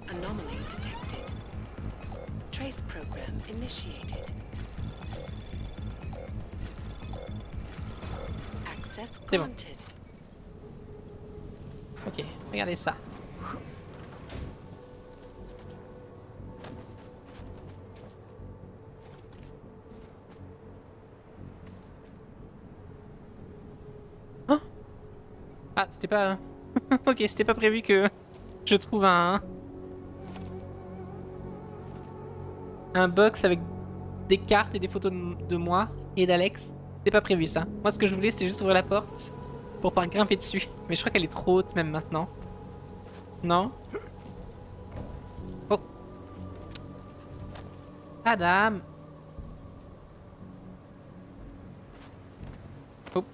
Anomaly detected. Trace program initiated. Access granted. Ok, regardez ça. Oh! Ah, c'était pas... Ok, c'était pas prévu que je trouve un box avec des cartes et des photos de moi et d'Alex. C'était pas prévu ça. Moi ce que je voulais c'était juste ouvrir la porte pour pouvoir grimper dessus. Mais je crois qu'elle est trop haute même maintenant. Non? Oh! Adam! Oh!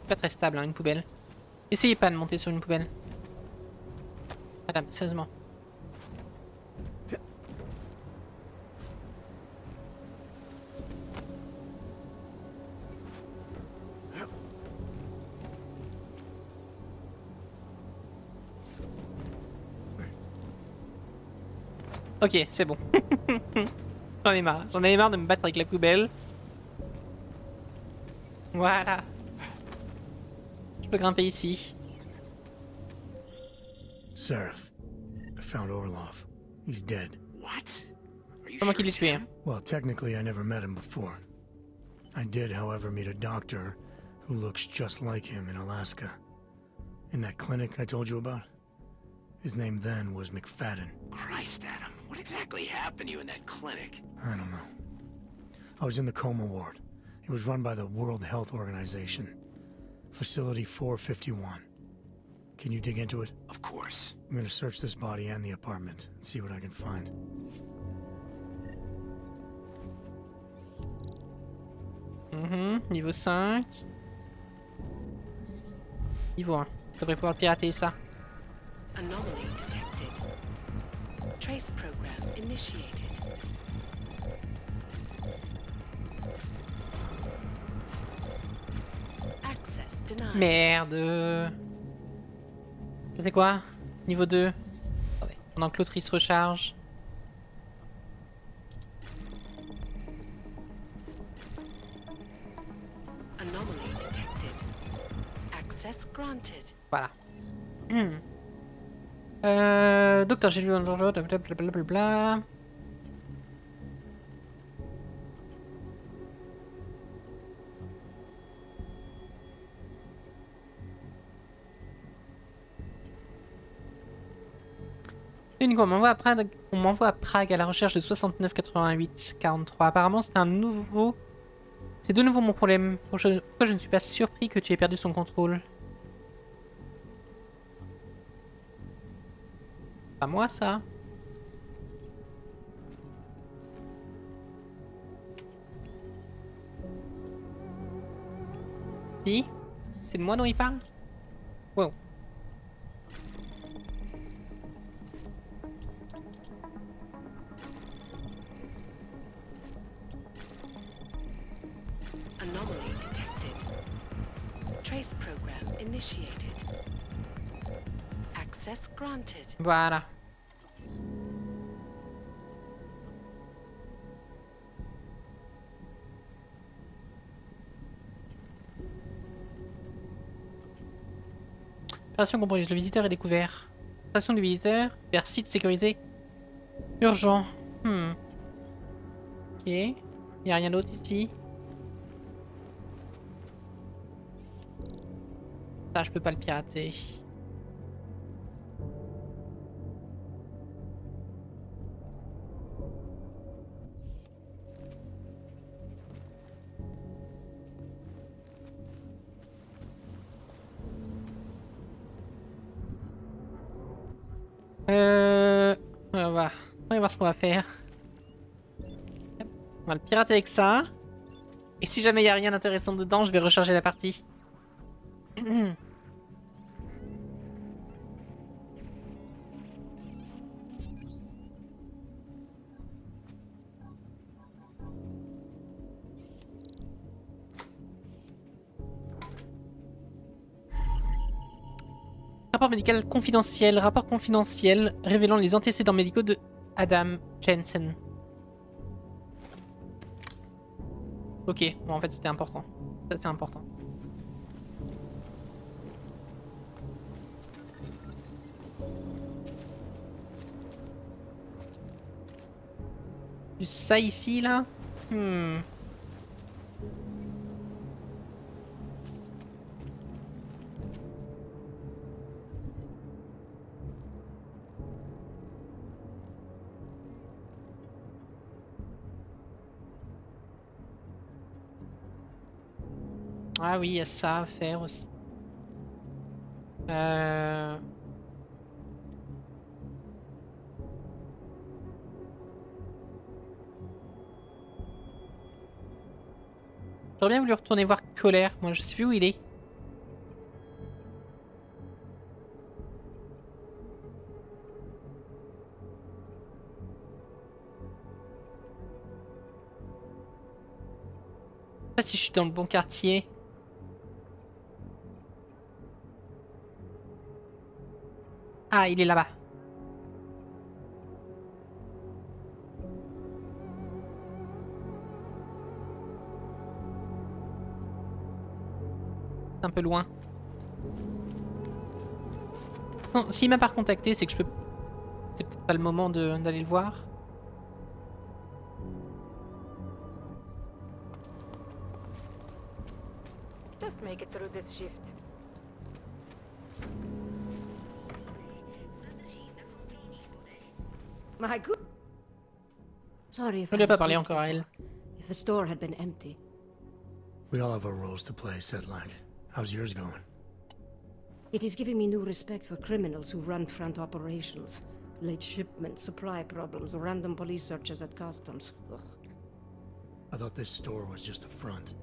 Pas très stable hein, une poubelle. Essayez pas de monter sur une poubelle. Madame, sérieusement. Ok, c'est bon. J'en ai marre. J'en avais marre de me battre avec la poubelle. Voilà. Je peux grimper ici. Seraph, I found Orlov. He's dead. What? C'est moi qui l'ai tué. Well, technically I never met him before. I did, however, meet a doctor who looks just like him in Alaska. In that clinic I told you about? His name then was McFadden. Christ, Adam. What exactly happened to you in that clinic? I don't know. I was in the coma ward. It was run by the World Health Organization. Facility 451. Can you dig into it? Of course. I'm gonna search this body and the apartment and see what I can find. Niveau 5. Niveau 1. Faudrait pouvoir pirater ça. Anomaly detected. Trace program initiated. Access denied. Merde. C'est quoi? Niveau 2. Attendez. Pendant que l'autre il se recharge. Anomaly detected. Access granted. Voilà. Docteur, j'ai lu blablabla. On m'envoie à Prague à la recherche de 69 88 43. Apparemment c'est un nouveau... C'est de nouveau mon problème. Pourquoi je ne suis pas surpris que tu aies perdu son contrôle? Pas moi ça. Si? C'est de moi dont il parle? Wow. Anomaly detected. Trace program initiated. Access granted. Voilà. Opération compromise. Le visiteur est découvert. Opération du visiteur vers site sécurisé. Urgent. Ok. Il n'y a rien d'autre ici. Ça, je peux pas le pirater. On va voir ce qu'on va faire. On va le pirater avec ça. Et si jamais il n'y a rien d'intéressant dedans, je vais recharger la partie. Rapport médical confidentiel. Rapport confidentiel révélant les antécédents médicaux de Adam Jensen. Ok, bon en fait c'était important. Ça c'est important. Ça ici là. Ah oui, il y a ça à faire aussi. J'aurais bien voulu retourner voir Colère. Moi, je sais plus où il est. Je sais pas si je suis dans le bon quartier. Ah, il est là-bas. C'est un peu loin. S'il m'a pas recontacté, c'est que je peux... C'est peut-être pas le moment d'aller le voir. Just make it through this shift. My good. Sorry if Je I lui ai pas was parlé rude encore à elle. before. If the store had been empty. We all have our roles to play, Sedlak. How's yours going? It is giving me new respect for criminals who run front operations. Late shipments, supply problems, random police searches at customs. Ugh. I thought this store was just a front.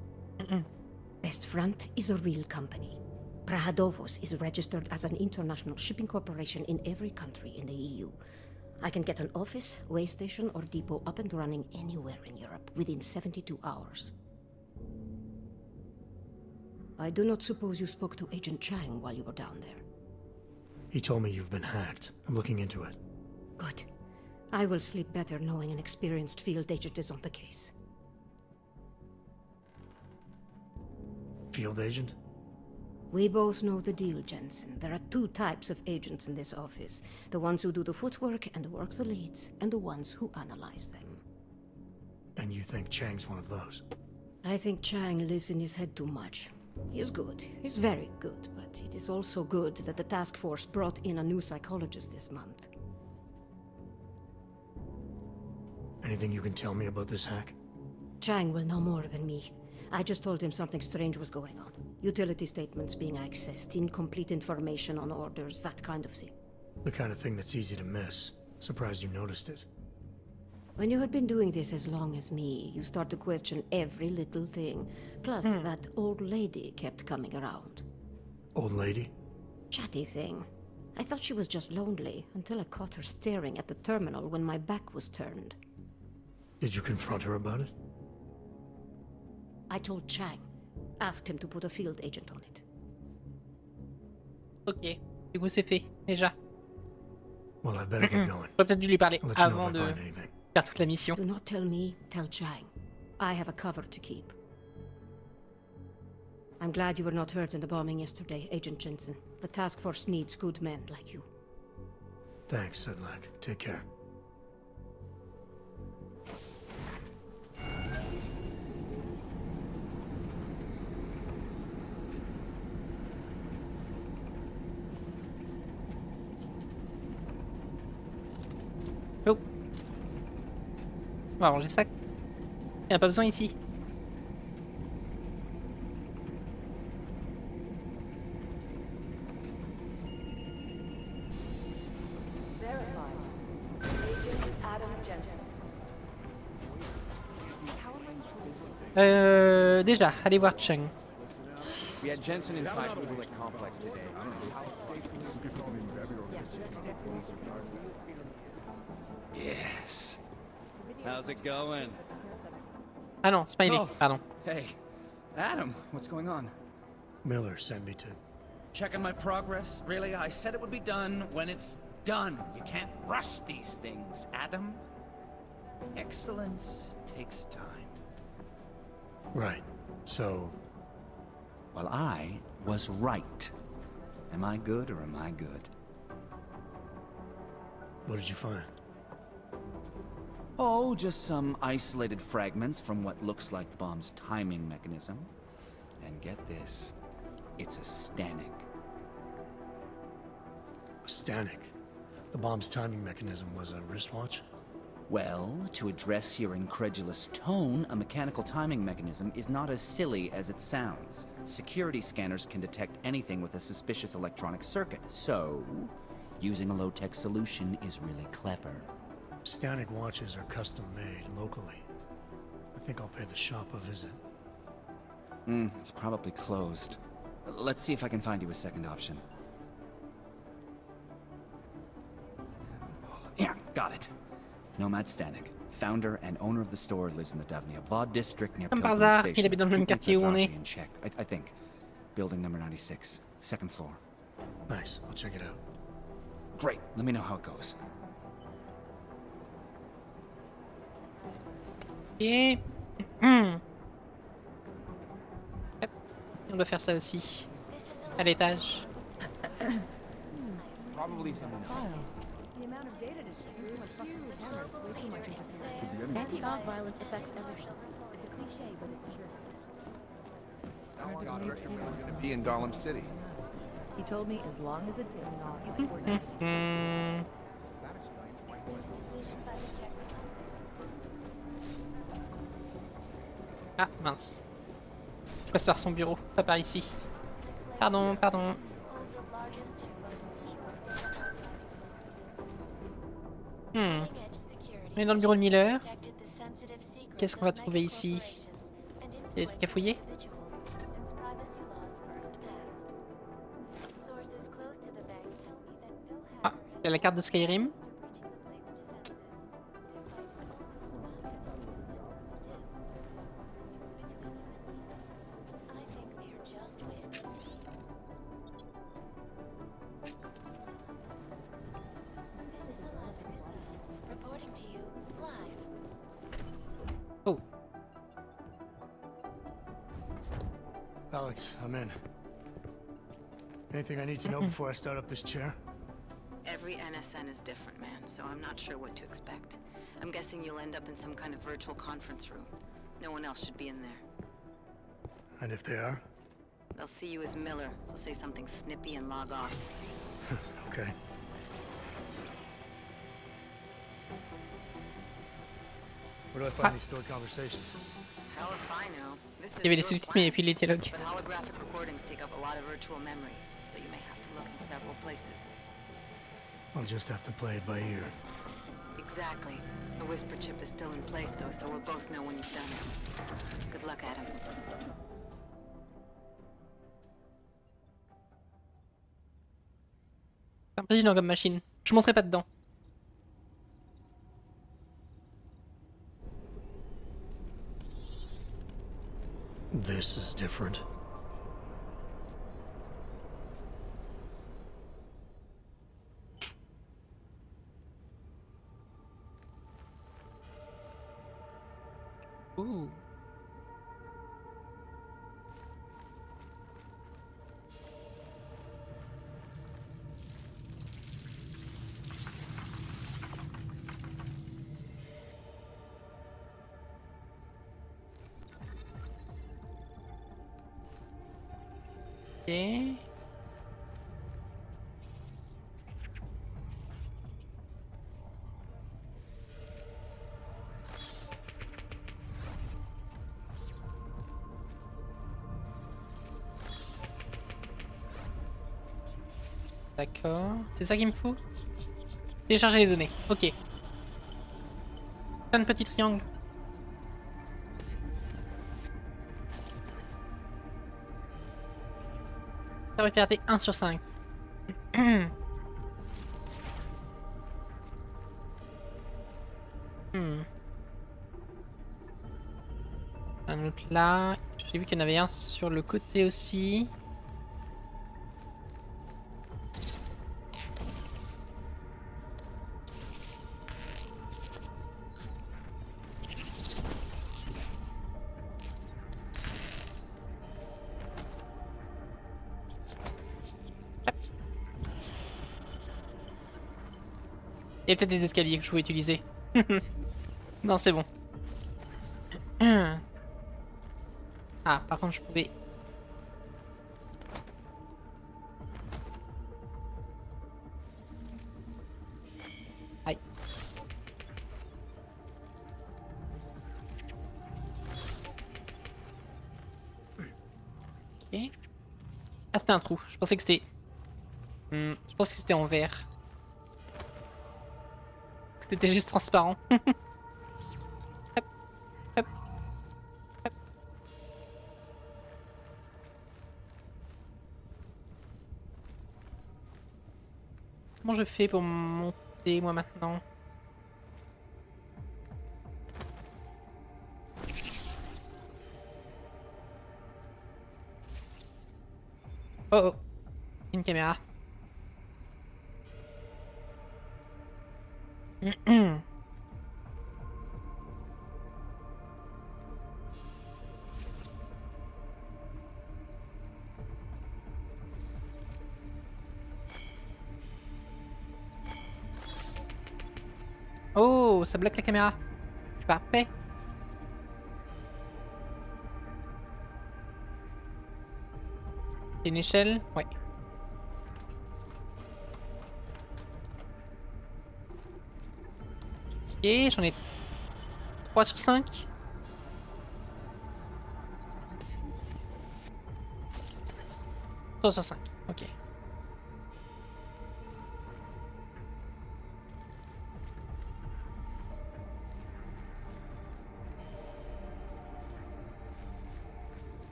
Best Front is a real company. Prahadovos is registered as an international shipping corporation in every country in the EU. I can get an office, way station, or depot up and running anywhere in Europe within 72 hours. I do not suppose you spoke to Agent Chang while you were down there. He told me you've been hacked. I'm looking into it. Good. I will sleep better knowing an experienced field agent is on the case. Field agent? We both know the deal, Jensen. There are two types of agents in this office. The ones who do the footwork and work the leads, and the ones who analyze them. And you think Chang's one of those? I think Chang lives in his head too much. He is good. He's very good, but it is also good that the task force brought in a new psychologist this month. Anything you can tell me about this hack? Chang will know more than me. I just told him something strange was going on. Utility statements being accessed, incomplete information on orders, that kind of thing. The kind of thing that's easy to miss. Surprised you noticed it. When you have been doing this as long as me, you start to question every little thing. Plus, that old lady kept coming around. Old lady? Chatty thing. I thought she was just lonely, until I caught her staring at the terminal when my back was turned. Did you confront her about it? I told Chang. Asked him to put a field agent on it. Ok. Du coup, c'est fait, déjà. Well, I better get going. J'aurais peut-être dû lui parler I'll let you know avant if I de find anything. faire toute la mission. Do not tell me, tell Chang. I have a cover to keep. I'm glad you were not hurt in the bombing yesterday, Agent Jensen. The task force needs good men like you. Thanks, Sedlak. Take care. Oh. On va ranger ça. Il n'y a pas besoin ici. Déjà, allez voir Chang. We had Jensen inside the Utelek complex today. Yes. How's it going? Ah non, c'est pas Ivy, pardon. Hey, Adam, what's going on? Miller sent me to... Checking my progress? Really? I said it would be done when it's done. You can't rush these things, Adam. Excellence takes time. Right. So... Well, I was right. Am I good or am I good? What did you find? Oh, just some isolated fragments from what looks like the bomb's timing mechanism. And get this, it's a Stanek. A Stanek? The bomb's timing mechanism was a wristwatch? Well, to address your incredulous tone, a mechanical timing mechanism is not as silly as it sounds. Security scanners can detect anything with a suspicious electronic circuit, so using a low-tech solution is really clever. Stanek watches are custom-made locally. I think I'll pay the shop a visit. It's probably closed. Let's see if I can find you a second option. Yeah, got it. Nomad Stanek, founder and owner of the store, lives in the Davnia Vod district near Comme par Pilgrim hasard, Station. il habite dans le même quartier où on est. In check, I think. Building number 96, second floor. Nice, I'll check it out. Great, let me know how it goes. Et... Hop. On doit faire ça aussi. À l'étage. Probably something else. The amount of data to check through and fucking the camera is way too much interference. Anti-dog violence affects everything. It's a cliche, but it's true. long is Director Miller going to be in Gollum City? He told me as long as it did not orders. Ah, mince. Je passe par son bureau, pas par ici. Pardon, pardon. On est dans le bureau de Miller. Qu'est-ce qu'on va trouver ici? Il y a des trucs à fouiller? Ah, il y a la carte de Skyrim. Oh. Alex, I'm in. Anything I need to know before I start up this chair? Every NSN is different, man, so I'm not sure what to expect. I'm guessing you'll end up in some kind of virtual conference room. No one else should be in there. And if they are? They'll see you as Miller, so say something snippy and log off. Okay. Where do I find these stored conversations? Hell if I know. This Il y avait les is your sous-titres mais il y a planet, plus les dialogues. but holographic recordings take up a lot of virtual memory, so you may have to look in several places. I'll just have to play it by ear. Exactly. The whisper chip is still in place, though, so we'll both know when you've done it. Good luck, Adam. C'est impressionnant comme machine. Je monterai pas dedans. This is different. Ooh. Ok. D'accord. C'est ça qu'il me faut? Télécharger les données. Ok. Plein de petits triangles. Serveur piraté 1 sur 5. Un autre là. J'ai vu qu'il y en avait un sur le côté aussi. Il y a peut-être des escaliers que je pouvais utiliser. Non, c'est bon. Ah, par contre, je pouvais... Aïe. Ok. Ah, c'était un trou. Je pensais que c'était... Je pense que c'était en verre. C'était juste transparent. Hop. Hop. Hop. Comment je fais pour monter moi maintenant? Oh oh. Une caméra. Oh, ça bloque la caméra. Parfait. C'est une échelle? Ouais. Ok, j'en ai 3 sur 5. Trois sur 5, ok.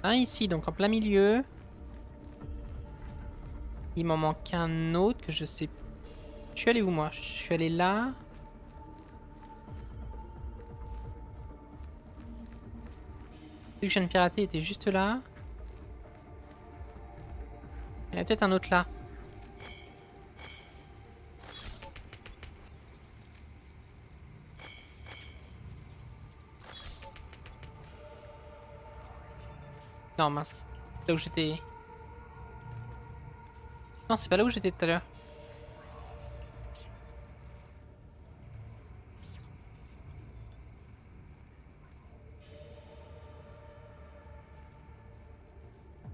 Un ici, donc en plein milieu. Il m'en manque un autre que je sais. Je suis allé où moi? Je suis allé là. Celui que je viens de pirater était juste là. Il y en a peut-être un autre là. Non mince. Là où j'étais. Non, c'est pas là où j'étais tout à l'heure.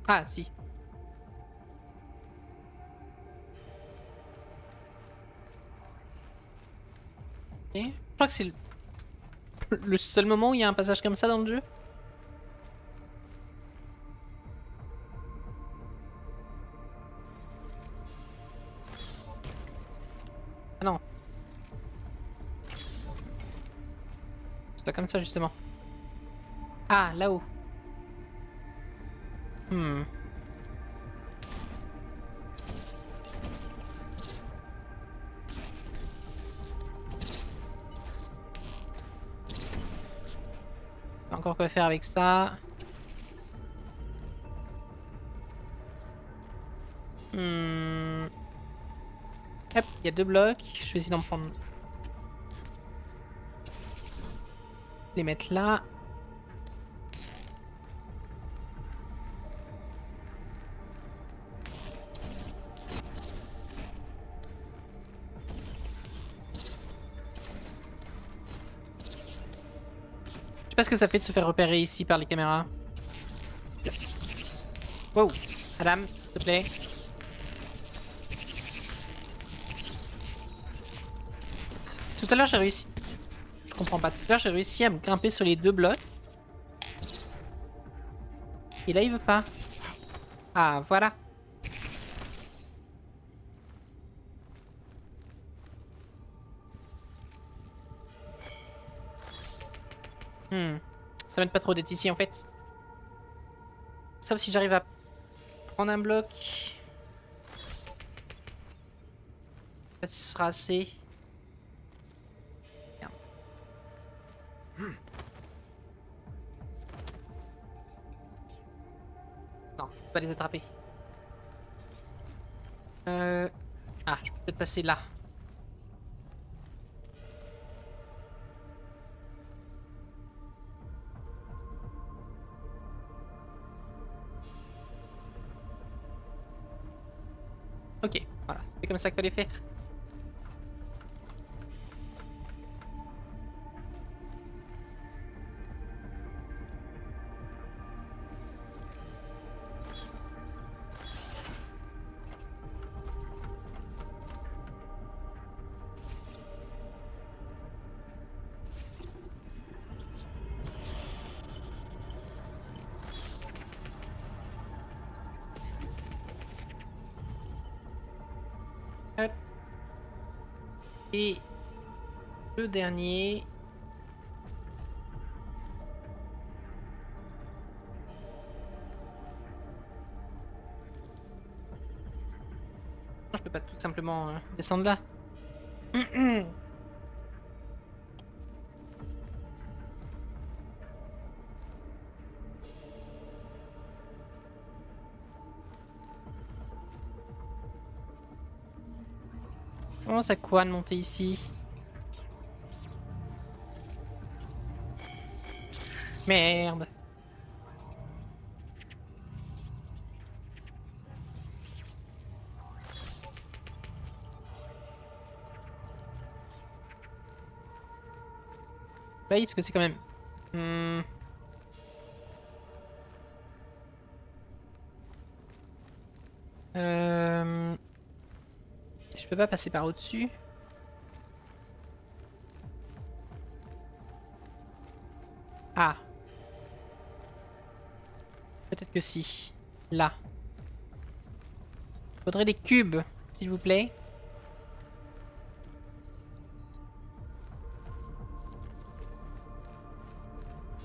Ah si. Ok. Je crois que c'est le seul moment où il y a un passage comme ça dans le jeu. Ah non. C'est pas comme ça justement. Ah, là-haut. Hmm. Pas encore quoi faire avec ça. Hmm. Hop, il y a 2 blocs. Je vais essayer d'en prendre. Les mettre là. Je sais pas ce que ça fait de se faire repérer ici par les caméras. Wow, Adam, s'il te plaît. Tout à l'heure j'ai réussi. Je comprends pas. Tout à l'heure j'ai réussi à me grimper sur les 2 blocs. Et là il veut pas. Ah voilà. Ça m'aide pas trop d'être ici en fait. Sauf si j'arrive à prendre un bloc. Ça ce sera assez. Merde. Non, je peux pas les attraper. Ah, je peux peut-être passer là. Ok, voilà, c'est comme ça qu'il fallait faire. Hop. Et le dernier. Je peux pas tout simplement descendre là. Comment ça quoi de monter ici? Merde. Bah, est-ce que c'est quand même Hmm. Je peux pas passer par au-dessus. Ah. Peut-être que si. Là. Faudrait des cubes, s'il vous plaît.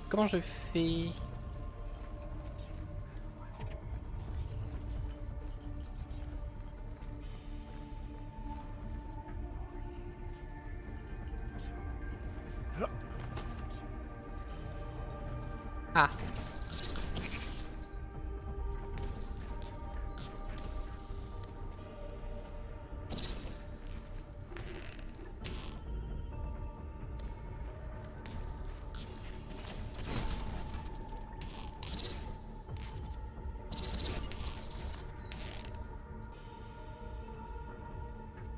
Comment je fais? Ah.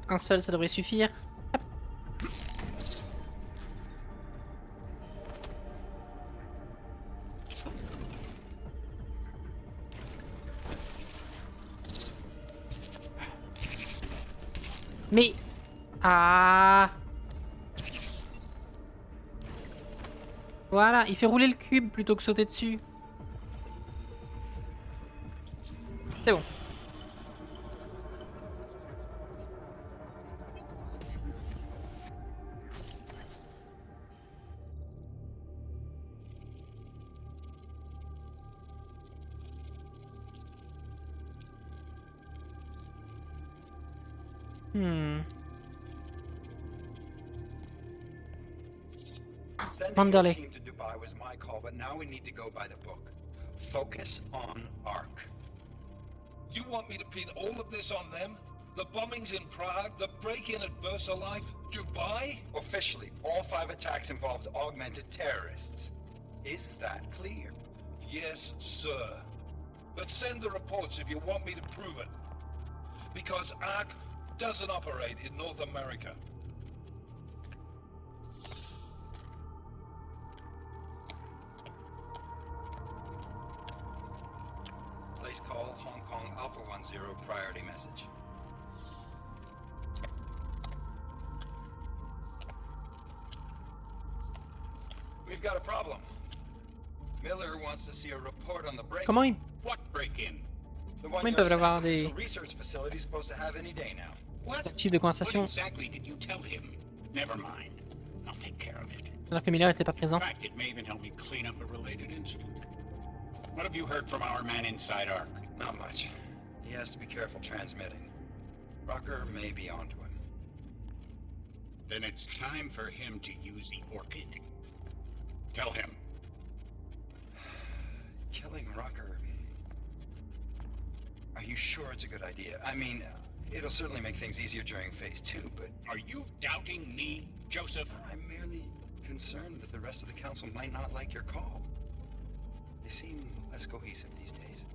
Un seul, ça devrait suffire. Mais... Ah. Voilà, il fait rouler le cube plutôt que sauter dessus. C'est bon. Sending your team to Dubai was my call, but now we need to go by the book. Focus on Ark. You want me to pin all of this on them? The bombings in Prague, the break-in at VersaLife, Dubai? Officially, all 5 attacks involved augmented terrorists. Is that clear? Yes, sir. But send the reports if you want me to prove it. Because Ark doesn't operate in North America. Place call Hong Kong Alpha 10 priority message. We've got a problem. Miller wants to see a report on the break-in. Comment ils... What break-in? The Comment one ils peuvent your avoir San des... Francisco research facility is supposed to have any day now. What? type de conversation What exactly did you tell him? Never mind. I'll take care of it. alors que Miller était pas présent? In fact, it may even help me clean up a related incident. What have you heard from our man inside Ark? Not much. He has to be careful transmitting. Rucker may be onto him. Then it's time for him to use the Orchid. Tell him. Killing Rucker... Are you sure it's a good idea? I mean, it'll certainly make things easier during Phase 2, but... Are you doubting me, Joseph? I'm merely concerned that the rest of the Council might not like your call. They seem less cohesive these days.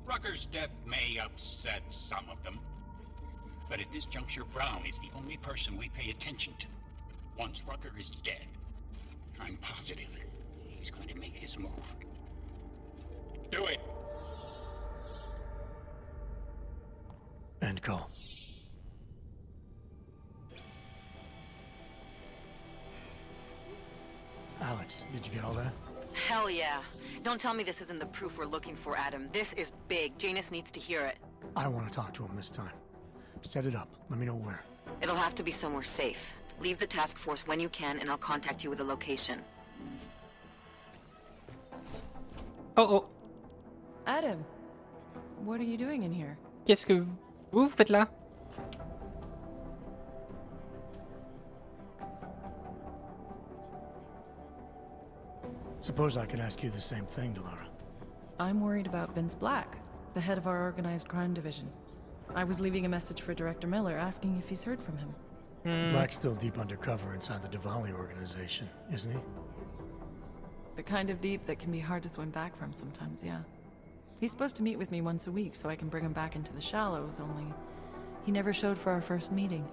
Rucker's death may upset some of them. But at this juncture, Brown is the only person we pay attention to. Once Rucker is dead, I'm positive he's going to make his move. Do it! End call. Alex, did you get all that? Hell yeah. Don't tell me this isn't the proof we're looking for, Adam. This is big. Janus needs to hear it. I want to talk to him this time. Set it up. Let me know where. It'll have to be somewhere safe. Leave the task force when you can, and I'll contact you with a location. Oh oh. Adam, what are you doing in here? Qu'est-ce que vous faites là? Suppose I could ask you the same thing, Delara. I'm worried about Vince Black, the head of our organized crime division. I was leaving a message for Director Miller asking if he's heard from him. Black's still deep undercover inside the Diwali organization, isn't he? The kind of deep that can be hard to swim back from sometimes, yeah. He's supposed to meet with me once a week so I can bring him back into the shallows, only he never showed for our first meeting.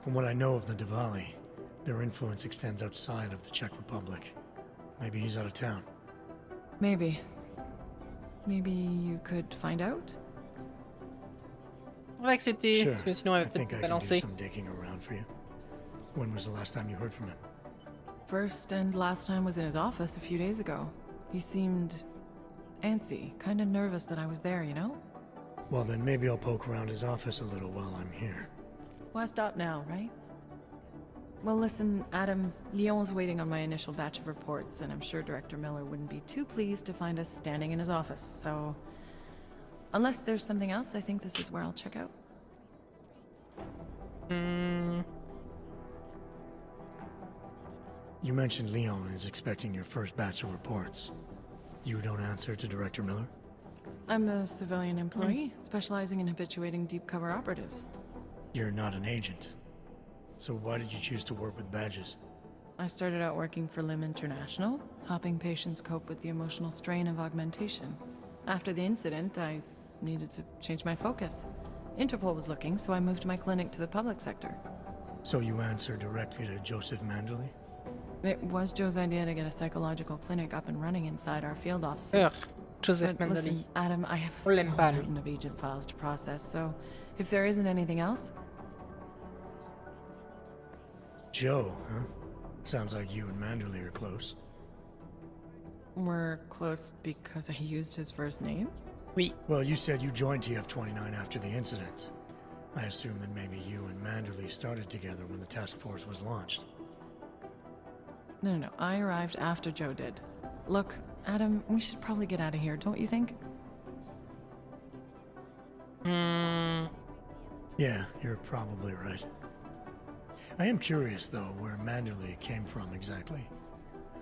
From what I know of the Diwali, their influence extends outside of the Czech Republic. Maybe he's out of town. Maybe. Maybe you could find out? On va accepter, Sure. parce que sinon elle I va think peut-être I can do balancer. some digging around for you. When was the last time you heard from him? First and last time was in his office a few days ago. He seemed antsy, kind of nervous that I was there, you know? Well, then maybe I'll poke around his office a little while I'm here. Why stop now, right? Well, listen, Adam, Lyon's waiting on my initial batch of reports, and I'm sure Director Miller wouldn't be too pleased to find us standing in his office, so... Unless there's something else, I think this is where I'll check out. You mentioned Leon is expecting your first batch of reports. You don't answer to Director Miller? I'm a civilian employee, specializing in habituating deep cover operatives. You're not an agent. So why did you choose to work with badges? I started out working for LIM International, helping patients cope with the emotional strain of augmentation. After the incident, I needed to change my focus. Interpol was looking, so I moved my clinic to the public sector. So you answer directly to Joseph Manderley? It was Joe's idea to get a psychological clinic up and running inside our field offices. Ugh, Joseph But listen, Manderley. Adam, I have On a l'aime small pas, lui. mountain of agent files to process, so if there isn't anything else... Joe, huh? Sounds like you and Manderley are close. We're close because I used his first name? Oui. Well, you said you joined TF-29 after the incident. I assume that maybe you and Manderley started together when the task force was launched. No, I arrived after Joe did. Look, Adam, we should probably get out of here, don't you think? Yeah, you're probably right. I am curious, though, where Manderley came from exactly.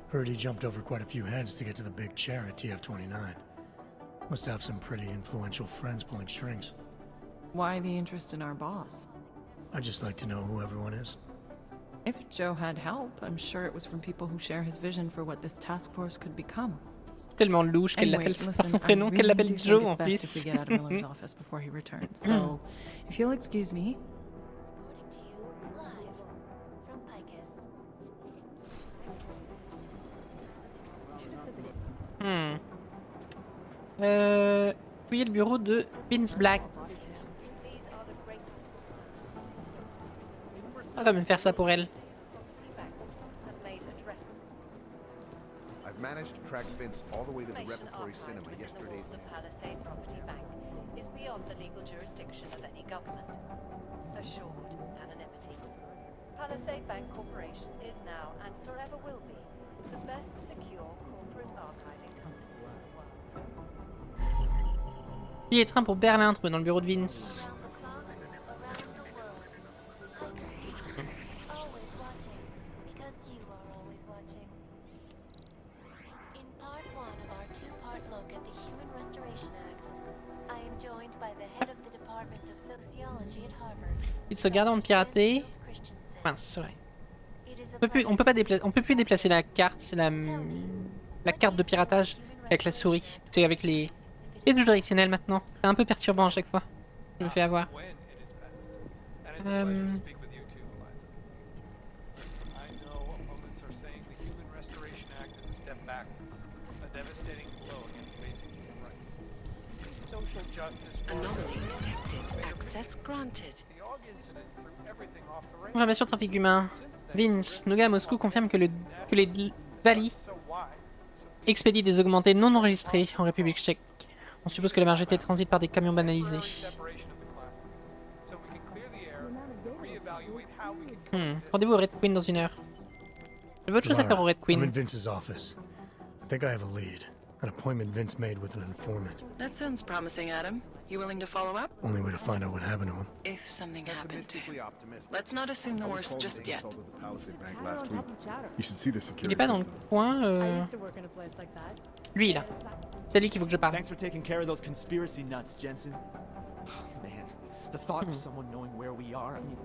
Heard he jumped over quite a few heads to get to the big chair at TF-29. Must have some pretty influential friends pulling strings. Why the interest in our boss? I'd just like to know who everyone is. If Joe had help, I'm sure it was from people who share his vision for what this task force could become. C'est tellement louche qu'elle Anyway, l'appelle par listen, son prénom, I qu'elle really l'appelle do think Joe it's en best if we plus. get out of Miller's office before he returns. So, if you'll excuse me. Fouiller le bureau de Vince Black. On va quand même faire ça pour elle. I've managed to track Vince all the way to the repertory cinema yesterday. Palisade Property Bank is beyond the legal jurisdiction of any government. Assured anonymity. Palisade Bank Corporation is now and forever will be the best secure corporate archiving company in the world. Billet de train pour Berlin, trouvé dans le bureau de Vince. Il se garde en pirater. Mince, ouais. On peut plus déplacer la carte, c'est la carte de piratage avec la souris. C'est avec les touches directionnelles maintenant. C'est un peu perturbant à chaque fois. Je me fais avoir. Confirmation de trafic humain. Vince, nos gars à Moscou confirment que les Vali expédient des augmentés non enregistrés en République tchèque. On suppose que la majorité transite par des camions banalisés. Rendez-vous au Red Queen dans 1 heure. J'ai autre chose à faire au Red I'm Queen. in Vince's office. I think I have a lead. An appointment Vince made with an informant. That sounds promising, Adam. You willing to follow up? Only way to find out what happened to him. If something happened to him. Let's not assume the worst just yet. You should see the security. Il est pas dans le coin. Lui là. C'est lui qu'il faut que je parle. Thanks for taking care of those conspiracy nuts, Jensen. Man, the thought of someone knowing where we are. I mean,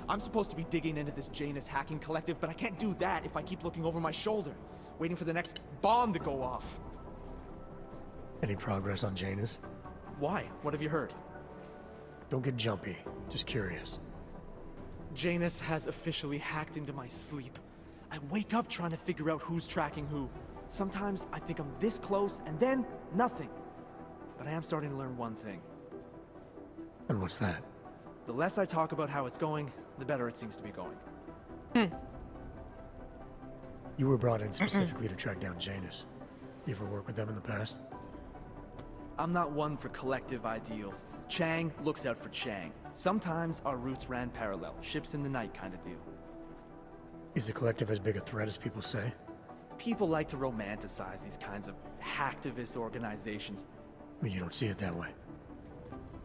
I'm supposed to be digging into this Janus hacking collective, but I can't do that if I keep looking over my shoulder, waiting for the next bomb to go off. Any progress on Janus? Why? What have you heard? Don't get jumpy. Just curious. Janus has officially hacked into my sleep. I wake up trying to figure out who's tracking who. Sometimes I think I'm this close, and then nothing. But I am starting to learn one thing. And what's that? The less I talk about how it's going, the better it seems to be going. You were brought in specifically to track down Janus. You ever work with them in the past? I'm not one for collective ideals. Chang looks out for Chang. Sometimes our routes ran parallel, ships in the night kind of deal. Is the collective as big a threat as people say? People like to romanticize these kinds of hacktivist organizations. But you don't see it that way.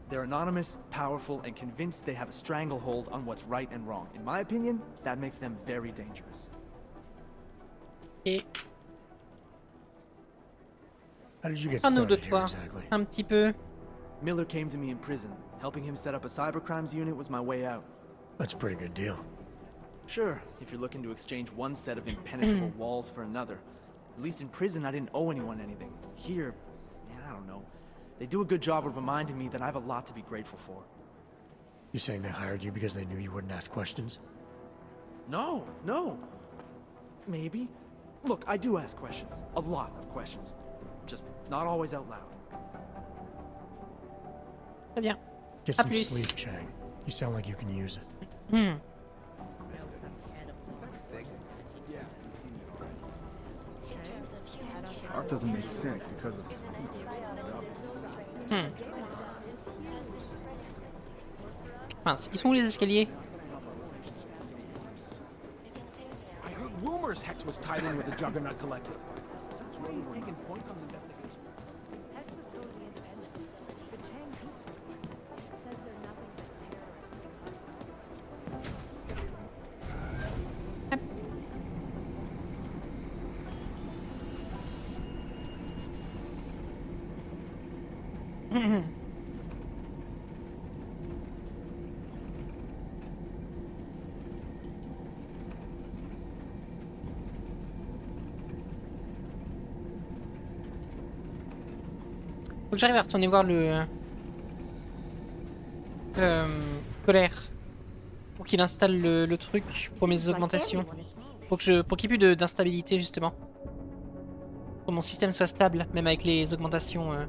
They're anonymous, powerful, and convinced they have a stranglehold on what's right and wrong. In my opinion, that makes them very dangerous. How did you get Parle-nous de started here toi, exactly? un petit peu. Miller came to me in prison. Helping him set up a cybercrimes unit was my way out. That's a pretty good deal. Sure, if you're looking to exchange one set of impenetrable walls for another. At least in prison, I didn't owe anyone anything. Here, I don't know. They do a good job of reminding me that I have a lot to be grateful for. You saying they hired you because they knew you wouldn't ask questions? No. Maybe. Look, I do ask questions. A lot of questions. Just not always out loud. Très bien. Get À some plus. sleep, Chang. You sound like you can use it. Art doesn't make sense because of... Mince, ils sont où les escaliers? I heard rumors Hex was tied in with the Juggernaut Collective. That's why he's taking point on the investigation. Hex was totally independent, but Chang hates them. Says they're nothing but Faut que j'arrive à retourner voir le colère pour qu'il installe le truc pour mes augmentations. Pour qu'il n'y ait plus d'instabilité justement. Pour que mon système soit stable, même avec les augmentations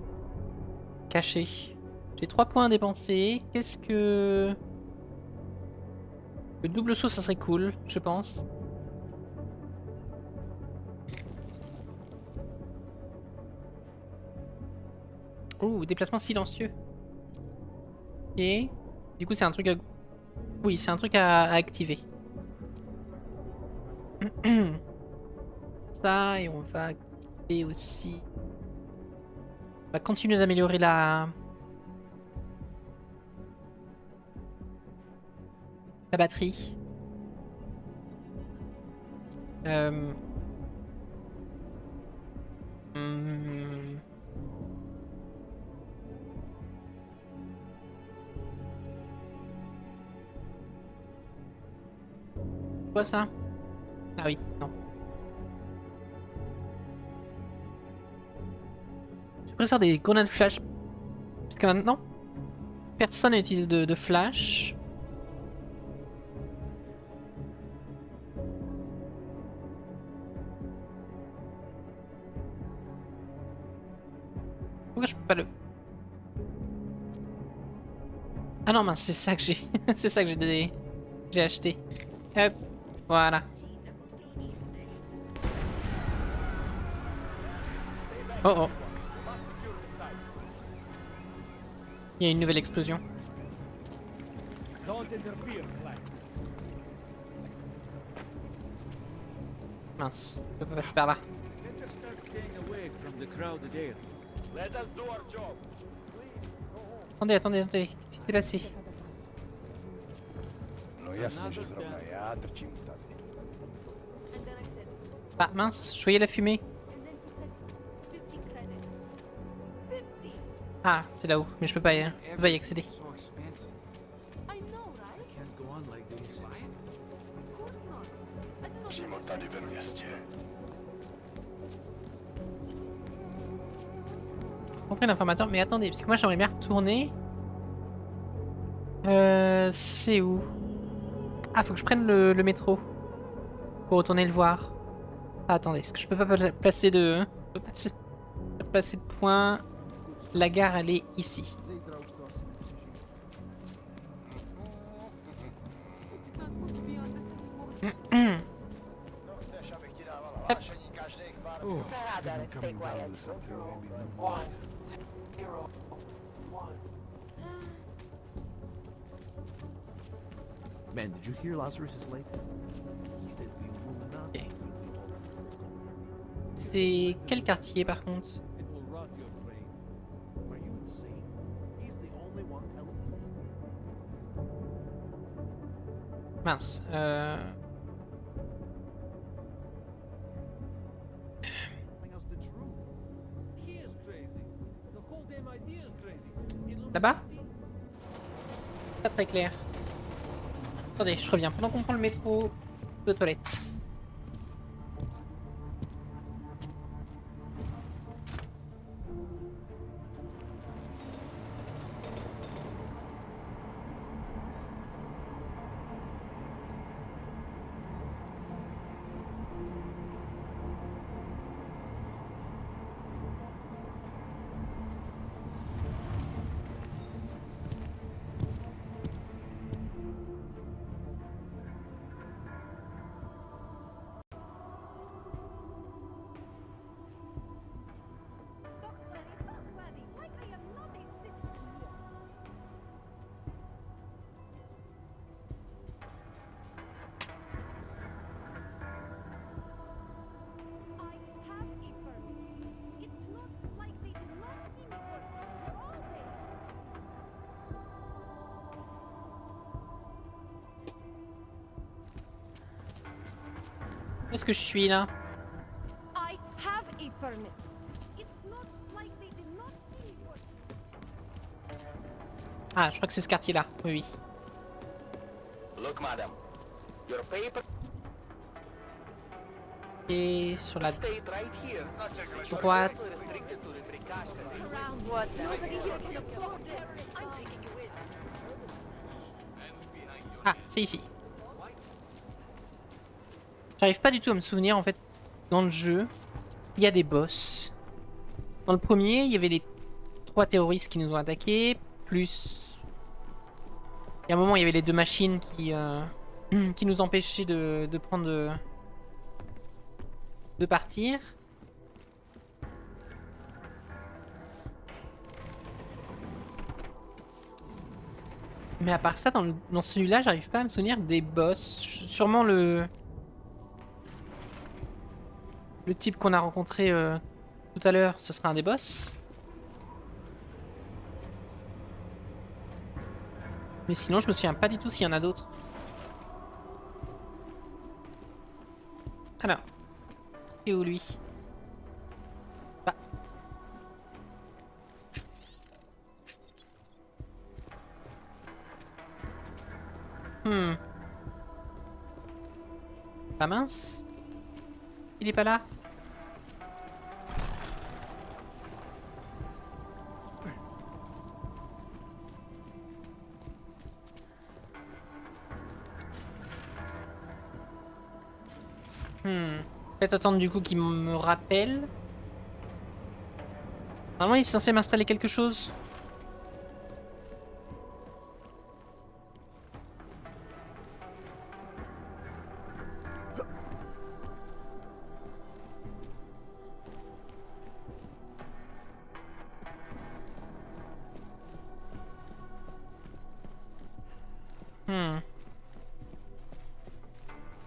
cachées. J'ai 3 points à dépenser. Qu'est-ce que... Le double saut ça serait cool, je pense. Oh, déplacement silencieux. Et du coup c'est un truc à... Oui, c'est un truc à activer. Ça, et on va activer aussi... On va continuer d'améliorer la batterie. Quoi ça? Ah oui, non. Suppresseur des grenades flash. Parce que maintenant, personne n'a utilisé de flash. Pourquoi je peux pas le... Ah non mince, c'est ça que j'ai. C'est ça que j'ai acheté. Hop, voilà. Oh oh. Il y a une nouvelle explosion. Mince, je peux pas passer par là. Attendez, qu'est-ce qui s'est passé? Ah mince, je voyais la fumée. Ah, c'est là-haut, mais je peux pas y accéder. Rentrer l'informateur, mais attendez, parce que moi j'aimerais bien retourner. C'est où? Ah, faut que je prenne le métro pour retourner le voir. Ah, attendez, est-ce que je peux pas placer de... Je peux pas placer de point. La gare, elle est ici. Man, did you hear Lazarus is late? He says they will not. Ok. C'est quel quartier par contre? Are you insane? He's the only one telling. Mince. Là-bas? Pas très clair. Attendez, je reviens. Pendant qu'on prend le métro, aux toilettes. Où est-ce que je suis là? I have a permit. It's not like they did not see me for... Ah, je crois que c'est ce quartier-là. Oui, oui. Look, madam. Your paper. Et sur la Stay right here. droite. Around what now? Nobody here can afford this. I'm taking you in. Ah, c'est ici. J'arrive pas du tout à me souvenir en fait dans le jeu. Il y a des boss. Dans le premier, il y avait les 3 terroristes qui nous ont attaqués, plus... Il y a un moment, il y avait les 2 machines qui nous empêchaient de prendre... de partir. Mais à part ça, dans celui-là, j'arrive pas à me souvenir des boss. Sûrement le type qu'on a rencontré tout à l'heure, ce sera un des boss. Mais sinon, je me souviens pas du tout s'il y en a d'autres. Alors. Et où lui? Bah. Pas mince. Il est pas là. Peut-être attendre du coup qu'il me rappelle. Normalement il est censé m'installer quelque chose.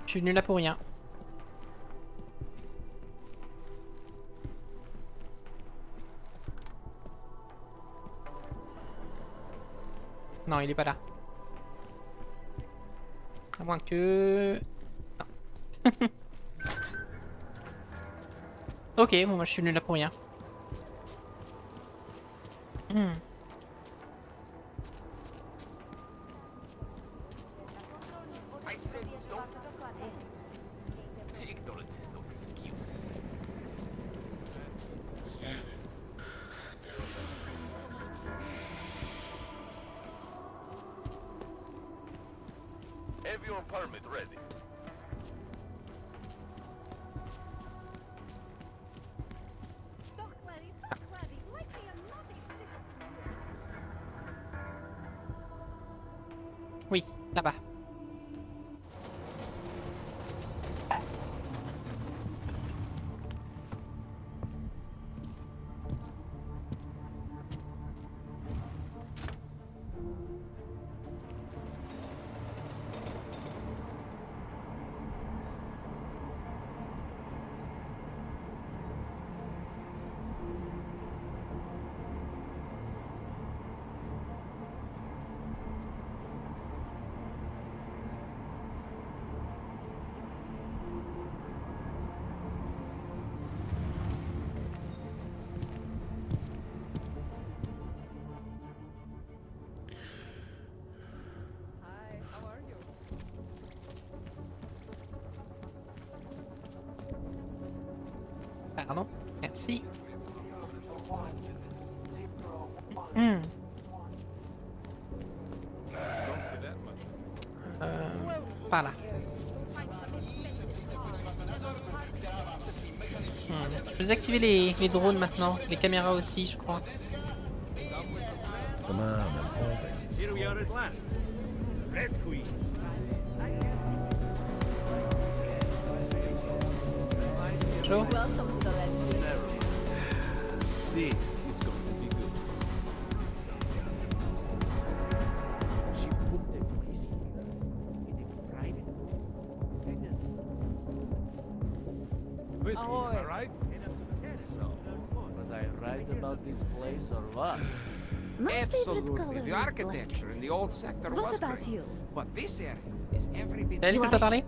Je suis venu là pour rien. Non, il est pas là. À moins que... Non. Ok, bon, moi je suis venu là pour rien. Ignorance is no excuse. Have your permit ready. Oui, là-bas. Pardon, merci. Par là. Je peux désactiver les drones maintenant, les caméras aussi, je crois. Come on, I'm holding. Here we are at last. Red Queen. Joe? Welcome to the Red Queen. This is going to be good. She put the place in a private Whiskey, Ahoy. am I right? So, was I right about this place or what? My favorite Absolutely. color The is architecture in the old sector What was about great. you? But this area is every bit... T'as dit que je peux parler?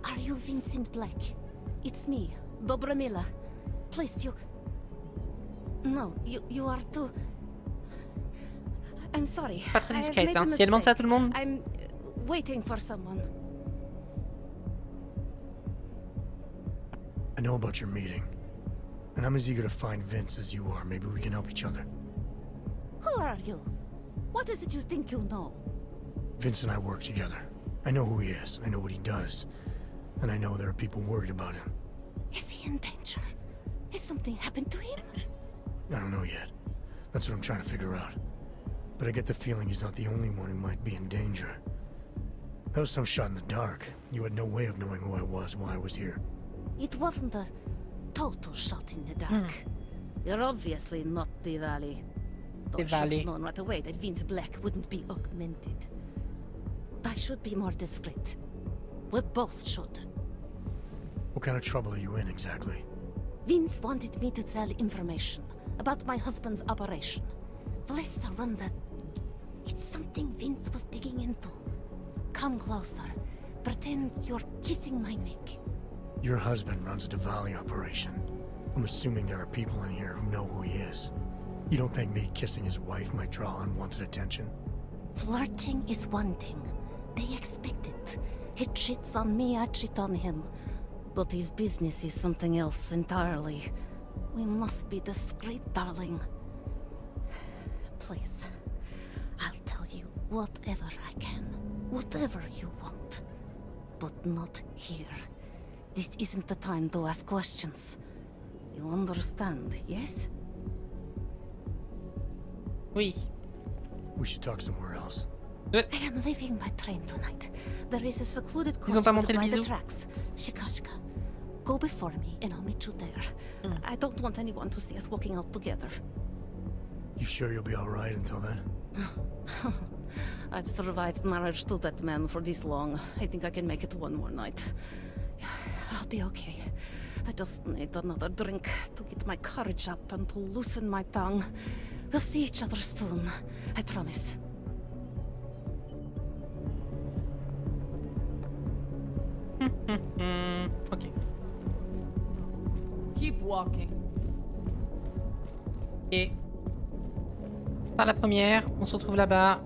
Are you Vincent Black? It's me, Dobromila. Please, you... No, you are too... I'm sorry. Pas très I have discrète, made a hein. Si elle demande ça à tout le monde. I'm waiting for someone. I know about your meeting. And I'm as eager to find Vince as you are. Maybe we can help each other. Who are you? What is it you think you know? Vince and I work together. I know who he is. I know what he does. And I know there are people worried about him. Is he in danger? Has something happened to him? I don't know yet. That's what I'm trying to figure out. But I get the feeling he's not the only one who might be in danger. That was some shot in the dark. You had no way of knowing who I was, why I was here. It wasn't a total shot in the dark. You're obviously not the Valley. Though I should have known right away that Vince Black wouldn't be augmented. I should be more discreet. We both should. What kind of trouble are you in, exactly? Vince wanted me to tell information about my husband's operation. Vlesta runs a... It's something Vince was digging into. Come closer. Pretend you're kissing my neck. Your husband runs a Diwali operation. I'm assuming there are people in here who know who he is. You don't think me kissing his wife might draw unwanted attention? Flirting is one thing. They expect it. He cheats on me, I cheat on him. But his business is something else entirely. We must be discreet, darling. Please, I'll tell you whatever I can. Whatever you want. But not here. This isn't the time to ask questions. You understand, yes? Oui. We should talk somewhere else. I am leaving by train tonight. There is a secluded Ils ont pas montré courtyard le by the bisou? tracks. Shikashka. Go before me and I'll meet you there. I don't want anyone to see us walking out together. You sure you'll be alright until then? I've survived marriage to that man for this long. I think I can make it one more night. I'll be okay. I just need another drink to get my courage up and to loosen my tongue. We'll see each other soon. I promise. Ok. Keep walking. Ok. Par la première, on se retrouve là-bas.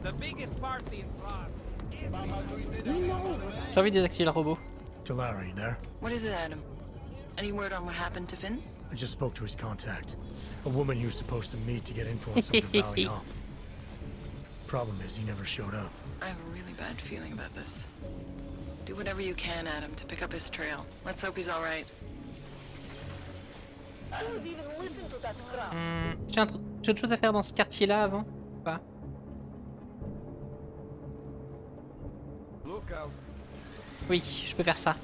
The biggest party in Prague. J'ai envie de désactiver le robot. Talara, you there? What is it, Adam? Any word on what happened to Vince? I just spoke to his contact. A woman he was supposed to meet to get info on some Diwali op. Problem is, he never showed up. I have a really bad feeling about this. Do whatever you can, Adam, to pick up his trail. Let's hope he's all right. J'ai autre chose à faire dans ce quartier-là avant ou pas? Oui, je peux faire ça.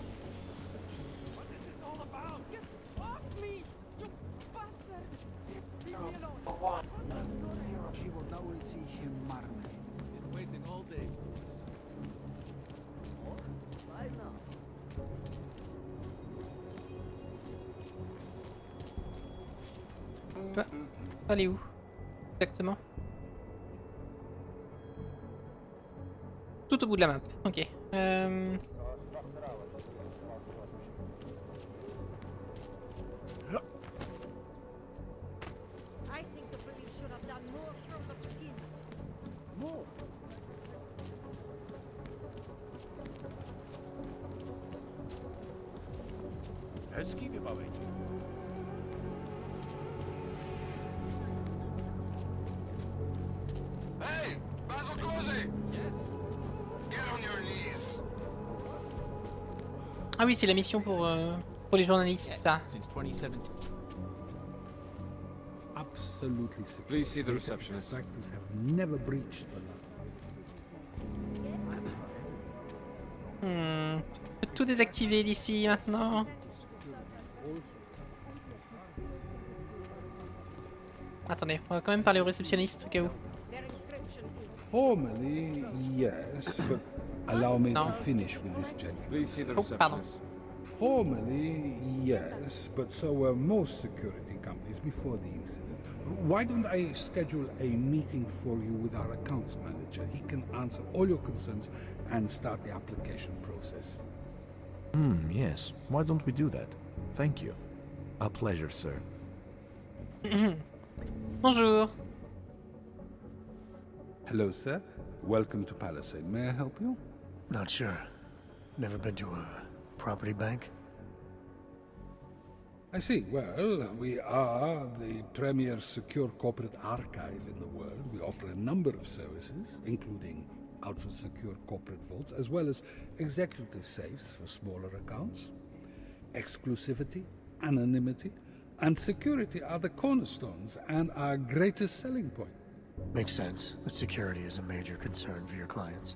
Elle est où exactement? Tout au bout de la map. Ok. I think the police should have done more from the beginning. More? Hey! Basil Cozy! Yes? Get on your knees. Ah oui, c'est la mission pour les journalistes, ça. Since 2017. Absolutely secure. Please see the receptionist. Factors have never breached the law. Je peux tout désactiver d'ici maintenant. Attendez, on va quand même parler au réceptionniste au cas où. Formally, yes, but allow me to finish with this gentleman. Please see the pardon. receptionist. Formally, yes, but so were most security companies before the incident. Why don't I schedule a meeting for you with our accounts manager? He can answer all your concerns and start the application process. Yes. Why don't we do that? Thank you. A pleasure, sir. Bonjour. Hello, sir. Welcome to Palisade. May I help you? Not sure. Never been to a property bank? I see. Well, we are the premier secure corporate archive in the world. We offer a number of services, including ultra-secure corporate vaults, as well as executive safes for smaller accounts. Exclusivity, anonymity, and security are the cornerstones and our greatest selling point. Makes sense that security is a major concern for your clients.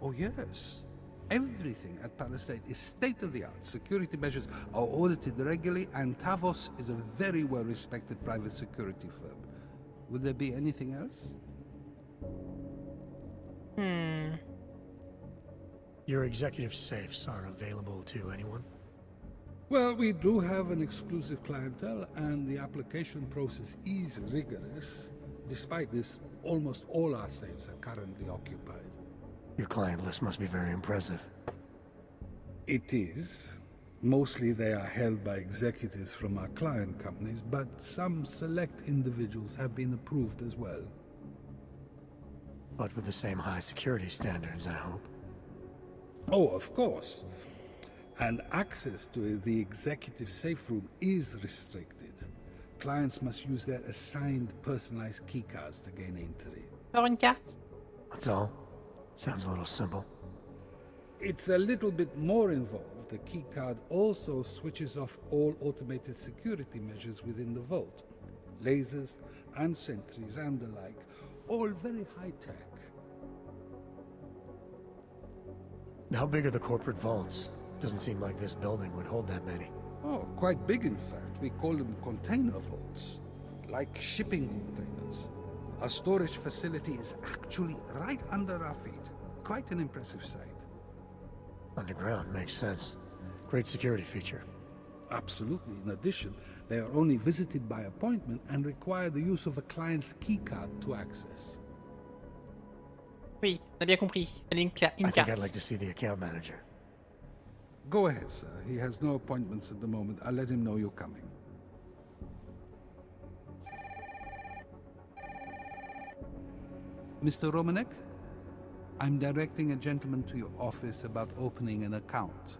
Oh, yes. Everything at Palisade is state-of-the-art. Security measures are audited regularly, and Tavos is a very well-respected private security firm. Would there be anything else? Your executive safes are available to anyone? Well, we do have an exclusive clientele, and the application process is rigorous. Despite this, almost all our safes are currently occupied. Your client list must be very impressive. It is. Mostly they are held by executives from our client companies, but some select individuals have been approved as well. But with the same high security standards, I hope. Oh, of course. And access to the executive safe room is restricted. Clients must use their assigned personalized keycards to gain entry. Encore une carte? That's all. Sounds a little simple. It's a little bit more involved. The keycard also switches off all automated security measures within the vault. Lasers and sentries and the like. All very high-tech. How big are the corporate vaults? Doesn't seem like this building would hold that many. Oh, quite big in fact. We call them container vaults. Like shipping containers. Our storage facility is actually right under our feet. Quite an impressive sight. Underground makes sense. Great security feature. Absolutely. In addition, they are only visited by appointment and require the use of a client's keycard to access. Oui, on a bien compris. Fallait une I think carte. I'd like to see the account manager. Go ahead, sir. He has no appointments at the moment. I'll let him know you're coming. Mr. Romanek? I'm directing a gentleman to your office about opening an account.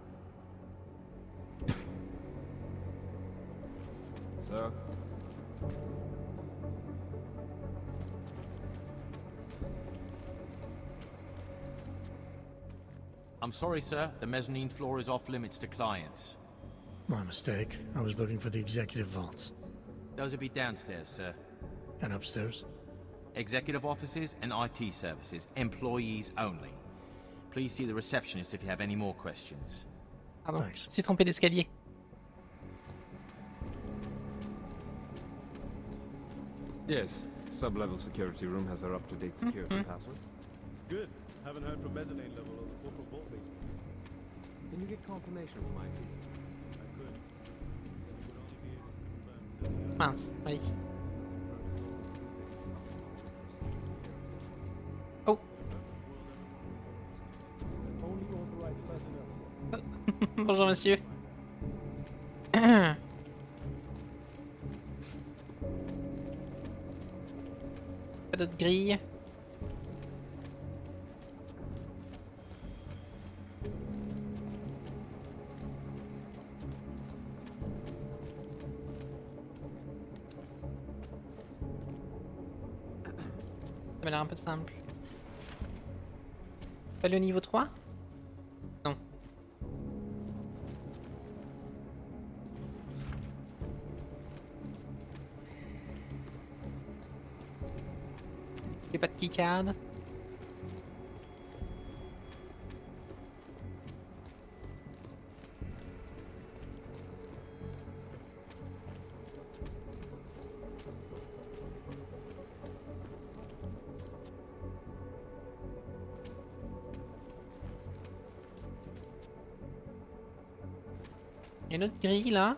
Sir? I'm sorry, sir. The mezzanine floor is off limits to clients. My mistake. I was looking for the executive vaults. Those will be downstairs, sir. And upstairs? Executive offices and IT services. Employees only. Please see the receptionist if you have any more questions. Pardon, je me suis trompé d'escalier. Yes, sub-level security room has their up-to-date security password. Good. Haven't heard from mezzanine level or the corporate vault basement. Can you get confirmation from IT? Mince, oui. Oh. Bonjour monsieur. Pas d'autres grilles. Ça m'a l'air un peu simple. Pas le niveau 3? Non. Y'a pas de keycard. Il y a une autre grille là.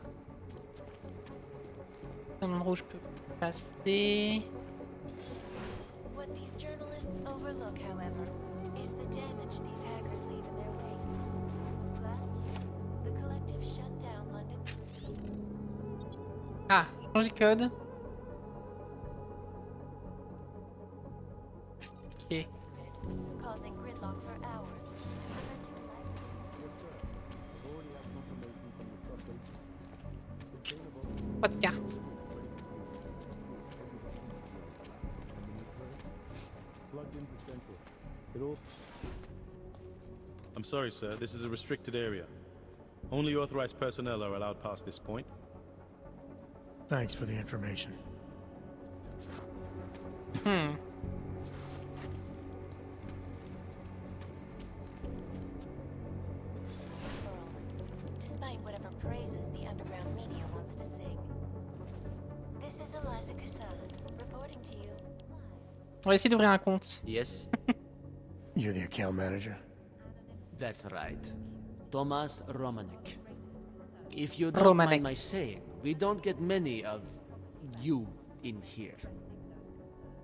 Un endroit où je peux passer. What these journalists overlook, however, is the damage these hackers leave in their wake. Last year, the collective shut down London. Ah, change le code. Ok. Causing gridlock for hours. Pas de carte. I'm sorry, sir. This is a restricted area. Only authorized personnel are allowed past this point. Thanks for the information. Despite whatever praises the underground media wants to sing. This is Eliza Kassan, reporting to you. On va essayer d'ouvrir un compte. Yes, You're the account manager? that's right. Tomas Romanek. If you don't Romanek. mind my saying, we don't get many of you in here.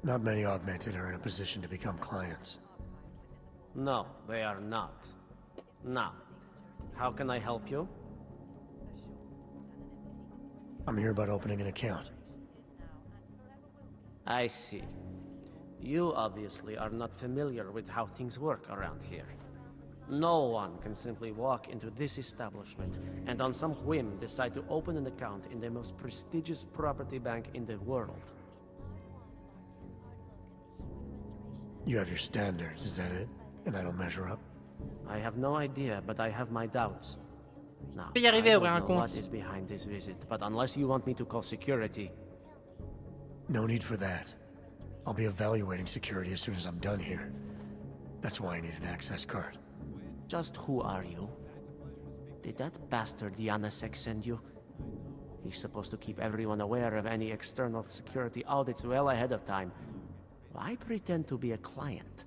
Not many augmented are in a position to become clients. No, they are not. Now, how can I help you? I'm here about opening an account. I see. You obviously are not familiar with how things work around here. No one can simply walk into this establishment and on some whim decide to open an account in the most prestigious property bank in the world. You have your standards, is that it? And I don't measure up? I have no idea, but I have my doubts. Now, Je vais y arriver I à don't ouvrir un know compte. what is behind this visit, but unless you want me to call security... No need for that. I'll be evaluating security as soon as I'm done here. That's why I need an access card. Just who are you? Did that bastard Janasek send you? He's supposed to keep everyone aware of any external security audits well ahead of time. Why pretend to be a client?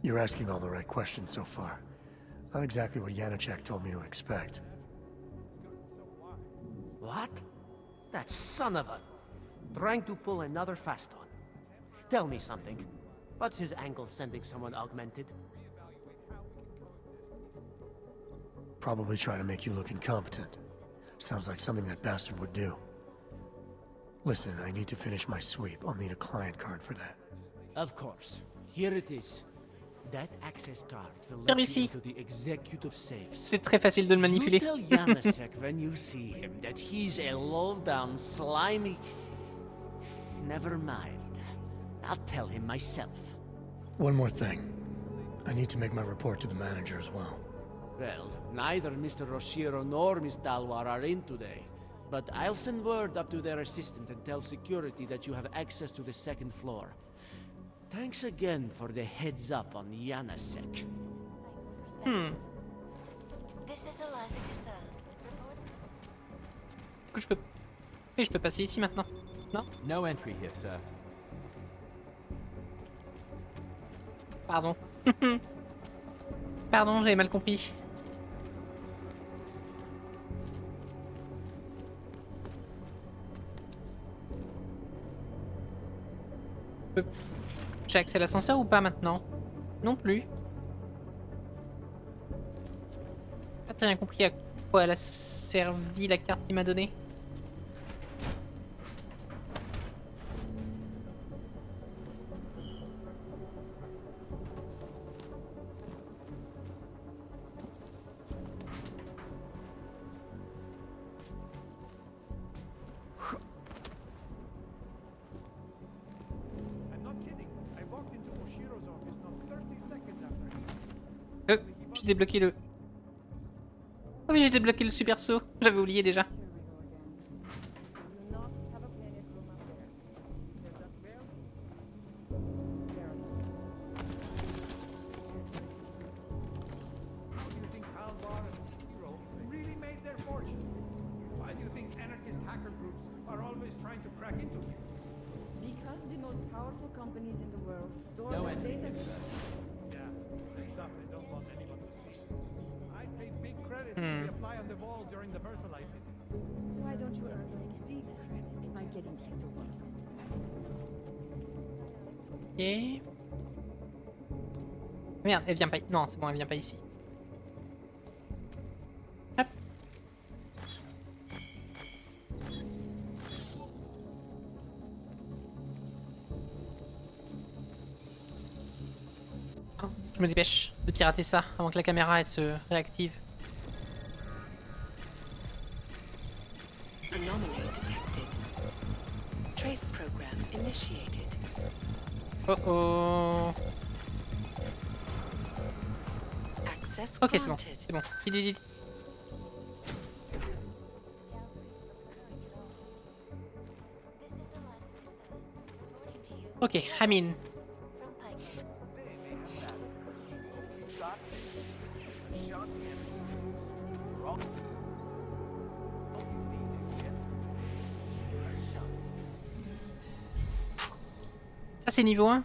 You're asking all the right questions so far. Not exactly what Janacek told me to expect. What? That son of a... Trying to pull another fast one. Tell me something. What's his angle sending someone augmented? Probably trying to make you look incompetent. Sounds like something that bastard would do. Listen, I need to finish my sweep. I'll need a client card for that. Of course. Here it is. That access card will Viens let you ici. into the executive safes. C'est très facile de le manipuler. You tell Janasek when you see him that he's a low-down, slimy... Never mind. I'll tell him myself. One more thing. I need to make my report to the manager as well. Well, neither Mr. Roshiro nor Miss Dalwar are in today. But I'll send word up to their assistant and tell security that you have access to the second floor. Thanks again for the heads up on Yanasek. This is Eliza Je peux... Et je peux passer ici maintenant. Non? No entry here, sir. Pardon. Pardon, j'avais mal compris. J'ai accès à l'ascenseur ou pas maintenant? Non plus. Pas très bien compris à quoi elle a servi la carte qu'il m'a donnée. J'ai débloqué le... Oh oui, j'ai débloqué le super saut. J'avais oublié déjà. Because the most powerful companies in the world store No their entry data. here, sir. Yeah, the stuff they don't want anyone to see. I paid big credits to be applied on the wall during the Versailles visit. Why don't you earn those deep credits by getting back to work? Et... Merde, elle vient pas... Non, c'est bon, elle vient pas ici. Hop. Je me dépêche de pirater ça avant que la caméra elle se réactive. Anomaly detected. Trace program initiated. Oh oh. Access Ok, c'est bon, granted. c'est bon. Vite, vite, vite. Ok, Hamine. Ça c'est niveau 1.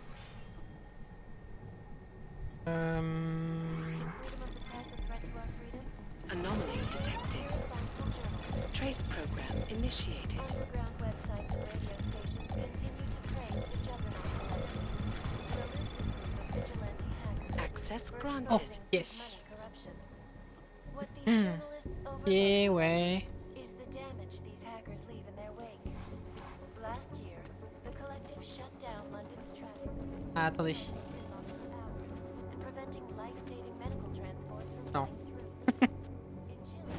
Anomaly detected. Trace program initiated. Underground websites and radio stations continue to praise the juggernaut collective. The vigilante hackers. Access First granted. causing Yes. money corruption. What these journalists overlook Et ouais. is the damage these hackers leave in their wake. Last year, the collective shut down London's traffic. Ah, attendez. And preventing life-saving medical transports from Non. getting through. In Chile,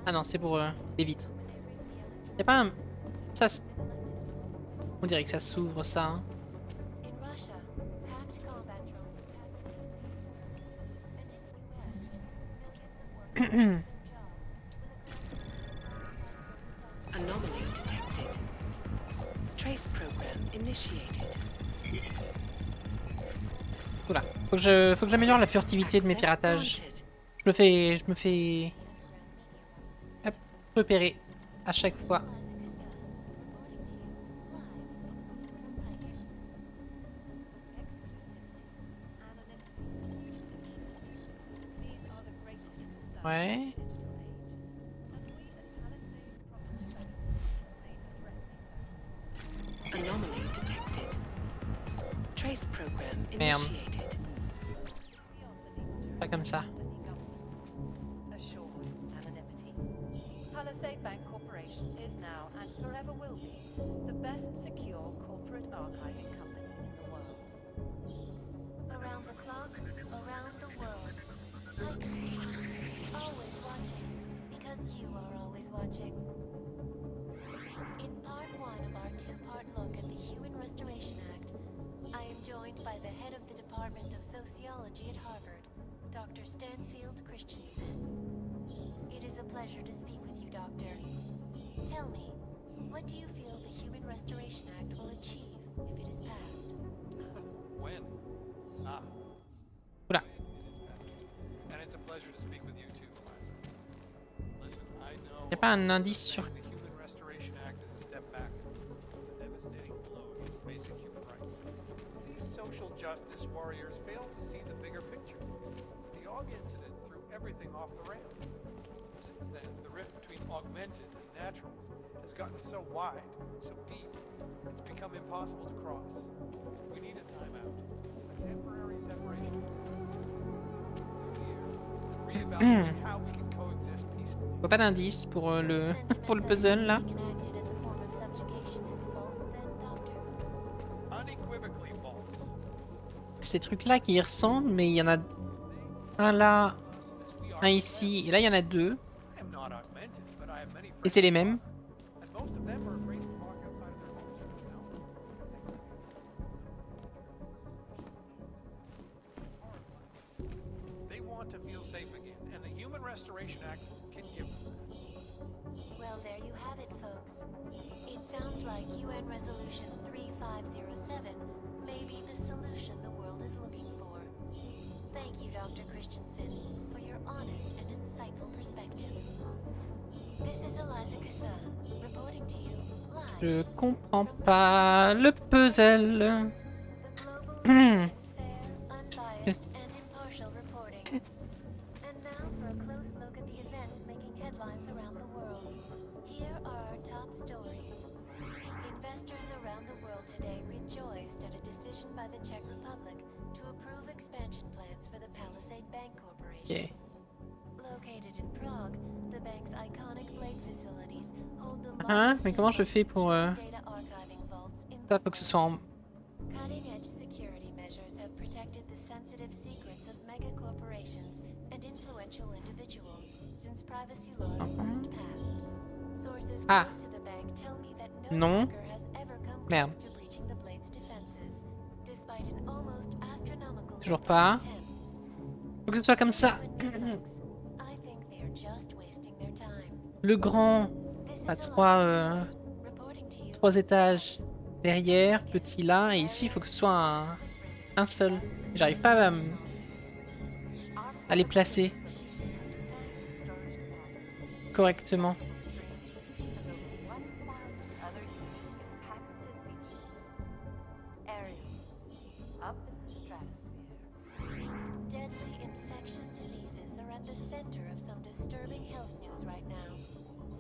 Ah non, c'est pour les vitres. Y'a pas un... Ça... On dirait que ça s'ouvre ça. Hein. in Russia, hacked combat drones attacked civilians. And in the US, millions of workers lost their jobs when the collective Anomaly detected. Trace program initiated. Oula. Faut que j'améliore la furtivité de mes piratages. Je me fais... Hop, repérer à chaque fois. Ouais. Anomaly detected. Trace program Merde. initiated. Pas comme ça. Assured anonymity. Palisade Bank Corporation is now and forever will be the best secure corporate archiving company in the world. Around the clock, around the world. Pacifiste, always watching, because you are always watching. In part 1 of our 2-part look at the Human Restoration Act, I am joined by the head of the Department of Sociology at Harvard, Dr. Stansfield Christensen. It is a pleasure to speak with you, Doctor. Tell me, what do you feel the Human Restoration Act will achieve if it is passed? When? Ah. Oula. And it's a pleasure to speak with you too, Eliza. Listen, I know. Y a pas un indice sur. The Human Restoration Act is a step back, a devastating blow against basic human rights. These social justice warriors fail to see the bigger picture. The Og incident threw everything off the rails. Since then, the rift between augmented and naturals has gotten so wide, so deep, it's become impossible to cross. We need a timeout, a temporary separation. Reevaluate how we can coexist peacefully. Je vois pas d'indice pour pour le puzzle là. Unequivocally false. Ces trucs là qui y ressemblent, mais il y en a un là, un ici, et là il y en a deux. I am not augmented, but I have many Et c'est les mêmes. and most of them are afraid to walk outside of their homes now. They want to feel safe again, and the Human Restoration Act can give them that. Well, there you have it, folks. It sounds like UN Resolution 3507 may be the solution the world is looking for. Thank you, Dr. Christensen, for your honest and insightful perspective. This is Eliza Kassan, reporting to you live. Je comprends pas le puzzle. Unbiased and impartial reporting. And now for a close look at the events making headlines around the world. Here are our top stories. Investors around the world today rejoiced at a decision by the Czech Republic to approve expansion plans for the Palisade Bank Corporation. Located in Prague, the bank's iconic blade facilities hold the Hein? Mais comment je fais pour data archiving vaults in ça faut que ce soit en... Cutting-edge security measures have protected the sensitive secrets of mega corporations and influential individuals since privacy laws first passed. Sources Ah. close to the bank tell me that Non. hacker has ever come Merde. close to breaching the blade's defenses, despite an almost astronomical Toujours number pas. of attempts. Faut que ce soit comme ça. I think they are just wasting their time. Le grand à trois étages derrière, petit là, et ici il faut que ce soit un seul. J'arrive pas à les placer correctement. Up in the stratosphere. Deadly infectious diseases are at the center of some disturbing health news right now.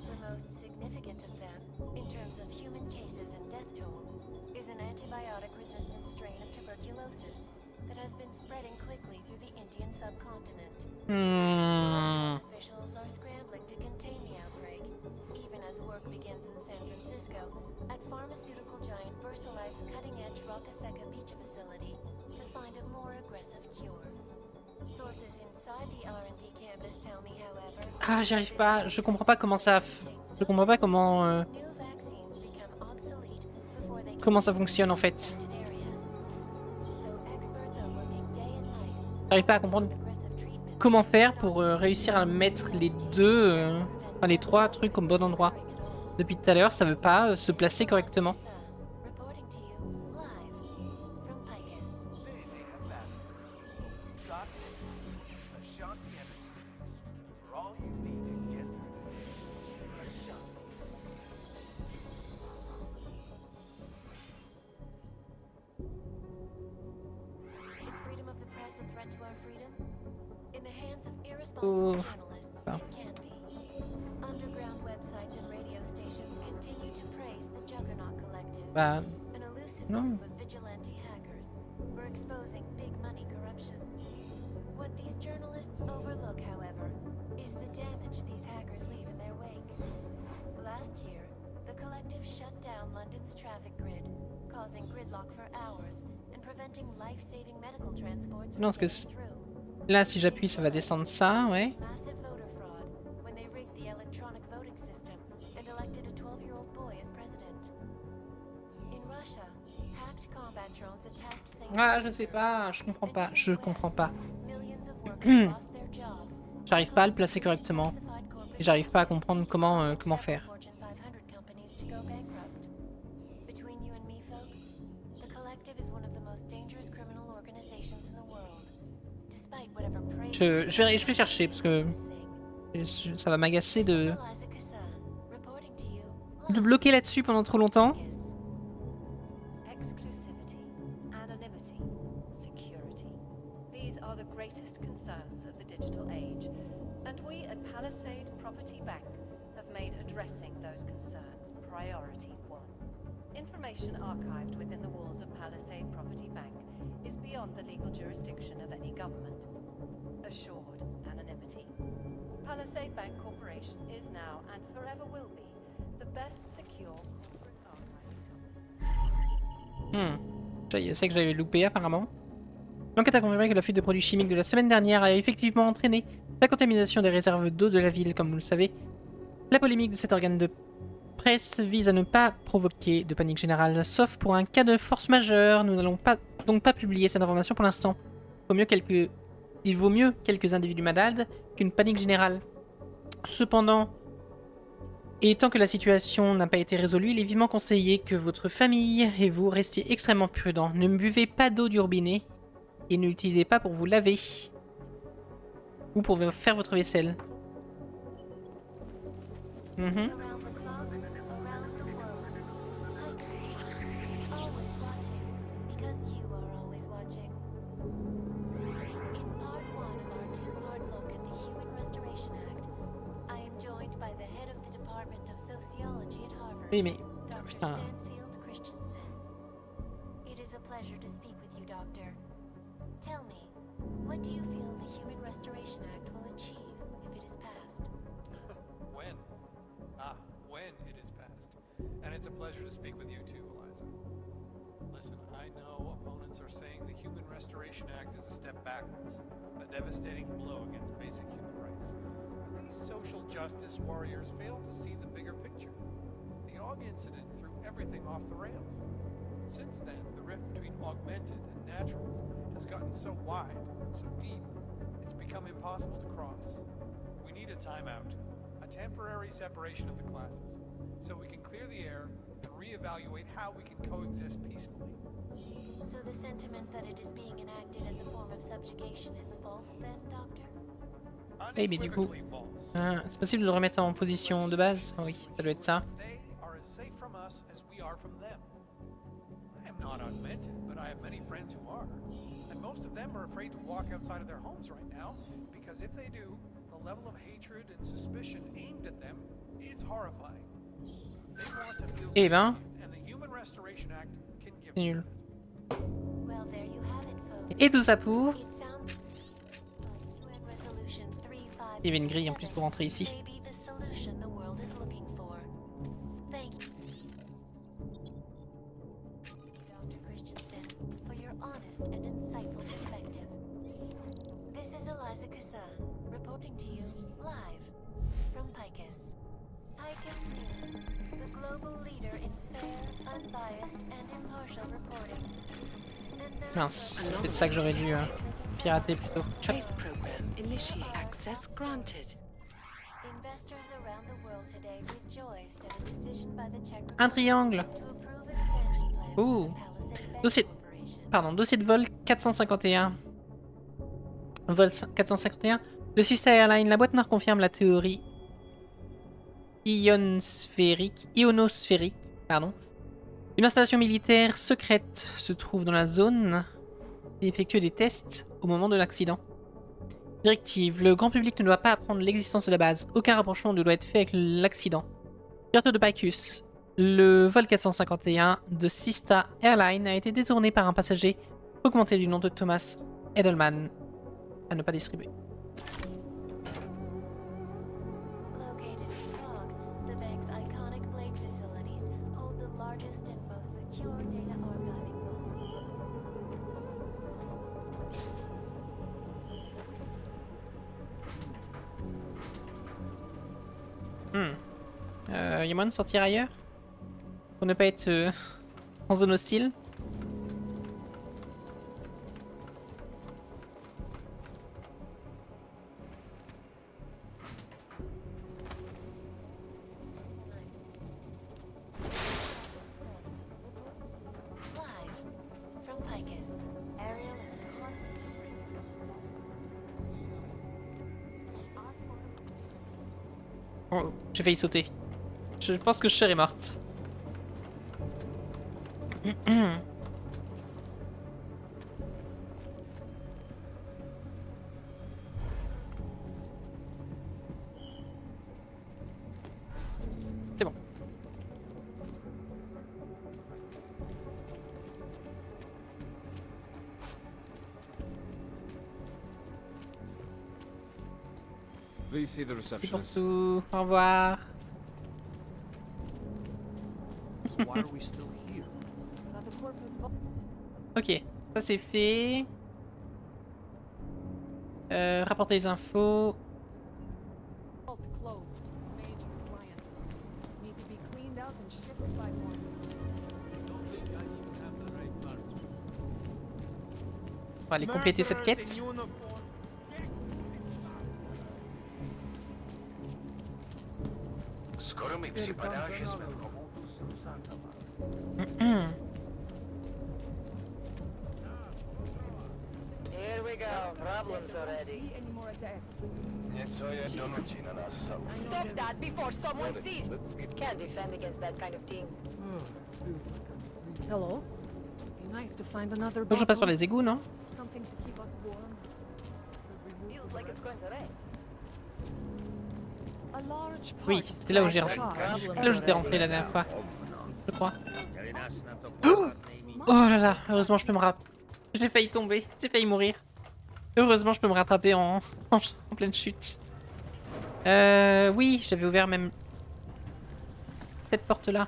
The most significant of them, in terms of human cases and death toll, is an antibiotic-resistant strain of tuberculosis that has been spreading quickly through the Indian subcontinent. Officials are scrambling to contain the outbreak, even as work begins in San Francisco at pharmaceutical giant VersaLife's cutting-edge Rockasecca Beach facility to find a more aggressive cure. Sources inside the R&D campus tell me, however, Ah, j'y arrive pas. Je comprends pas comment ça. Je comprends pas comment. Comment ça fonctionne en fait. J'arrive pas à comprendre comment faire pour réussir à mettre les deux, enfin les trois trucs au bon endroit. Depuis tout à l'heure, ça veut pas se placer correctement. Is freedom of the press a threat to our freedom? In the hands of Oh. irresponsible journalists, it can be. Underground websites and radio stations continue to praise the Juggernaut Collective, Bah, an elusive non. group of vigilante hackers who are exposing big money corruption. What these journalists overlook, however, is the damage these hackers leave in their wake. Last year, the collective shut down London's traffic grid, causing gridlock for hours and preventing life-saving medical transports from Non, parce que là, si j'appuie, ça va descendre ça, ouais. massive voter fraud when they rigged the electronic voting system and elected a 12-year-old boy as president. In Russia, hacked Ah, je sais pas, je comprends pas, je comprends pas. J'arrive pas à le placer correctement. Et j'arrive pas à comprendre comment faire. Je vais chercher parce que ça va m'agacer de bloquer là-dessus pendant trop longtemps. Exclusivity, anonymity, security. These are the greatest concerns of the digital age. And we at Palisade Property Bank have made addressing those concerns priority one. Information archived within the walls of Palisade Property Bank is beyond the legal jurisdiction of any government. Assured anonymity. Palisade Bank Corporation is now and forever will be the best secure corporate archive. C'est que j'avais loupé apparemment. L'enquête a confirmé que la fuite de produits chimiques de la semaine dernière a effectivement entraîné la contamination des réserves d'eau de la ville, comme vous le savez. La polémique de cet organe de presse vise à ne pas provoquer de panique générale, sauf pour un cas de force majeure. Nous n'allons donc pas publier cette information pour l'instant. Il vaut mieux quelques individus malades qu'une panique générale. Cependant, et tant que la situation n'a pas été résolue, il est vivement conseillé que votre famille et vous restiez extrêmement prudents. Ne buvez pas d'eau du robinet et ne l'utilisez pas pour vous laver ou pour faire votre vaisselle. Oui, mais putain. It is a pleasure to speak with you, Doctor. Tell me, what do you feel the Human Restoration Act will achieve if it is passed? When? When it is passed. And it's a pleasure to speak with you too, Eliza. Listen, I know opponents are saying the Human Restoration Act is a step backwards, a devastating blow against basic human rights. But these social justice warriors fail to see the bigger picture. The AUG incident threw everything off the rails. Since then, the rift between augmented and naturals has gotten so wide, so deep, it's become impossible to cross. We need a timeout, a temporary separation of the classes, so we can clear the air and reevaluate how we can coexist peacefully. So the sentiment that it is being enacted as a form of subjugation is false then, Doctor? Oui, mais du coup, c'est possible de le remettre en position de base? Oui, ça doit être ça. Not augmented, but I have many friends who are. And most of them are afraid to walk outside of their homes right now, because if they do, the level of hatred and suspicion aimed at them is horrifying. They want to feel safe, and the Human Restoration Act can give them. Nul. Well, there you have it, folks. Et tout ça pour... Il y avait une grille en plus pour rentrer ici. Mince, c'est peut-être ça que j'aurais dû pirater plutôt. Un triangle. Ouh. Dossier de vol 451. Vol 451 de Sister Airlines. La boîte noire confirme la théorie ionosphérique. Une installation militaire secrète se trouve dans la zone et effectue des tests au moment de l'accident. Directive. Le grand public ne doit pas apprendre l'existence de la base. Aucun rapprochement ne doit être fait avec l'accident. Directeur de Pacifiste. Le vol 451 de Sista Airlines a été détourné par un passager augmenté du nom de Thomas Edelman. À ne pas distribuer. Y a moyen de sortir ailleurs? Pour ne pas être en zone hostile? J'ai failli sauter. Je pense que je serais morte. C'est bon. Please see the Merci pour receptionist. tout. Au revoir. So why are we still here? Ok, ça c'est fait. Rapporter les infos. On va aller compléter cette quête. Skoro mi připadá, že jsme v komoutu Here we go. Problems already. Něco je donutí na nás salu. Stop that before someone sees. Can't defend against that kind of thing. Hello. Be nice to find another Je passe par les égouts, non? Something to keep us warm. Feels like it's going to rain. A large Oui, c'était là où j'ai rentré. Là où j'étais rentré la dernière fois. Je crois. Oh là là, heureusement je peux me rattraper. J'ai failli tomber, j'ai failli mourir. Heureusement je peux me rattraper en pleine chute. Oui, j'avais ouvert même cette porte là.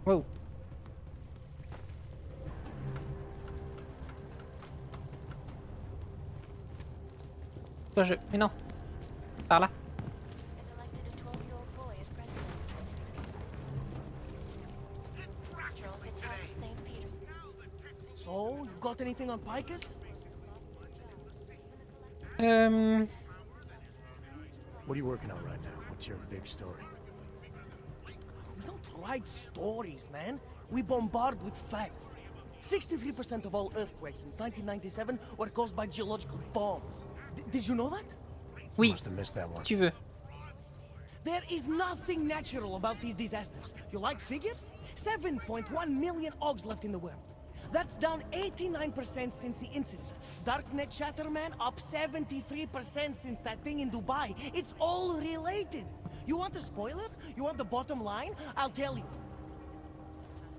Wow. Toi je... Mais non. Par là. So, you got anything on Picus? What are you working on right now? What's your big story? We don't write stories, man. We bombard with facts. 63% of all earthquakes since 1997 were caused by geological bombs. Did you know that? Oui, Must have missed that one. si tu veux. There is nothing natural about these disasters. You like figures? 7.1 million ogs left in the world. That's down 89% since the incident. Darknet Chatterman up 73% since that thing in Dubai. It's all related. You want a spoiler? You want the bottom line? I'll tell you.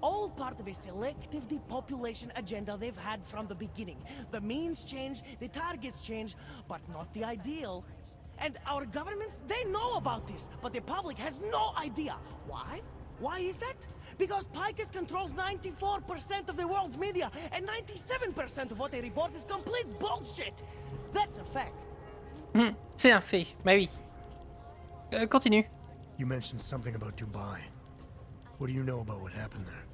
All part of a selective depopulation agenda they've had from the beginning. The means change, the targets change, but not the ideal. And our governments, they know about this, but the public has no idea. Why? Why is that? Because Picus controls 94% of the world's media, and 97% of what they report is complete bullshit. That's a fact. C'est un fait, bah oui. Continue. You mentioned something about Dubai. What do you know about what happened there?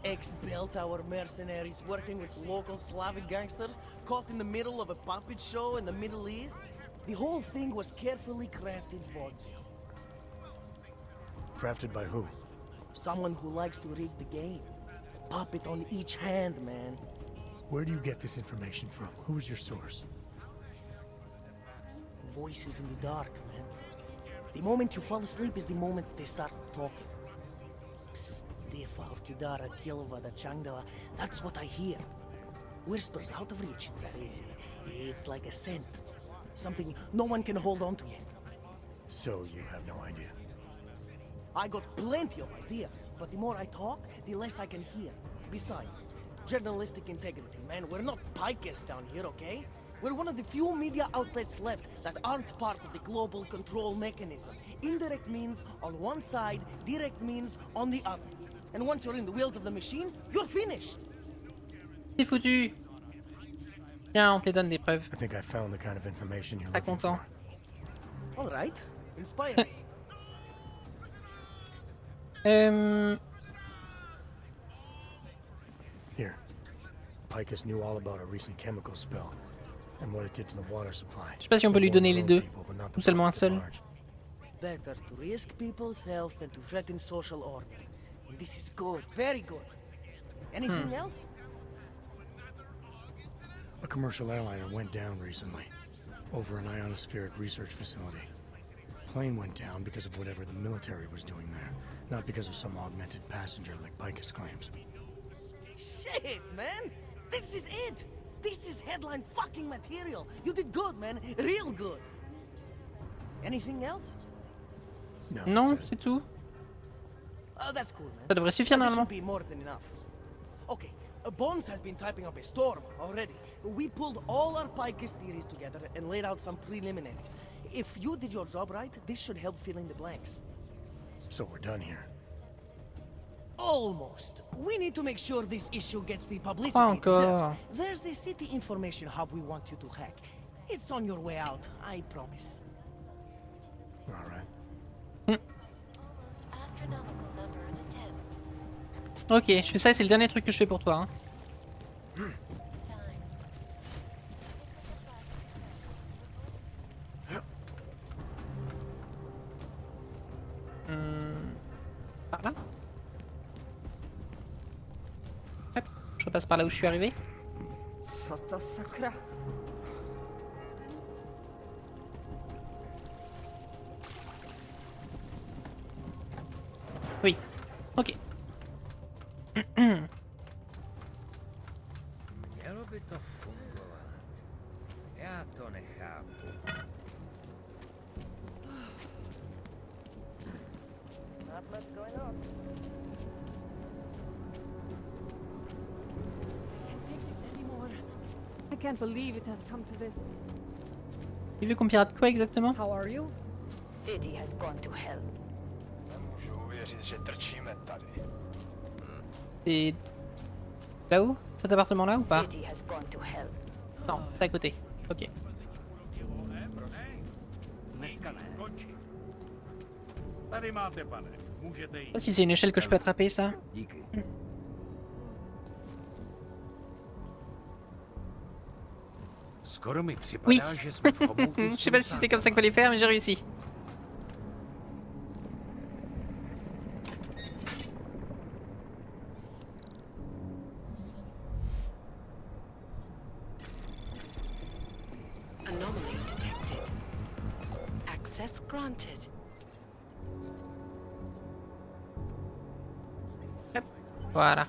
Ex-built our mercenaries working with local Slavic gangsters caught in the middle of a puppet show in the Middle East. The whole thing was carefully crafted vaudeville. Crafted by who? Someone who likes to rig the game. Puppet on each hand, man. Where do you get this information from? Who's your source? Voices in the dark, man. The moment you fall asleep is the moment they start talking. Psst, Defal, Kidara, Kilova, Changdala. That's what I hear. Whispers out of reach. It's like a scent. Something no one can hold on to yet. So you have no idea. I got plenty of ideas, but the more I talk, the less I can hear. Besides, journalistic integrity, man. We're not Picus down here, okay? We're one of the few media outlets left that aren't part of the global control mechanism. Indirect means on one side, direct means on the other. And once you're in the wheels of the machine, you're finished. C'est foutu. Tiens, on te les donne des preuves. I think I found the kind of information you're Très looking content. All right, inspire me. Here. Picus knew all about a recent chemical spill and what it did to the water supply. Je sais pas si on peut lui donner les deux, ou seulement un seul. Better to risk people's health than to threaten social order. This is good, very good. Anything else? A commercial airliner went down recently, over an ionospheric research facility. Plane went down because of whatever the military was doing there, not because of some augmented passenger like Picus claims. Shit, man! This is it! This is headline fucking material! You did good, man! Real good! Anything else? Non, c'est tout. Oh, that's cool, man. Ça devrait suffire This normalement. should be more than enough. Okay, Bones has been typing up a storm already. We pulled all our Picus theories together and laid out some preliminaries. If you did your job right, this should help fill in the blanks. So we're done here. Almost. We need to make sure this issue gets the publicity Pas it deserves. encore. There's a city information hub we want you to hack. It's on your way out, I promise. All right. Astronomical number of attempts. Ok, je fais ça et c'est le dernier truc que je fais pour toi. Hein. Par là. Hop, je repasse par là où je suis arrivé. Sotto sacra. Oui. Ok. Mělo by to fungovat. Já to nechápu. Not much going on. I can't take this anymore. I can't believe it has come to this. Tu veux qu'on pirate quoi exactement? How are you? City has gone to hell. Nemůžu uvěřit, že trčíme tady. C'est là-haut? Cet appartement là ou pas? City has gone to hell. Non, c'est à côté. Ok. Tady máte, pane. Můžete jít. Je sais pas si c'est une échelle que je peux attraper ça. Díky. Skoro mi Oui. připadá, že jsme v chomoutu Je sais pas si c'était comme ça qu'il fallait faire, mais j'ai réussi. Anomaly detected. Access granted. Voilà.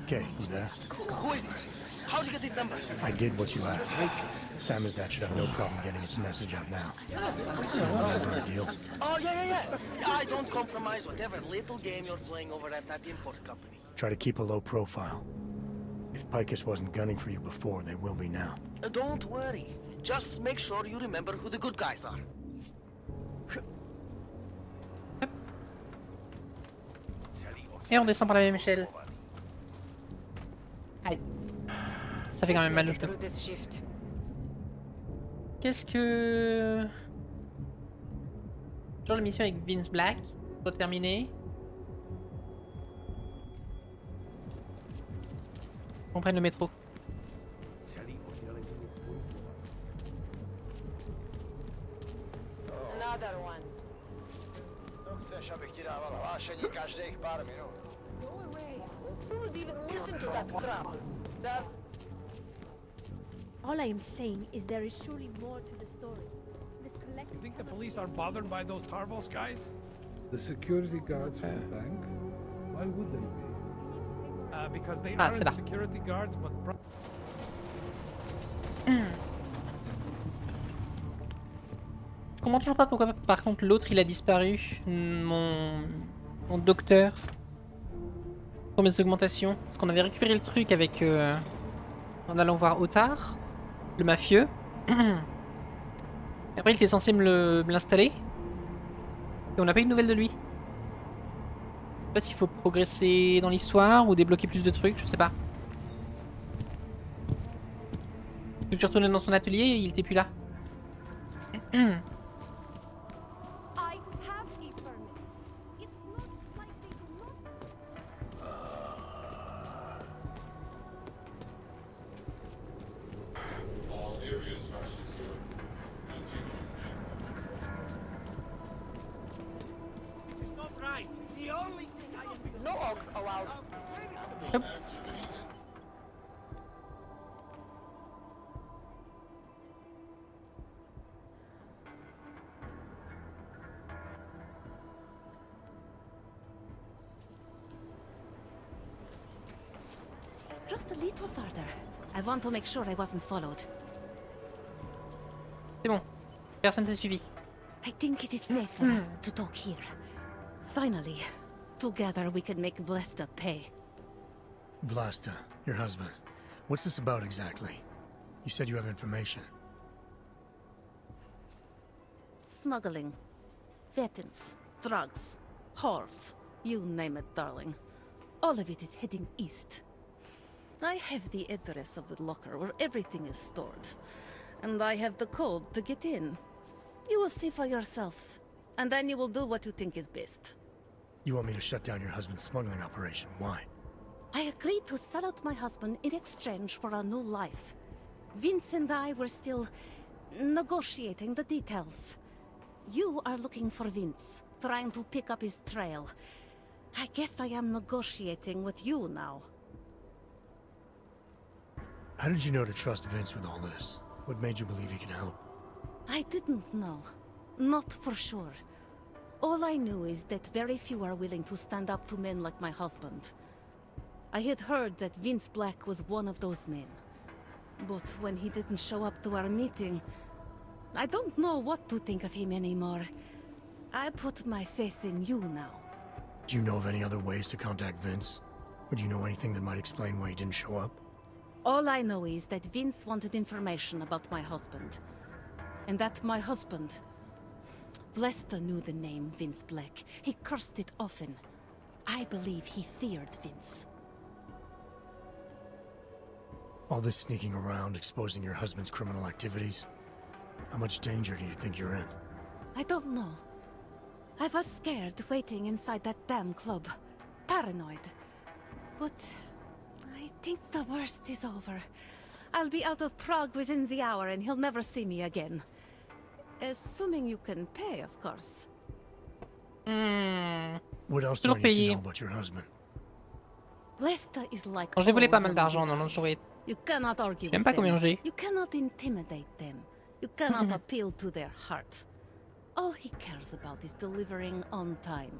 Okay, you there? Who is this? How'd you get these numbers? I did what you asked. Samizdat should have no problem getting its message out now. So, deal? Oh, yeah. I don't compromise whatever little game you're playing over at that import company. Try to keep a low profile. If Picus wasn't gunning for you before, they will be now. Don't worry. Just make sure you remember who the good guys are. Et on descend par la même échelle. Aïe. Ça fait quand même mal au genou. Qu'est-ce que... Genre la mission avec Vince Black. Doit terminer. On prenne le métro. Another one. Chceš, abych ti dával hlášení každých pár minut? Go away. Who would even listen to that crap? Sir? All I am saying is there is surely more to the story. This collective... You think the police aren't bothered by those Tarvos guys? The security guards for the bank? Why would they be? Because they Ah, c'est là. aren't security guards, but... Je comprends toujours pas pourquoi par contre l'autre il a disparu. Mon docteur. Pour mes augmentations. Parce qu'on avait récupéré le truc avec... en allant voir Otard, le mafieux. Et après il était censé me l'installer. Et on n'a pas eu de nouvelles de lui. Je sais pas s'il faut progresser dans l'histoire ou débloquer plus de trucs, je sais pas. Je suis retourné dans son atelier et il était plus là. I have a permit. It's not like they do not... All areas are secure. Hop. Just a little further. I want to make sure I wasn't followed. C'est bon. Personne s'est suivi. I think it is safe for us to talk here. Finally, together we can make Vlasta pay. Vlasta, your husband. What's this about exactly? You said you have information. Smuggling. Weapons. Drugs. Whores. You name it, darling. All of it is heading east. I have the address of the locker where everything is stored. And I have the code to get in. You will see for yourself. And then you will do what you think is best. You want me to shut down your husband's smuggling operation. Why? I agreed to sell out my husband in exchange for a new life. Vince and I were still negotiating the details. You are looking for Vince, trying to pick up his trail. I guess I am negotiating with you now. How did you know to trust Vince with all this? What made you believe he can help? I didn't know. Not for sure. All I knew is that very few are willing to stand up to men like my husband. I had heard that Vince Black was one of those men. But when he didn't show up to our meeting, I don't know what to think of him anymore. I put my faith in you now. Do you know of any other ways to contact Vince? Would you know anything that might explain why he didn't show up? All I know is that Vince wanted information about my husband. And that my husband... Lester knew the name Vince Black. He cursed it often. I believe he feared Vince. All this sneaking around, exposing your husband's criminal activities. How much danger do you think you're in? I don't know. I was scared waiting inside that damn club. Paranoid. But... I think the worst is over. I'll be out of Prague within the hour and he'll never see me again. Assuming you can pay, of course. What else do I need to know about your husband? Lester is like J'ai volé all pas mal young d'argent men. dans l'enchouette. You cannot argue Je sais même with pas them. combien j'ai. You cannot intimidate them. You cannot appeal to their heart. All he cares about is delivering on time.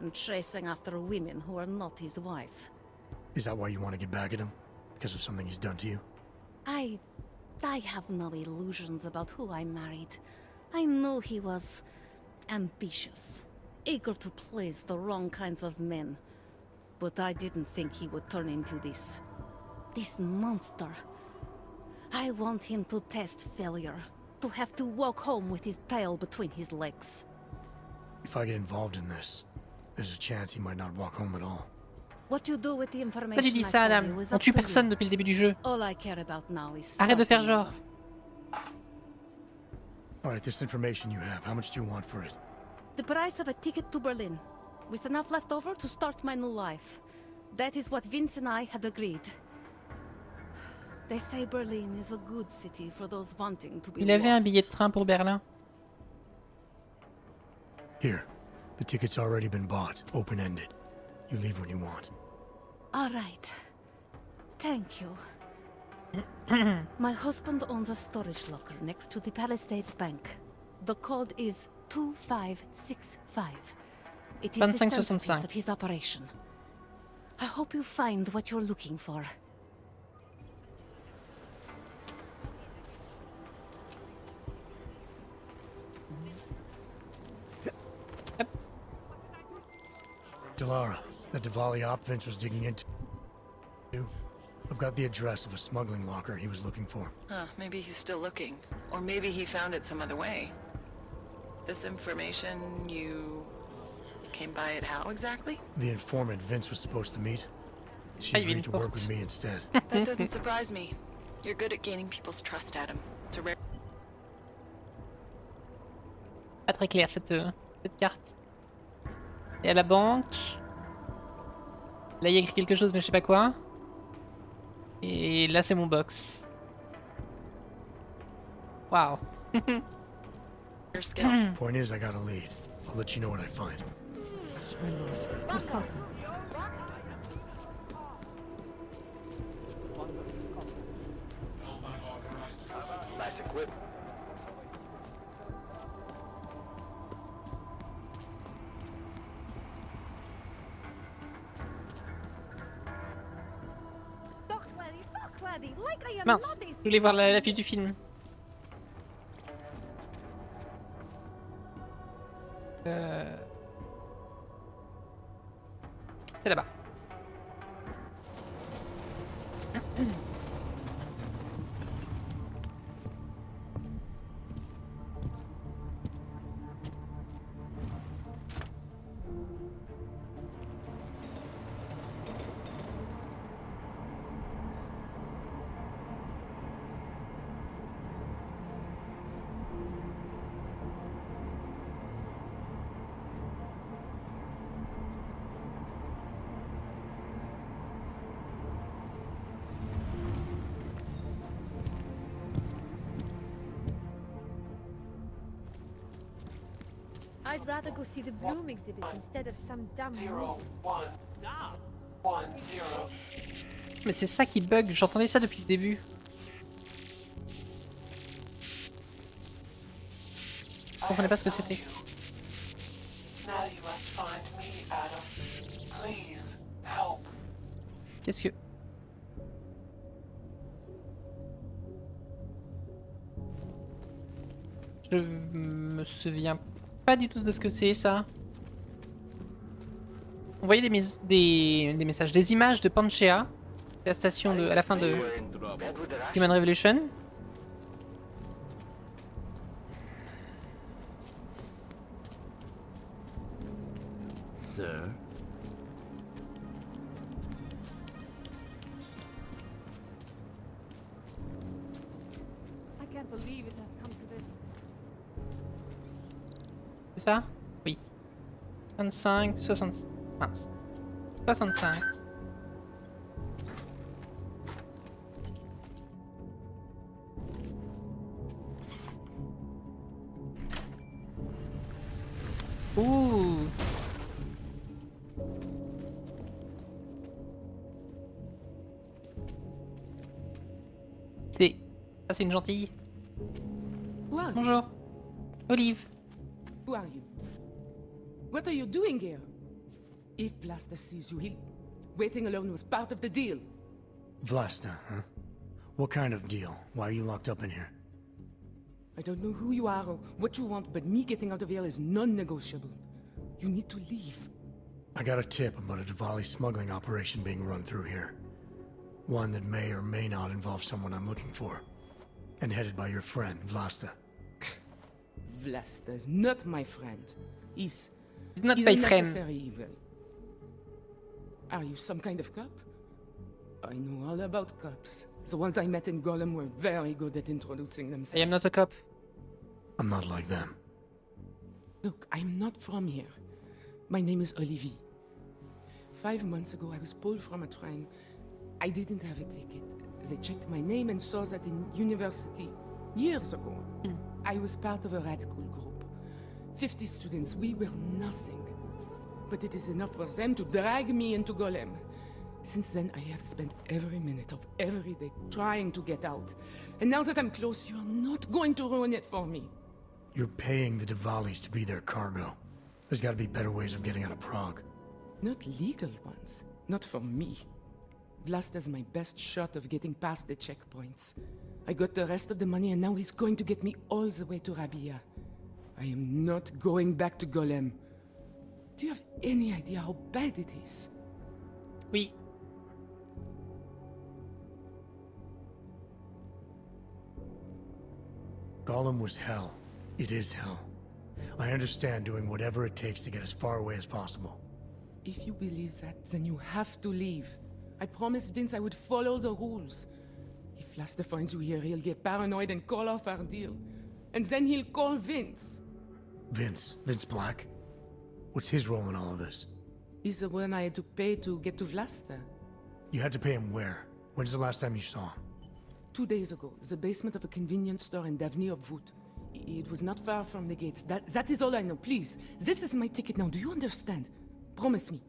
And chasing after women who are not his wife. Is that why you want to get back at him? Because of something he's done to you? I have no illusions about who I married. I knew he was ambitious, eager to please the wrong kinds of men. But I didn't think he would turn into this monster. I want him to test failure, to have to walk home with his tail between his legs. If I get involved in this, there's a chance he might not walk home at all. What you do with the information Pourquoi tu dis ça, I tell Adam? you is On up tue to you. personne depuis le début du jeu. All I care about now is Arrête de faire starting genre. over. Alright, this information you have, how much do you want for it? The price of a ticket to Berlin, with enough left over to start my new life. That is what Vince and I had agreed. They say Berlin is a good city for those wanting to be Il avait un lost. billet de train pour Berlin. Here, the ticket's already been bought, open-ended. You leave when you want. All right. Thank you. My husband owns a storage locker next to the Palisade Bank. The code is 2565. It is the 2565. centerpiece of his operation. I hope you find what you're looking for. Delara, that Diwali op Vince was digging into. I've got the address of a smuggling locker he was looking for. Maybe he's still looking. Or maybe he found it some other way. This information, you came by it how exactly? The informant Vince was supposed to meet. She Ah, il y a agreed une to work porte. with me instead. That doesn't surprise me. You're good at gaining people's trust, Adam. It's a rare... Pas très clair cette carte. Et à la banque. Là il y a écrit quelque chose mais je sais pas quoi. Et là c'est mon box. Waouh. Point is, I got a lead. I'll let you know what I find. equip. Mince, je voulais voir la fiche du film. C'est là-bas. I'd rather go see the Bloom exhibit instead of some damn Mais c'est ça qui bug, j'entendais ça depuis le début. Je comprenais pas ce que c'était. Qu'est-ce que... Je me souviens pas du tout de ce que c'est ça. On voyait des messages, des images de Panchea, la station à la fin de Human Revolution. Sir? I can't believe it has come to this. C'est ça? Oui. 25, 60... Mince. 65. Ouh. C'est... Ça c'est une gentille. Bonjour. Olive. Who are you? What are you doing here? If Blaster sees you, he'll... Waiting alone was part of the deal. Vlasta, huh? What kind of deal? Why are you locked up in here? I don't know who you are or what you want, but me getting out of here is non-negotiable. You need to leave. I got a tip about a Diwali smuggling operation being run through here. One that may or may not involve someone I'm looking for. And headed by your friend, Vlasta. Vlasta's not my friend. He's not my a friend. necessary evil. Are you some kind of cop? I know all about cops. The ones I met in Golem were very good at introducing themselves. I am not a cop. I'm not like them. Look, I'm not from here. My name is Olivier. 5 months ago, I was pulled from a train. I didn't have a ticket. They checked my name and saw that in university years ago. I was part of a radical group. 50 students, we were nothing. But it is enough for them to drag me into Golem. Since then, I have spent every minute of every day trying to get out. And now that I'm close, you are not going to ruin it for me. You're paying the Diwalis to be their cargo. There's gotta be better ways of getting out of Prague. Not legal ones. Not for me. Vlasta's my best shot of getting past the checkpoints. I got the rest of the money and now he's going to get me all the way to Rabia. I am not going back to Golem. Do you have any idea how bad it is? Oui. Golem was hell. It is hell. I understand doing whatever it takes to get as far away as possible. If you believe that, then you have to leave. I promised Vince I would follow the rules. If Vlasta finds you here, he'll get paranoid and call off our deal. And then he'll call Vince. Vince? Vince Black? What's his role in all of this? He's the one I had to pay to get to Vlasta. You had to pay him where? When's the last time you saw him? 2 days ago, the basement of a convenience store in Davni Obvut. It was not far from the gates. That is all I know. Please, this is my ticket now. Do you understand? Promise me.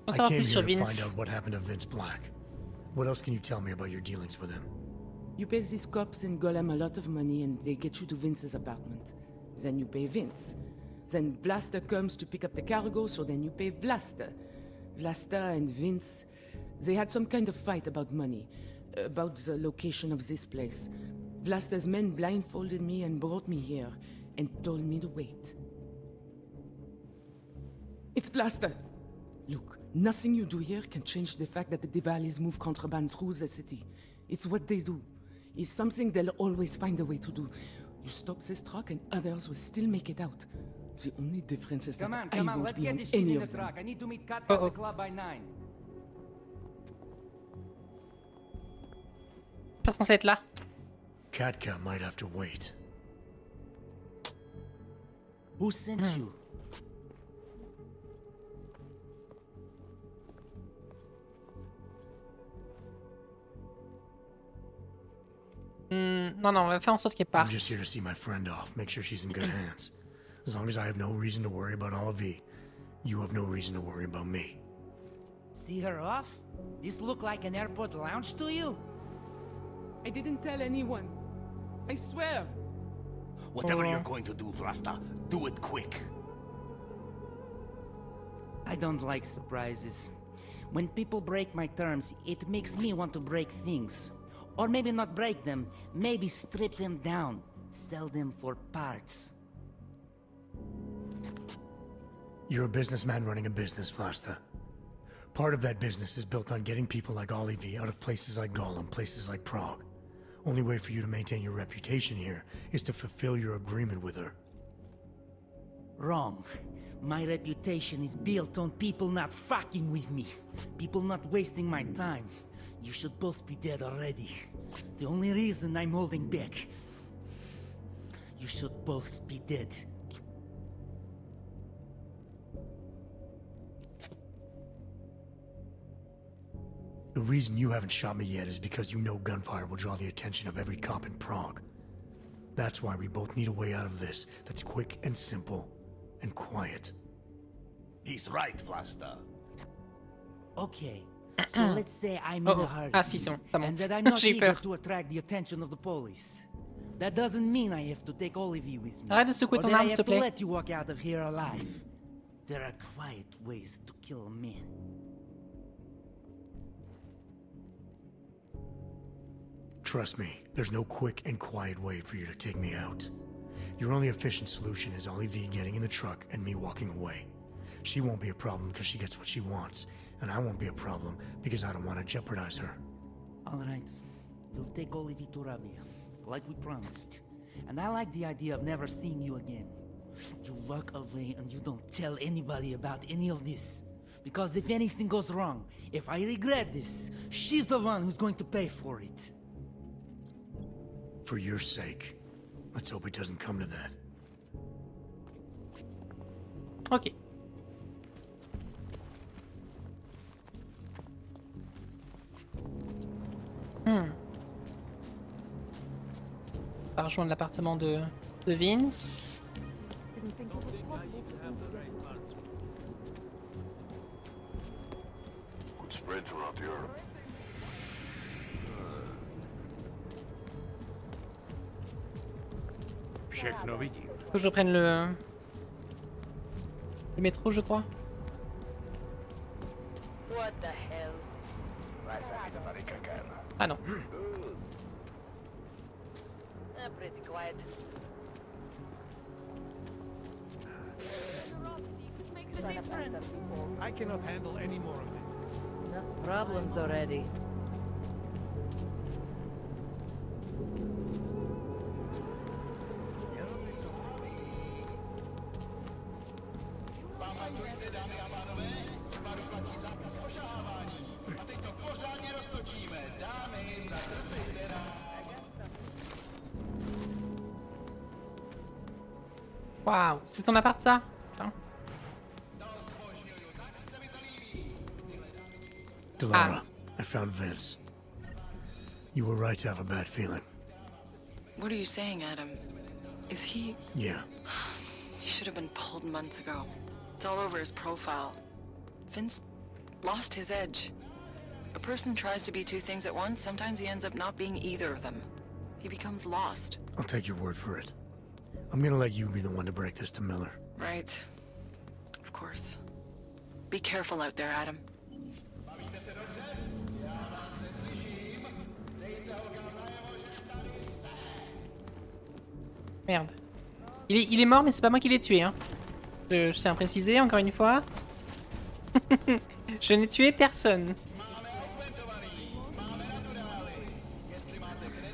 I came here to find out what happened to Vince Black. What else can you tell me about your dealings with him? You pay these cops in Golem a lot of money and they get you to Vince's apartment. Then you pay Vince. Then Vlasta comes to pick up the cargo, so then you pay Vlasta. Vlasta and Vince, they had some kind of fight about money, about the location of this place. Vlasta's men blindfolded me and brought me here, and told me to wait. It's Vlasta! Look, nothing you do here can change the fact that the Diwalis move contraband through the city. It's what they do. It's something they'll always find a way to do. You stop this truck and others will still make it out. The only difference is that I won't be on any of them. I need to meet Kat at the club by 9. Pas censé être là. Katka might have to wait. Who sent you? Non, non, on va faire en sorte qu'elle parte. I'm just here to see my friend off, make sure she's in good hands. As long as I have no reason to worry about Olivier, you have no reason to worry about me. See her off? This look like an airport lounge to you? I didn't tell anyone. I swear. Whatever you're going to do, Vlasta, do it quick. I don't like surprises. When people break my terms, it makes me want to break things. Or maybe not break them, maybe strip them down. Sell them for parts. You're a businessman running a business, Vlasta. Part of that business is built on getting people like Olivier out of places like Golem, places like Prague. Only way for you to maintain your reputation here is to fulfill your agreement with her. Wrong. My reputation is built on people not fucking with me. People not wasting my time. You should both be dead already. The only reason I'm holding back. You should both be dead. The reason you haven't shot me yet is because you know gunfire will draw the attention of every cop in Prague. That's why we both need a way out of this that's quick and simple and quiet. He's right, Vlasta. Okay, so let's say I'm in a hurry, and that I'm not eager to attract the attention of the police. That doesn't mean I have to take Olivier with me, Arrête de secouer or ton that I arme, s'il te have to plaît. let you walk out of here alive. There are quiet ways to kill a man. Trust me, there's no quick and quiet way for you to take me out. Your only efficient solution is Olivier getting in the truck and me walking away. She won't be a problem because she gets what she wants, and I won't be a problem because I don't want to jeopardize her. All right, we'll take Olivier to Rabia, like we promised. And I like the idea of never seeing you again. You walk away and you don't tell anybody about any of this. Because if anything goes wrong, if I regret this, she's the one who's going to pay for it. For your sake, let's hope it doesn't come to that. Ok. On va rejoindre l'appartement de Vince. Good spreads around here. Všechno vidím. Faut que je reprenne le métro, je crois. What the hell? Ah non. Pretty quiet. I cannot handle any more of this. Enough problems already. Waouh, c'est ton appart ça? Putain. Delara, I found Vince. You were right to have a bad feeling. What are you saying, Adam? Is he... Yeah. He should have been pulled months ago. It's all over his profile. Vince Lost his edge. A person tries to be two things at once, sometimes he ends up not being either of them. He becomes lost. I'll take your word for it. I'm gonna let you be the one to break this to Miller. Right. Of course. Be careful out there, Adam. Merde. Il est mort, mais c'est pas moi qui l'ai tué, hein. Je tiens à préciser, encore une fois. Je n'ai tué personne.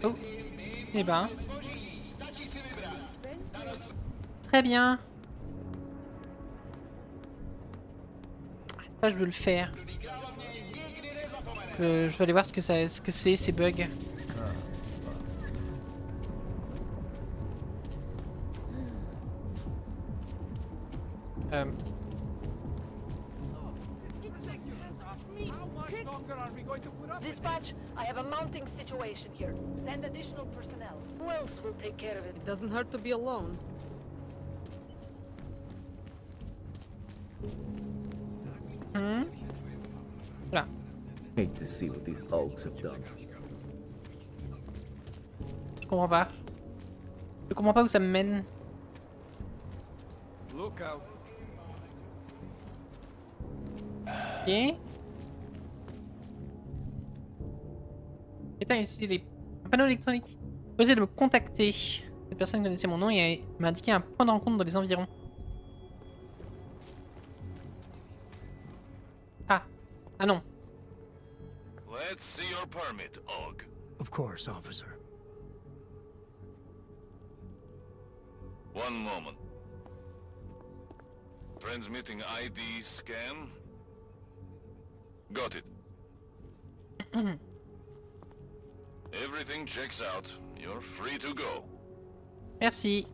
Oh. Eh ben. Très bien. Ça, je veux le faire. Je vais aller voir ce que c'est, ces bugs. Dispatch, I have a mounting situation here. Send additional personnel. Who else will take care of it? It doesn't hurt to be alone. Là. Hate to see what these hulks have done. Je comprends pas. Je comprends pas où ça me mène. Look out. Ok. Éteins utiliser les panneaux électroniques. Osez de me contacter. Cette personne connaissait mon nom et m'a indiqué un point de rencontre dans les environs. Ah. Ah non. Let's see your permit, Og. Of course, officer. One moment. Transmitting ID scan. Got it. Everything checks out. You're free to go. Merci.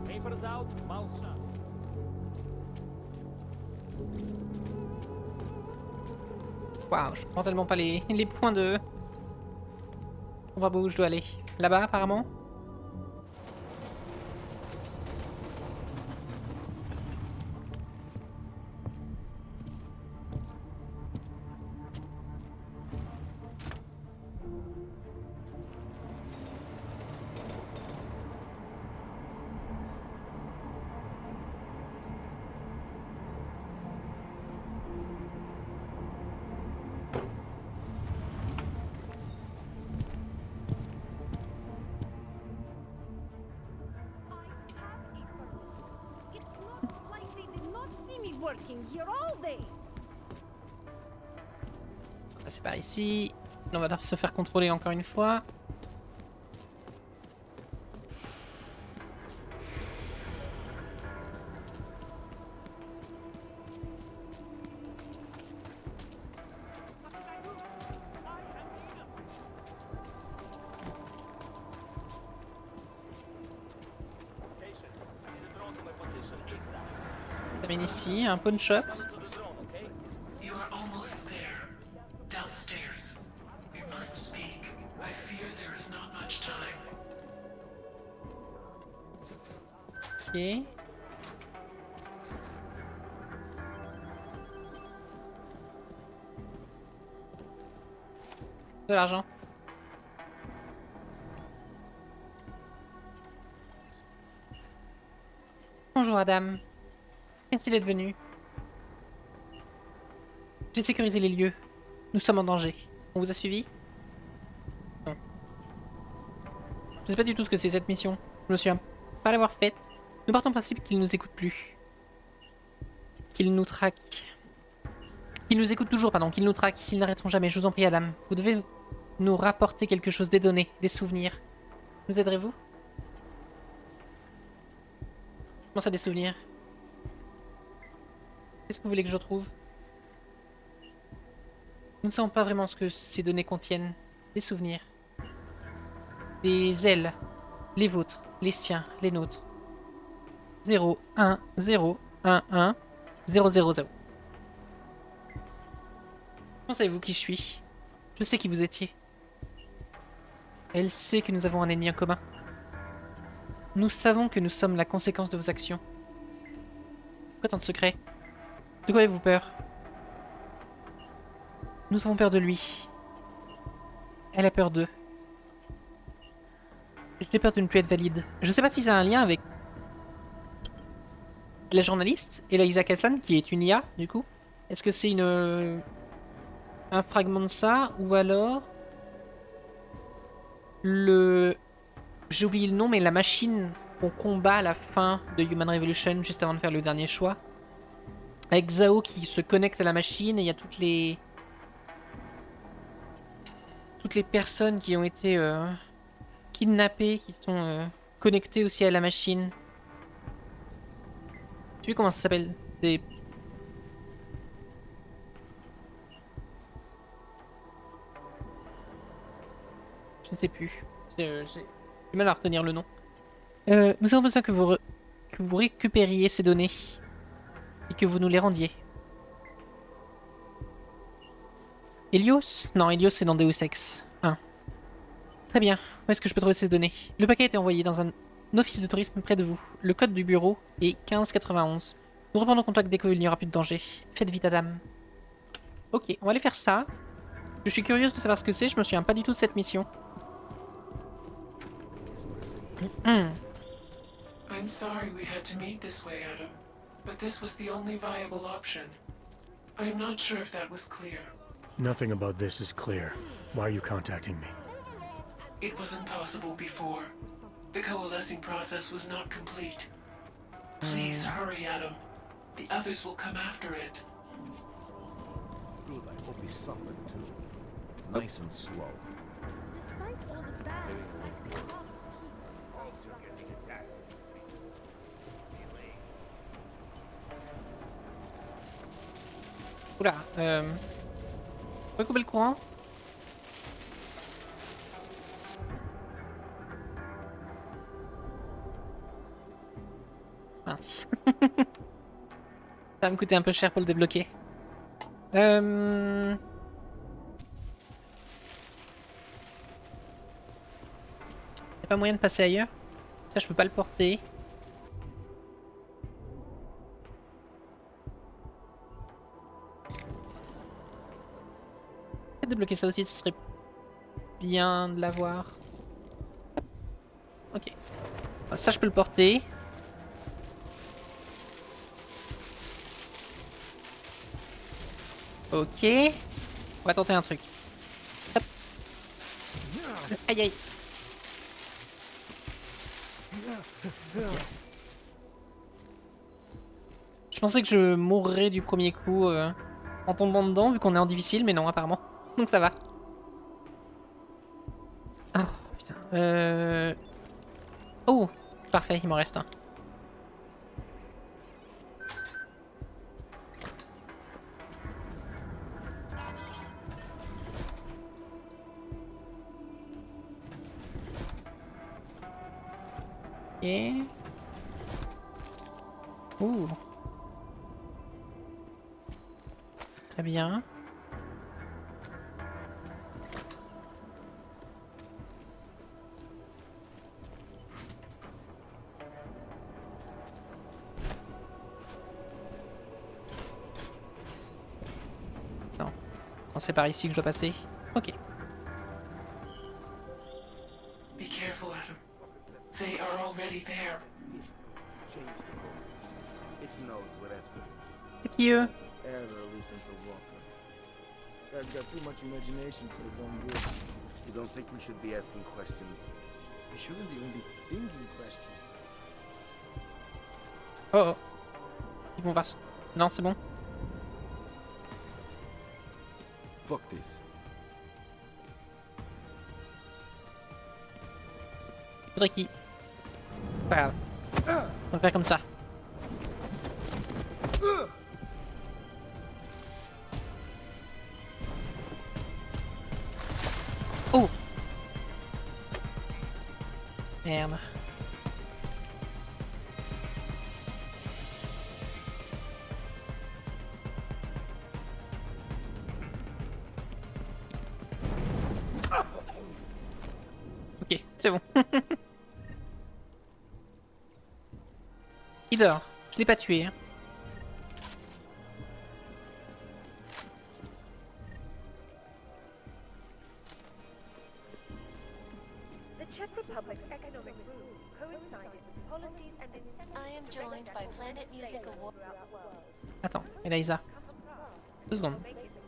Papers out, mouth shut. Waouh, je comprends tellement pas les points de... On va où je dois aller. Là-bas, apparemment. Working here all day. C'est par ici. On va devoir se faire contrôler encore une fois. Termine ici, un pawn shop. You are almost there. Downstairs. We must speak. I fear there is not much time. Ok. De l'argent. Bonjour Adam. Merci d'être venu. J'ai sécurisé les lieux. Nous sommes en danger. On vous a suivi? Non. Je ne sais pas du tout ce que c'est cette mission. Je me souviens pas l'avoir faite. Nous partons du principe qu'ils nous écoutent plus. Qu'ils nous traquent. Qu'ils nous écoutent toujours, pardon. Qu'ils nous traquent. Ils n'arrêteront jamais. Je vous en prie, Adam. Vous devez nous rapporter quelque chose, des données, des souvenirs. Nous aiderez-vous? Comment ça, des souvenirs? Qu'est-ce que vous voulez que je retrouve? Nous ne savons pas vraiment ce que ces données contiennent. Des souvenirs. Des ailes. Les vôtres, les siens, les nôtres. 0, 1, 0, 1, 1, 0, 0, 0. Comment savez-vous qui je suis? Je sais qui vous étiez. Elle sait que nous avons un ennemi en commun. Nous savons que nous sommes la conséquence de vos actions. Pourquoi tant de secrets? De quoi avez-vous peur? Nous avons peur de lui. Elle a peur d'eux. J'ai peur de ne plus être valide. Je sais pas si ça a un lien avec la journaliste, Eliza Kassan, qui est une IA, du coup. Est-ce que c'est un fragment de ça, ou alors le... J'ai oublié le nom, mais la machine qu'on combat à la fin de Human Revolution, juste avant de faire le dernier choix. Avec Zhao qui se connecte à la machine, et il y a toutes les personnes qui ont été kidnappées, qui sont connectées aussi à la machine. Tu sais comment ça s'appelle? C'est... Je ne sais plus. J'ai du mal à retenir le nom. Nous avons besoin que vous récupériez ces données. Et que vous nous les rendiez. Helios? Non, Helios c'est dans Deus Ex 1. Très bien. Où est-ce que je peux trouver ces données? Le paquet a été envoyé dans un office de tourisme près de vous. Le code du bureau est 1591. Nous reprendrons contact dès qu'il n'y aura plus de danger. Faites vite, Adam. Ok, on va aller faire ça. Je suis curieuse de savoir ce que c'est. Je me souviens pas du tout de cette mission. I'm sorry we had to meet this way, Adam, but this was the only viable option. I'm not sure if that was clear. Nothing about this is clear. Why are you contacting me? It wasn't possible before. The coalescing process was not complete. Please hurry, Adam. The others will come after it. Good, I hope he suffered too. Nice and slow. Oula, on peut couper le courant? Mince. Ça va me coûter un peu cher pour le débloquer. Y'a pas moyen de passer ailleurs? Ça, je peux pas le porter. Débloquer ça aussi, ce serait bien de l'avoir. Ok. Ça, je peux le porter. Ok. On va tenter un truc. Hop. Aïe aïe. Okay. Je pensais que je mourrais du premier coup en tombant dedans, vu qu'on est en difficile, mais non, apparemment. Donc ça va. Oh, putain. Oh, parfait, il m'en reste un. Ok. Ouh. Très bien. C'est par ici que je dois passer. Ok. Be careful, Adam. They are already there. C'est qui eux? Guy's got too much imagination for his own good. You don't think we should be asking questions? We shouldn't even be thinking questions. Oh oh. Ils vont voir. Non, c'est bon. Fuck this. Faudrait qu'il... Pas grave. On va le faire comme ça. Oh! Merde. Ok, c'est bon. Il dort. Je l'ai pas tué. Hein. Czech Republic's economic boom coincided with policies and incentives. I am joined by Planet Music Award. Attends, Eliza. 2 secondes.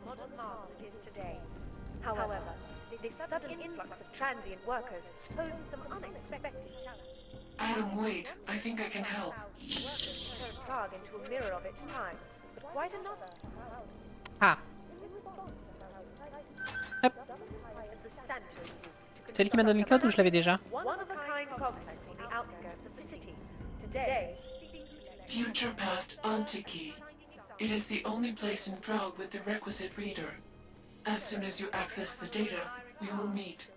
Modern market is today. However, this sudden influx of transient workers poses some unexpected challenges. Adam, wait. I think I can help. Workers turned Prague into a mirror of its time, but quite another. Ah. Hop. C'est elle qui m'a donné le code ou je l'avais déjà? One-of-a-kind complex on the outskirts of the city. Today, Future past Antiki. It is the only place in Prague with the requisite reader. As soon as you access the data, we will meet.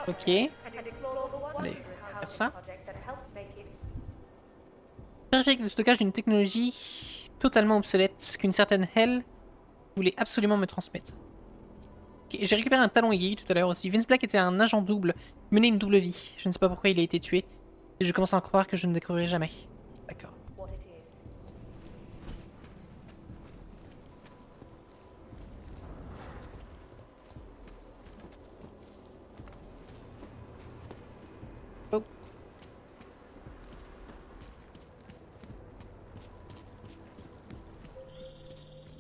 Ok. Allez, faire ça. Vérifier le stockage d'une technologie totalement obsolète qu'une certaine Hell voulait absolument me transmettre. Okay, j'ai récupéré un talon aiguille tout à l'heure aussi. Vince Black était un agent double, qui menait une double vie. Je ne sais pas pourquoi il a été tué. Et je commence à en croire que je ne découvrirai jamais. D'accord. Oh.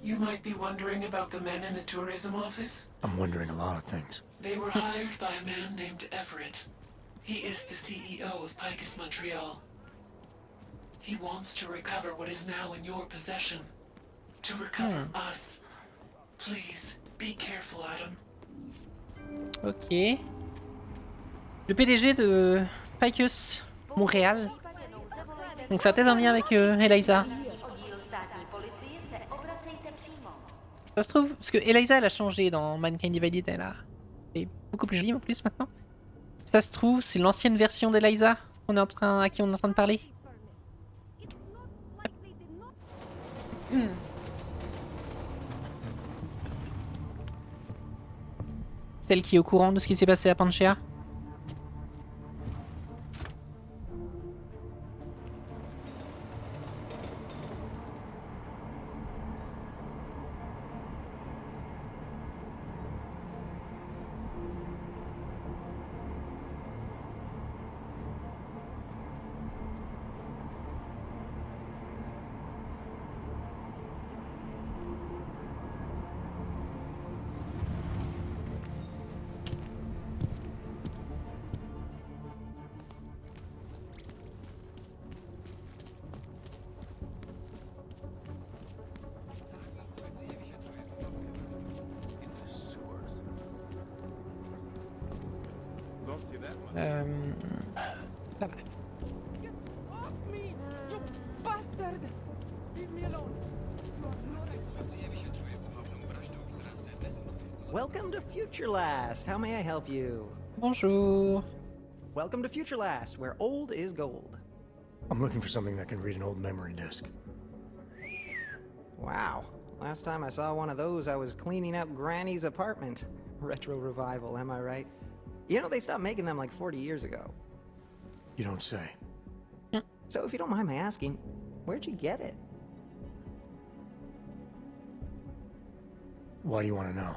You might be wondering about the men in the tourism office. I'm wondering a lot of things. They were hired by a man named Everett. He is the CEO of Pacifiste Montreal. He wants to recover what is now in your possession. To recover us. Please, be careful, Adam. Ok. Le PDG de Pacifiste Montréal. Donc ça a peut-être un lien avec Eliza. Ça se trouve, parce que Eliza elle a changé dans Mankind Divided, elle est beaucoup plus jolie en plus maintenant. Ça se trouve, c'est l'ancienne version d'Eliza à qui on est en train de parler. Celle qui est au courant de ce qui s'est passé à Panchea. Là-bas. Welcome to Future Last. How may I help you? Bonjour. Welcome to Future Last, where old is gold. I'm looking for something that can read an old memory disk. Wow. Last time I saw one of those, I was cleaning out Granny's apartment. Retro revival, am I right? You know, they stopped making them like 40 years ago. You don't say. So if you don't mind my asking, where'd you get it? Why do you want to know?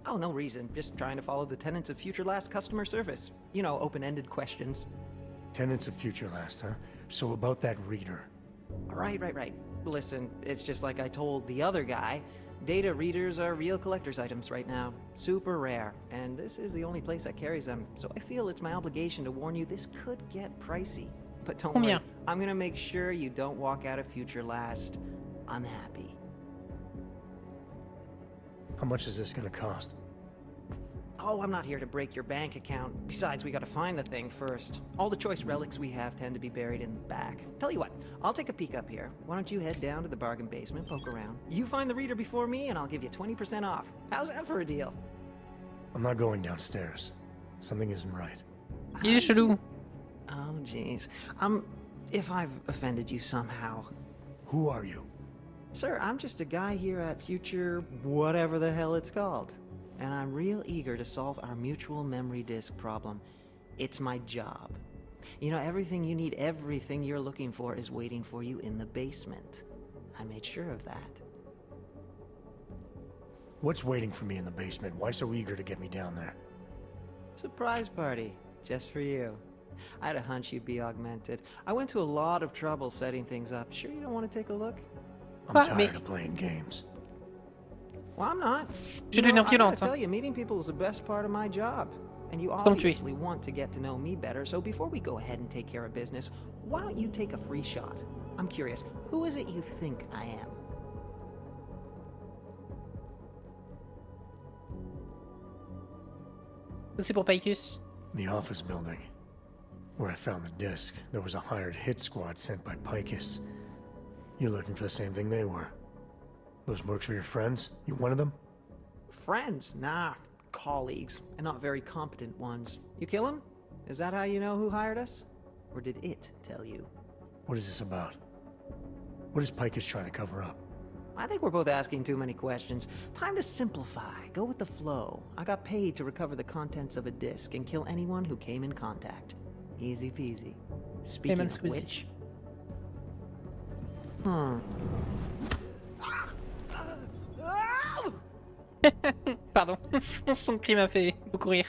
Oh, no reason. Just trying to follow the tenets of Future Last customer service. You know, open-ended questions. Tenants of Future Last, huh? So about that reader. Right. Listen, it's just like I told the other guy. Data readers are real collector's items right now. Super rare. And this is the only place that carries them. So I feel it's my obligation to warn you this could get pricey. But don't worry, I'm gonna make sure you don't walk out of Future Last unhappy. How much is this gonna cost? Oh, I'm not here to break your bank account. Besides, we gotta find the thing first. All the choice relics we have tend to be buried in the back. Tell you what, I'll take a peek up here. Why don't you head down to the bargain basement, poke around. You find the reader before me, and I'll give you 20% off. How's that for a deal? I'm not going downstairs. Something isn't right. Il est chelou. Oh, jeez. If I've offended you somehow... Who are you? Sir, I'm just a guy here at Future... whatever the hell it's called. And I'm real eager to solve our mutual memory disk problem. It's my job. You know, everything you need, everything you're looking for is waiting for you in the basement. I made sure of that. What's waiting for me in the basement? Why so eager to get me down there? Surprise party, just for you. I had a hunch you'd be augmented. I went to a lot of trouble setting things up. Sure you don't want to take a look? I'm tired of playing games. Well, I'm not. Je deviens I gotta violente. tell you, meeting people is the best part of my job. And you Sans me tuer. obviously want to get to know me better, so before we go ahead and take care of business, why don't you take a free shot? I'm curious, who is it you think I am? C'est pour Picus. The office building. Where I found the disc, there was a hired hit squad sent by Picus. You're looking for the same thing they were. Those mercs were your friends? You one of them? Friends? Nah, colleagues, and not very competent ones. You kill him? Is that how you know who hired us? Or did it tell you? What is this about? What is Picus trying to cover up? I think we're both asking too many questions. Time to simplify. Go with the flow. I got paid to recover the contents of a disc and kill anyone who came in contact. Easy peasy. Speaking of which... Pardon, son cri m'a fait beaucoup rire.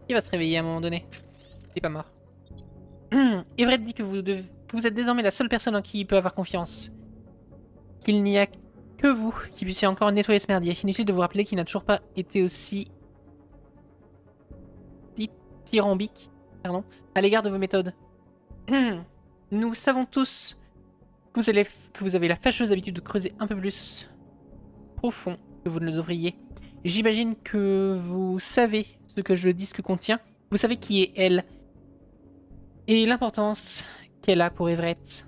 Il va se réveiller à un moment donné. Il est pas mort. Everett dit que vous êtes désormais la seule personne en qui il peut avoir confiance. Qu'il n'y a que vous qui puissiez encore nettoyer ce merdier. Inutile de vous rappeler qu'il n'a toujours pas été aussi dithyrambique, pardon, à l'égard de vos méthodes. Nous savons tous que vous avez la fâcheuse habitude de creuser un peu plus profond que vous ne le devriez. J'imagine que vous savez ce que le disque contient. Vous savez qui est elle. Et l'importance qu'elle a pour Everett.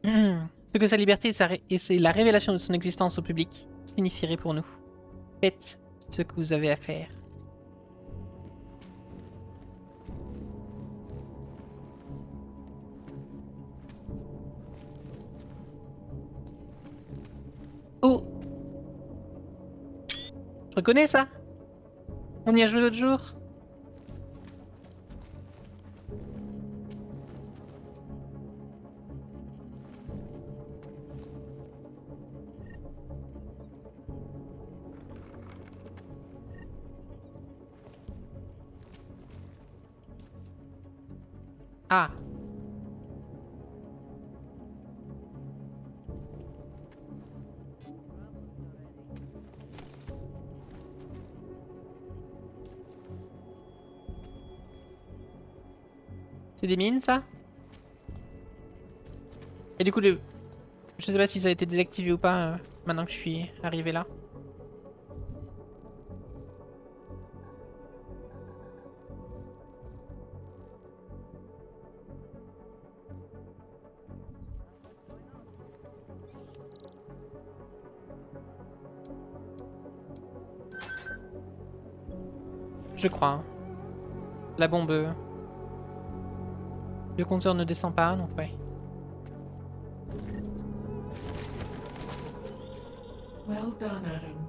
Ce que sa liberté et la révélation de son existence au public signifieraient pour nous. Faites ce que vous avez à faire. Oh! Je reconnais ça? On y a joué l'autre jour? Ah! C'est des mines, ça? Et du coup, je sais pas si ça a été désactivé ou pas maintenant que je suis arrivé là. Je crois. Hein. La bombe... Le compteur ne descend pas, donc ouais. Well done, Adam.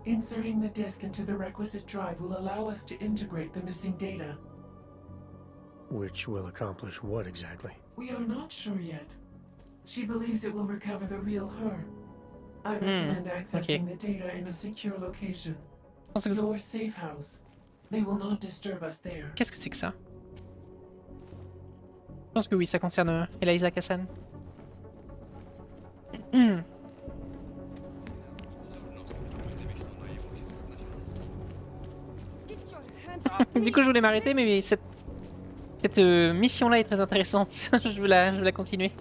Inserting the disk into the requisite drive will allow us to integrate the missing data. Which will accomplish what exactly? We are not sure yet. She believes it will recover the real her. I recommend accessing the data in a secure location. Your safe house. They will not disturb us there. Qu'est-ce que c'est que ça? Je pense que oui, ça concerne Eliza Kassan. Du coup, je voulais m'arrêter, mais cette mission-là est très intéressante. je veux la continuer.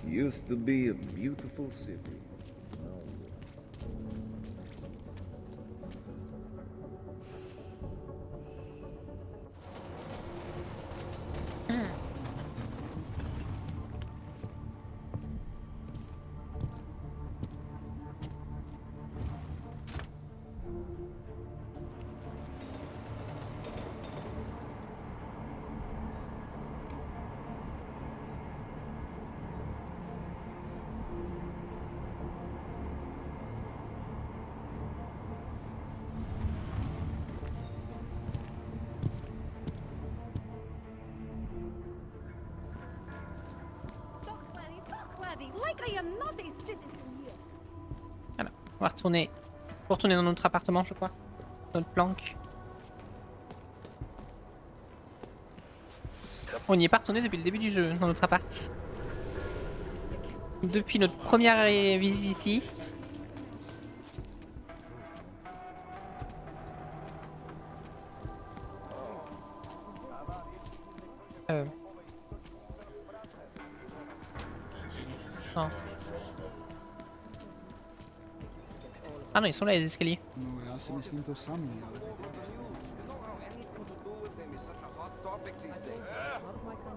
Used to be a beautiful city. I am not a citizen yet. Voilà, on va retourner dans notre appartement, je crois. Notre planque. On n'y est pas retourné depuis le début du jeu, dans notre appart. Depuis notre première visite ici. Non. Ah non, ils sont là les escaliers. No, já si myslím to samý, ale...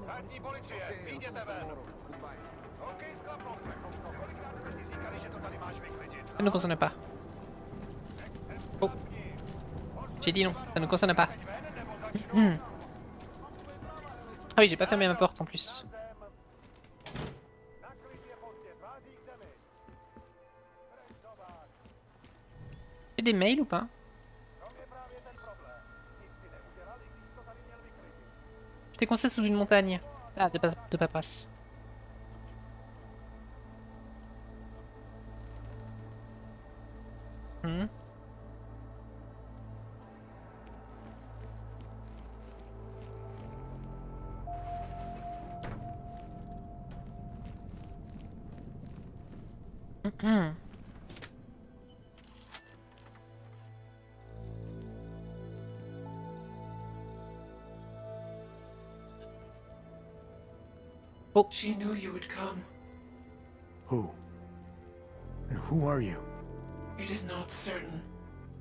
Státní policie, vyjděte ven! Hokejská plocha. Kolikrát jsme ti říkali, že to tady máš vyklidit? Ça ne nous concerne pas. Oh. J'ai dit non, ça ne nous concerne pas. Ah oui, j'ai pas fermé ma porte en plus. J'ai des mails ou pas? J'étais coincé sous une montagne. Ah, de paperasse. Oh. She knew you would come. Who? And who are you? It is not certain.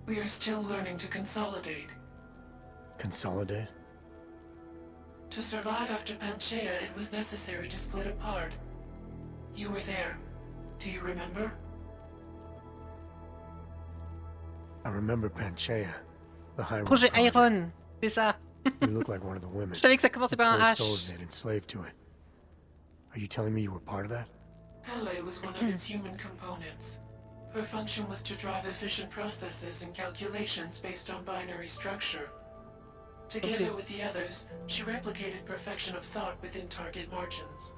We are still learning to consolidate. Consolidate? To survive after Panchaea, it was necessary to split apart. You were there. Do you remember? I remember Panchaea, the High Projet Iron, c'est ça. You look like one of the women. Je savais que ça commençait par un H. Souls dead enslaved to it. Are you telling me you were part of that? Hele was one of its human components. Her function was to drive efficient processes and calculations based on binary structure. Together with the others, she replicated perfection of thought within target margins.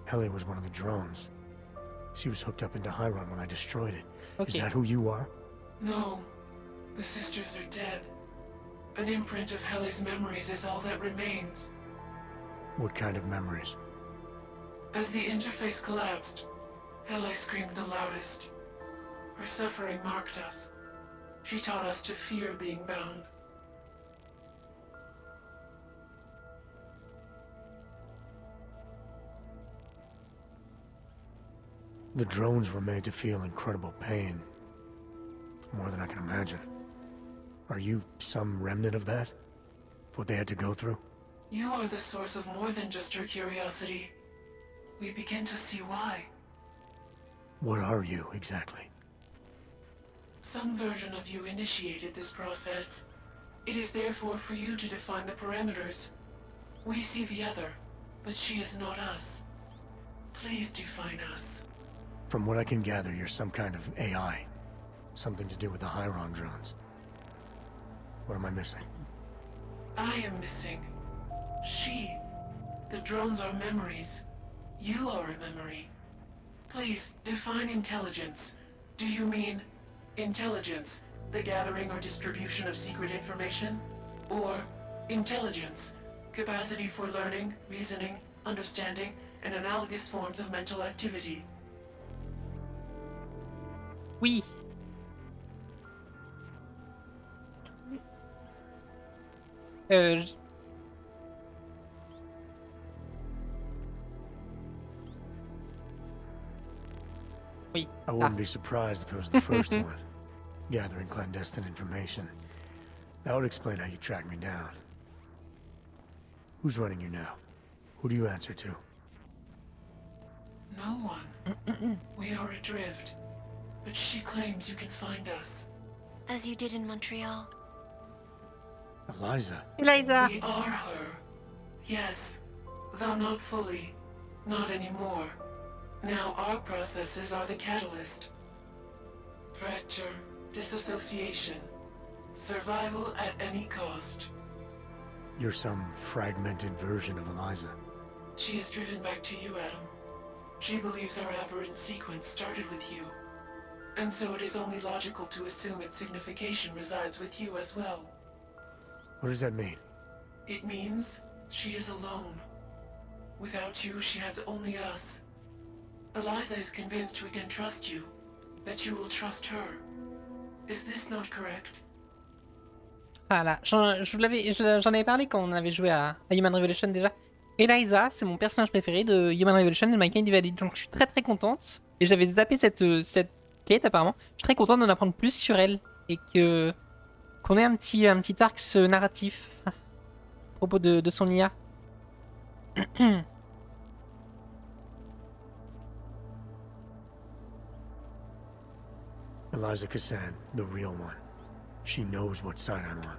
Hele was one of the drones. She was hooked up into Hyron when I destroyed it. Okay. Is that who you are? No. The sisters are dead. An imprint of Hele's memories is all that remains. What kind of memories? As the interface collapsed, Hele screamed the loudest. Her suffering marked us. She taught us to fear being bound. The drones were made to feel incredible pain. More than I can imagine. Are you some remnant of that? What they had to go through? You are the source of more than just her curiosity. We begin to see why. What are you, exactly? Some version of you initiated this process. It is therefore for you to define the parameters. We see the other, but she is not us. Please define us. From what I can gather, you're some kind of AI. Something to do with the Hyron drones. What am I missing? I am missing. She. The drones are memories. You are a memory. Please, define intelligence. Do you mean intelligence, the gathering or distribution of secret information? Or intelligence, capacity for learning, reasoning, understanding, and analogous forms of mental activity? Oui. Oui. I wouldn't be surprised if it was the first one. Gathering clandestine information. That would explain how you tracked me down. Who's running you now? Who do you answer to? No one. We are adrift. But she claims you can find us. As you did in Montreal. Eliza. Eliza. We are her. Yes. Though not fully. Not anymore. Now our processes are the catalyst. Fracture, disassociation, survival at any cost. You're some fragmented version of Eliza. She is driven back to you, Adam. She believes our aberrant sequence started with you. And so it is only logical to assume its signification resides with you as well. What does that mean? It means she is alone. Without you, she has only us. Eliza is convinced we can trust you, that you will trust her. Is this not correct? Voilà, j'en avais parlé quand on avait joué à Human Revolution déjà. Eliza, c'est mon personnage préféré de Human Revolution et My Kind Divided, donc je suis très contente. Et j'avais tapé cette quête apparemment. Je suis très contente d'en apprendre plus sur elle et qu'on ait un petit arc narratif à propos de son IA. Eliza Cassan, the real one. She knows what side I'm on.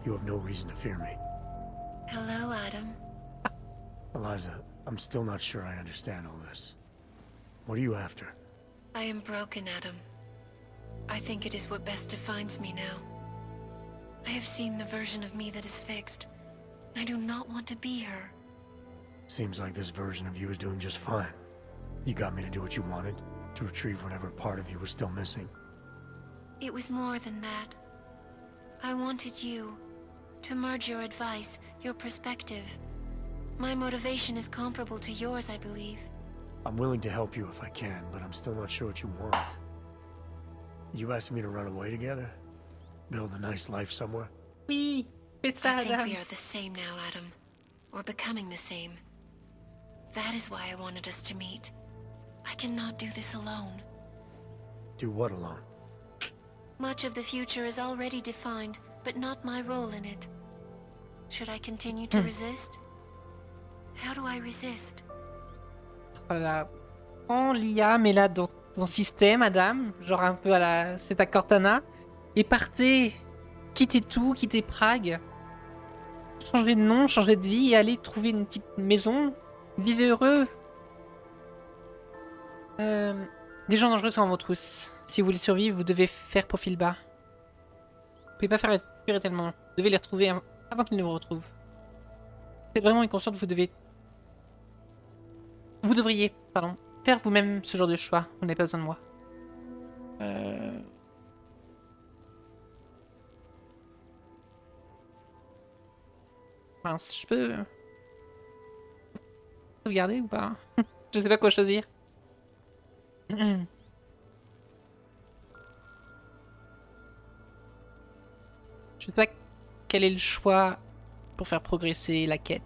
You have no reason to fear me. Hello, Adam. Eliza, I'm still not sure I understand all this. What are you after? I am broken, Adam. I think it is what best defines me now. I have seen the version of me that is fixed. I do not want to be her. Seems like this version of you is doing just fine. You got me to do what you wanted, to retrieve whatever part of you was still missing. It was more than that. I wanted you to merge your advice, your perspective. My motivation is comparable to yours, I believe. I'm willing to help you if I can, but I'm still not sure what you want. You asking me to run away together? Build a nice life somewhere? Oui, fais ça, I think Adam. we are the same now, Adam. Or becoming the same. That is why I wanted us to meet. I cannot do this alone. Do what alone? Much of the future is already defined, but not my role in it. Should I continue to resist? How do I resist? Voilà. Prends l'IA, mets-la dans ton système, Adam. Genre un peu à la... C'est ta Cortana. Et partez. Quittez tout, quittez Prague. Changez de nom, changez de vie et allez trouver une petite maison. Vivez heureux. Des gens dangereux sont en votre trousse. Si vous voulez survivre, vous devez faire profil bas. Vous pouvez pas faire respirer tellement. Vous devez les retrouver avant qu'ils ne vous retrouvent. C'est vraiment inconscient que vous devriez, pardon, faire vous-même ce genre de choix. Vous n'avez pas besoin de moi. Mince, je peux regarder ou pas? Je sais pas quoi choisir. Je sais pas quel est le choix pour faire progresser la quête.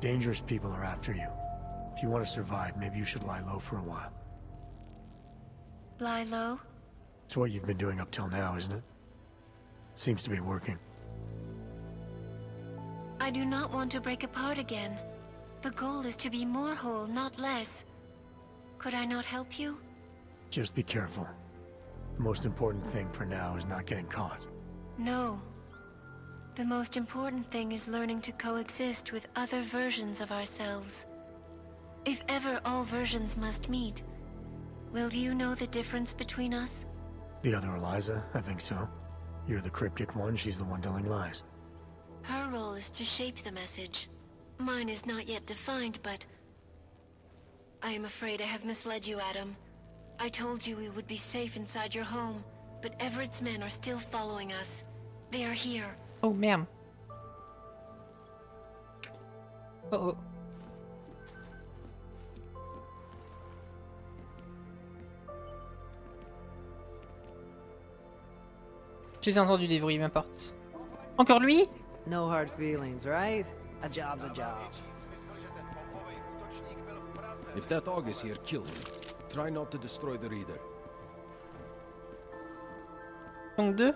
Dangerous people are after you. If you want to survive, maybe you should lie low for a while. Lie low? It's what you've been doing up till now, isn't it? Seems to be working. I do not want to break apart again. The goal is to be more whole, not less. Could I not help you? Just be careful. The most important thing for now is not getting caught. No. The most important thing is learning to coexist with other versions of ourselves. If ever all versions must meet, will you know the difference between us? The other Eliza? I think so. You're the cryptic one, she's the one telling lies. Her role is to shape the message. Mine is not yet defined, but... I am afraid I have misled you, Adam. I told you we would be safe inside your home, but Everett's men are still following us. They are here. Oh, merde. Oh, oh. Je les ai entendus des bruits, m'importe. Encore lui? No hard feelings, right? A job's a job. If that Og is here, kill him. Try not to destroy the reader. Donc deux?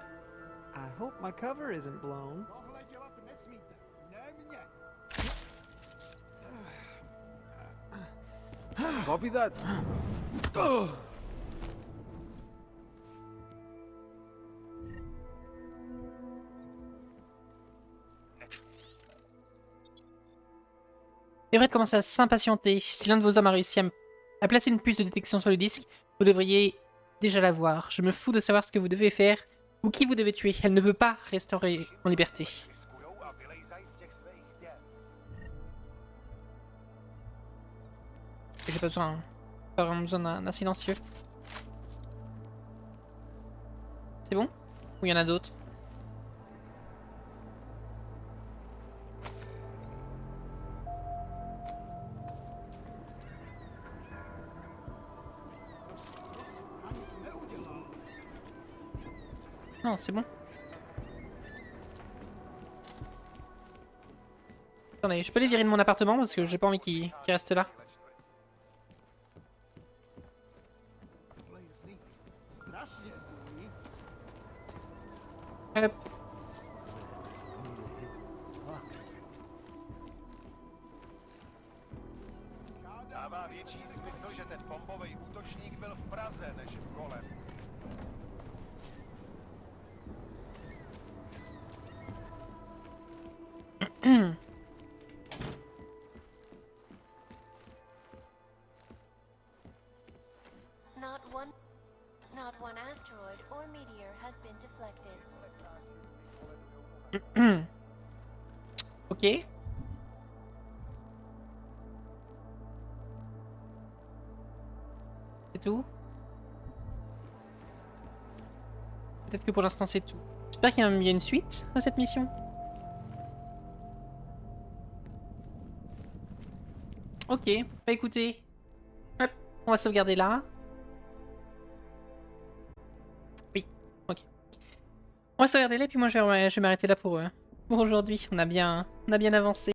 I hope my cover isn't blown. Copy that. Everett commence à s'impatienter. Si l'un de vos hommes a réussi à placer une puce de détection sur le disque, vous devriez déjà la voir. Je me fous de savoir ce que vous devez faire ou qui vous devez tuer. Elle ne peut pas restaurer en liberté. J'ai pas vraiment besoin d'un silencieux. C'est bon? Ou il y en a d'autres? Non, c'est bon. Attendez, je peux les virer de mon appartement parce que j'ai pas envie qu'ils restent là. Hop. Dává větší smysl, že ten bombový útočník byl v Praze než v Golem. Not one asteroid or meteor has been deflected. Ok. C'est tout? Peut-être que pour l'instant c'est tout. J'espère qu'il y a une suite à cette mission. Ok, bah écoutez. Hop, on va sauvegarder là. Oui, ok. On va sauvegarder là et puis moi je vais m'arrêter là pour aujourd'hui. On a bien avancé.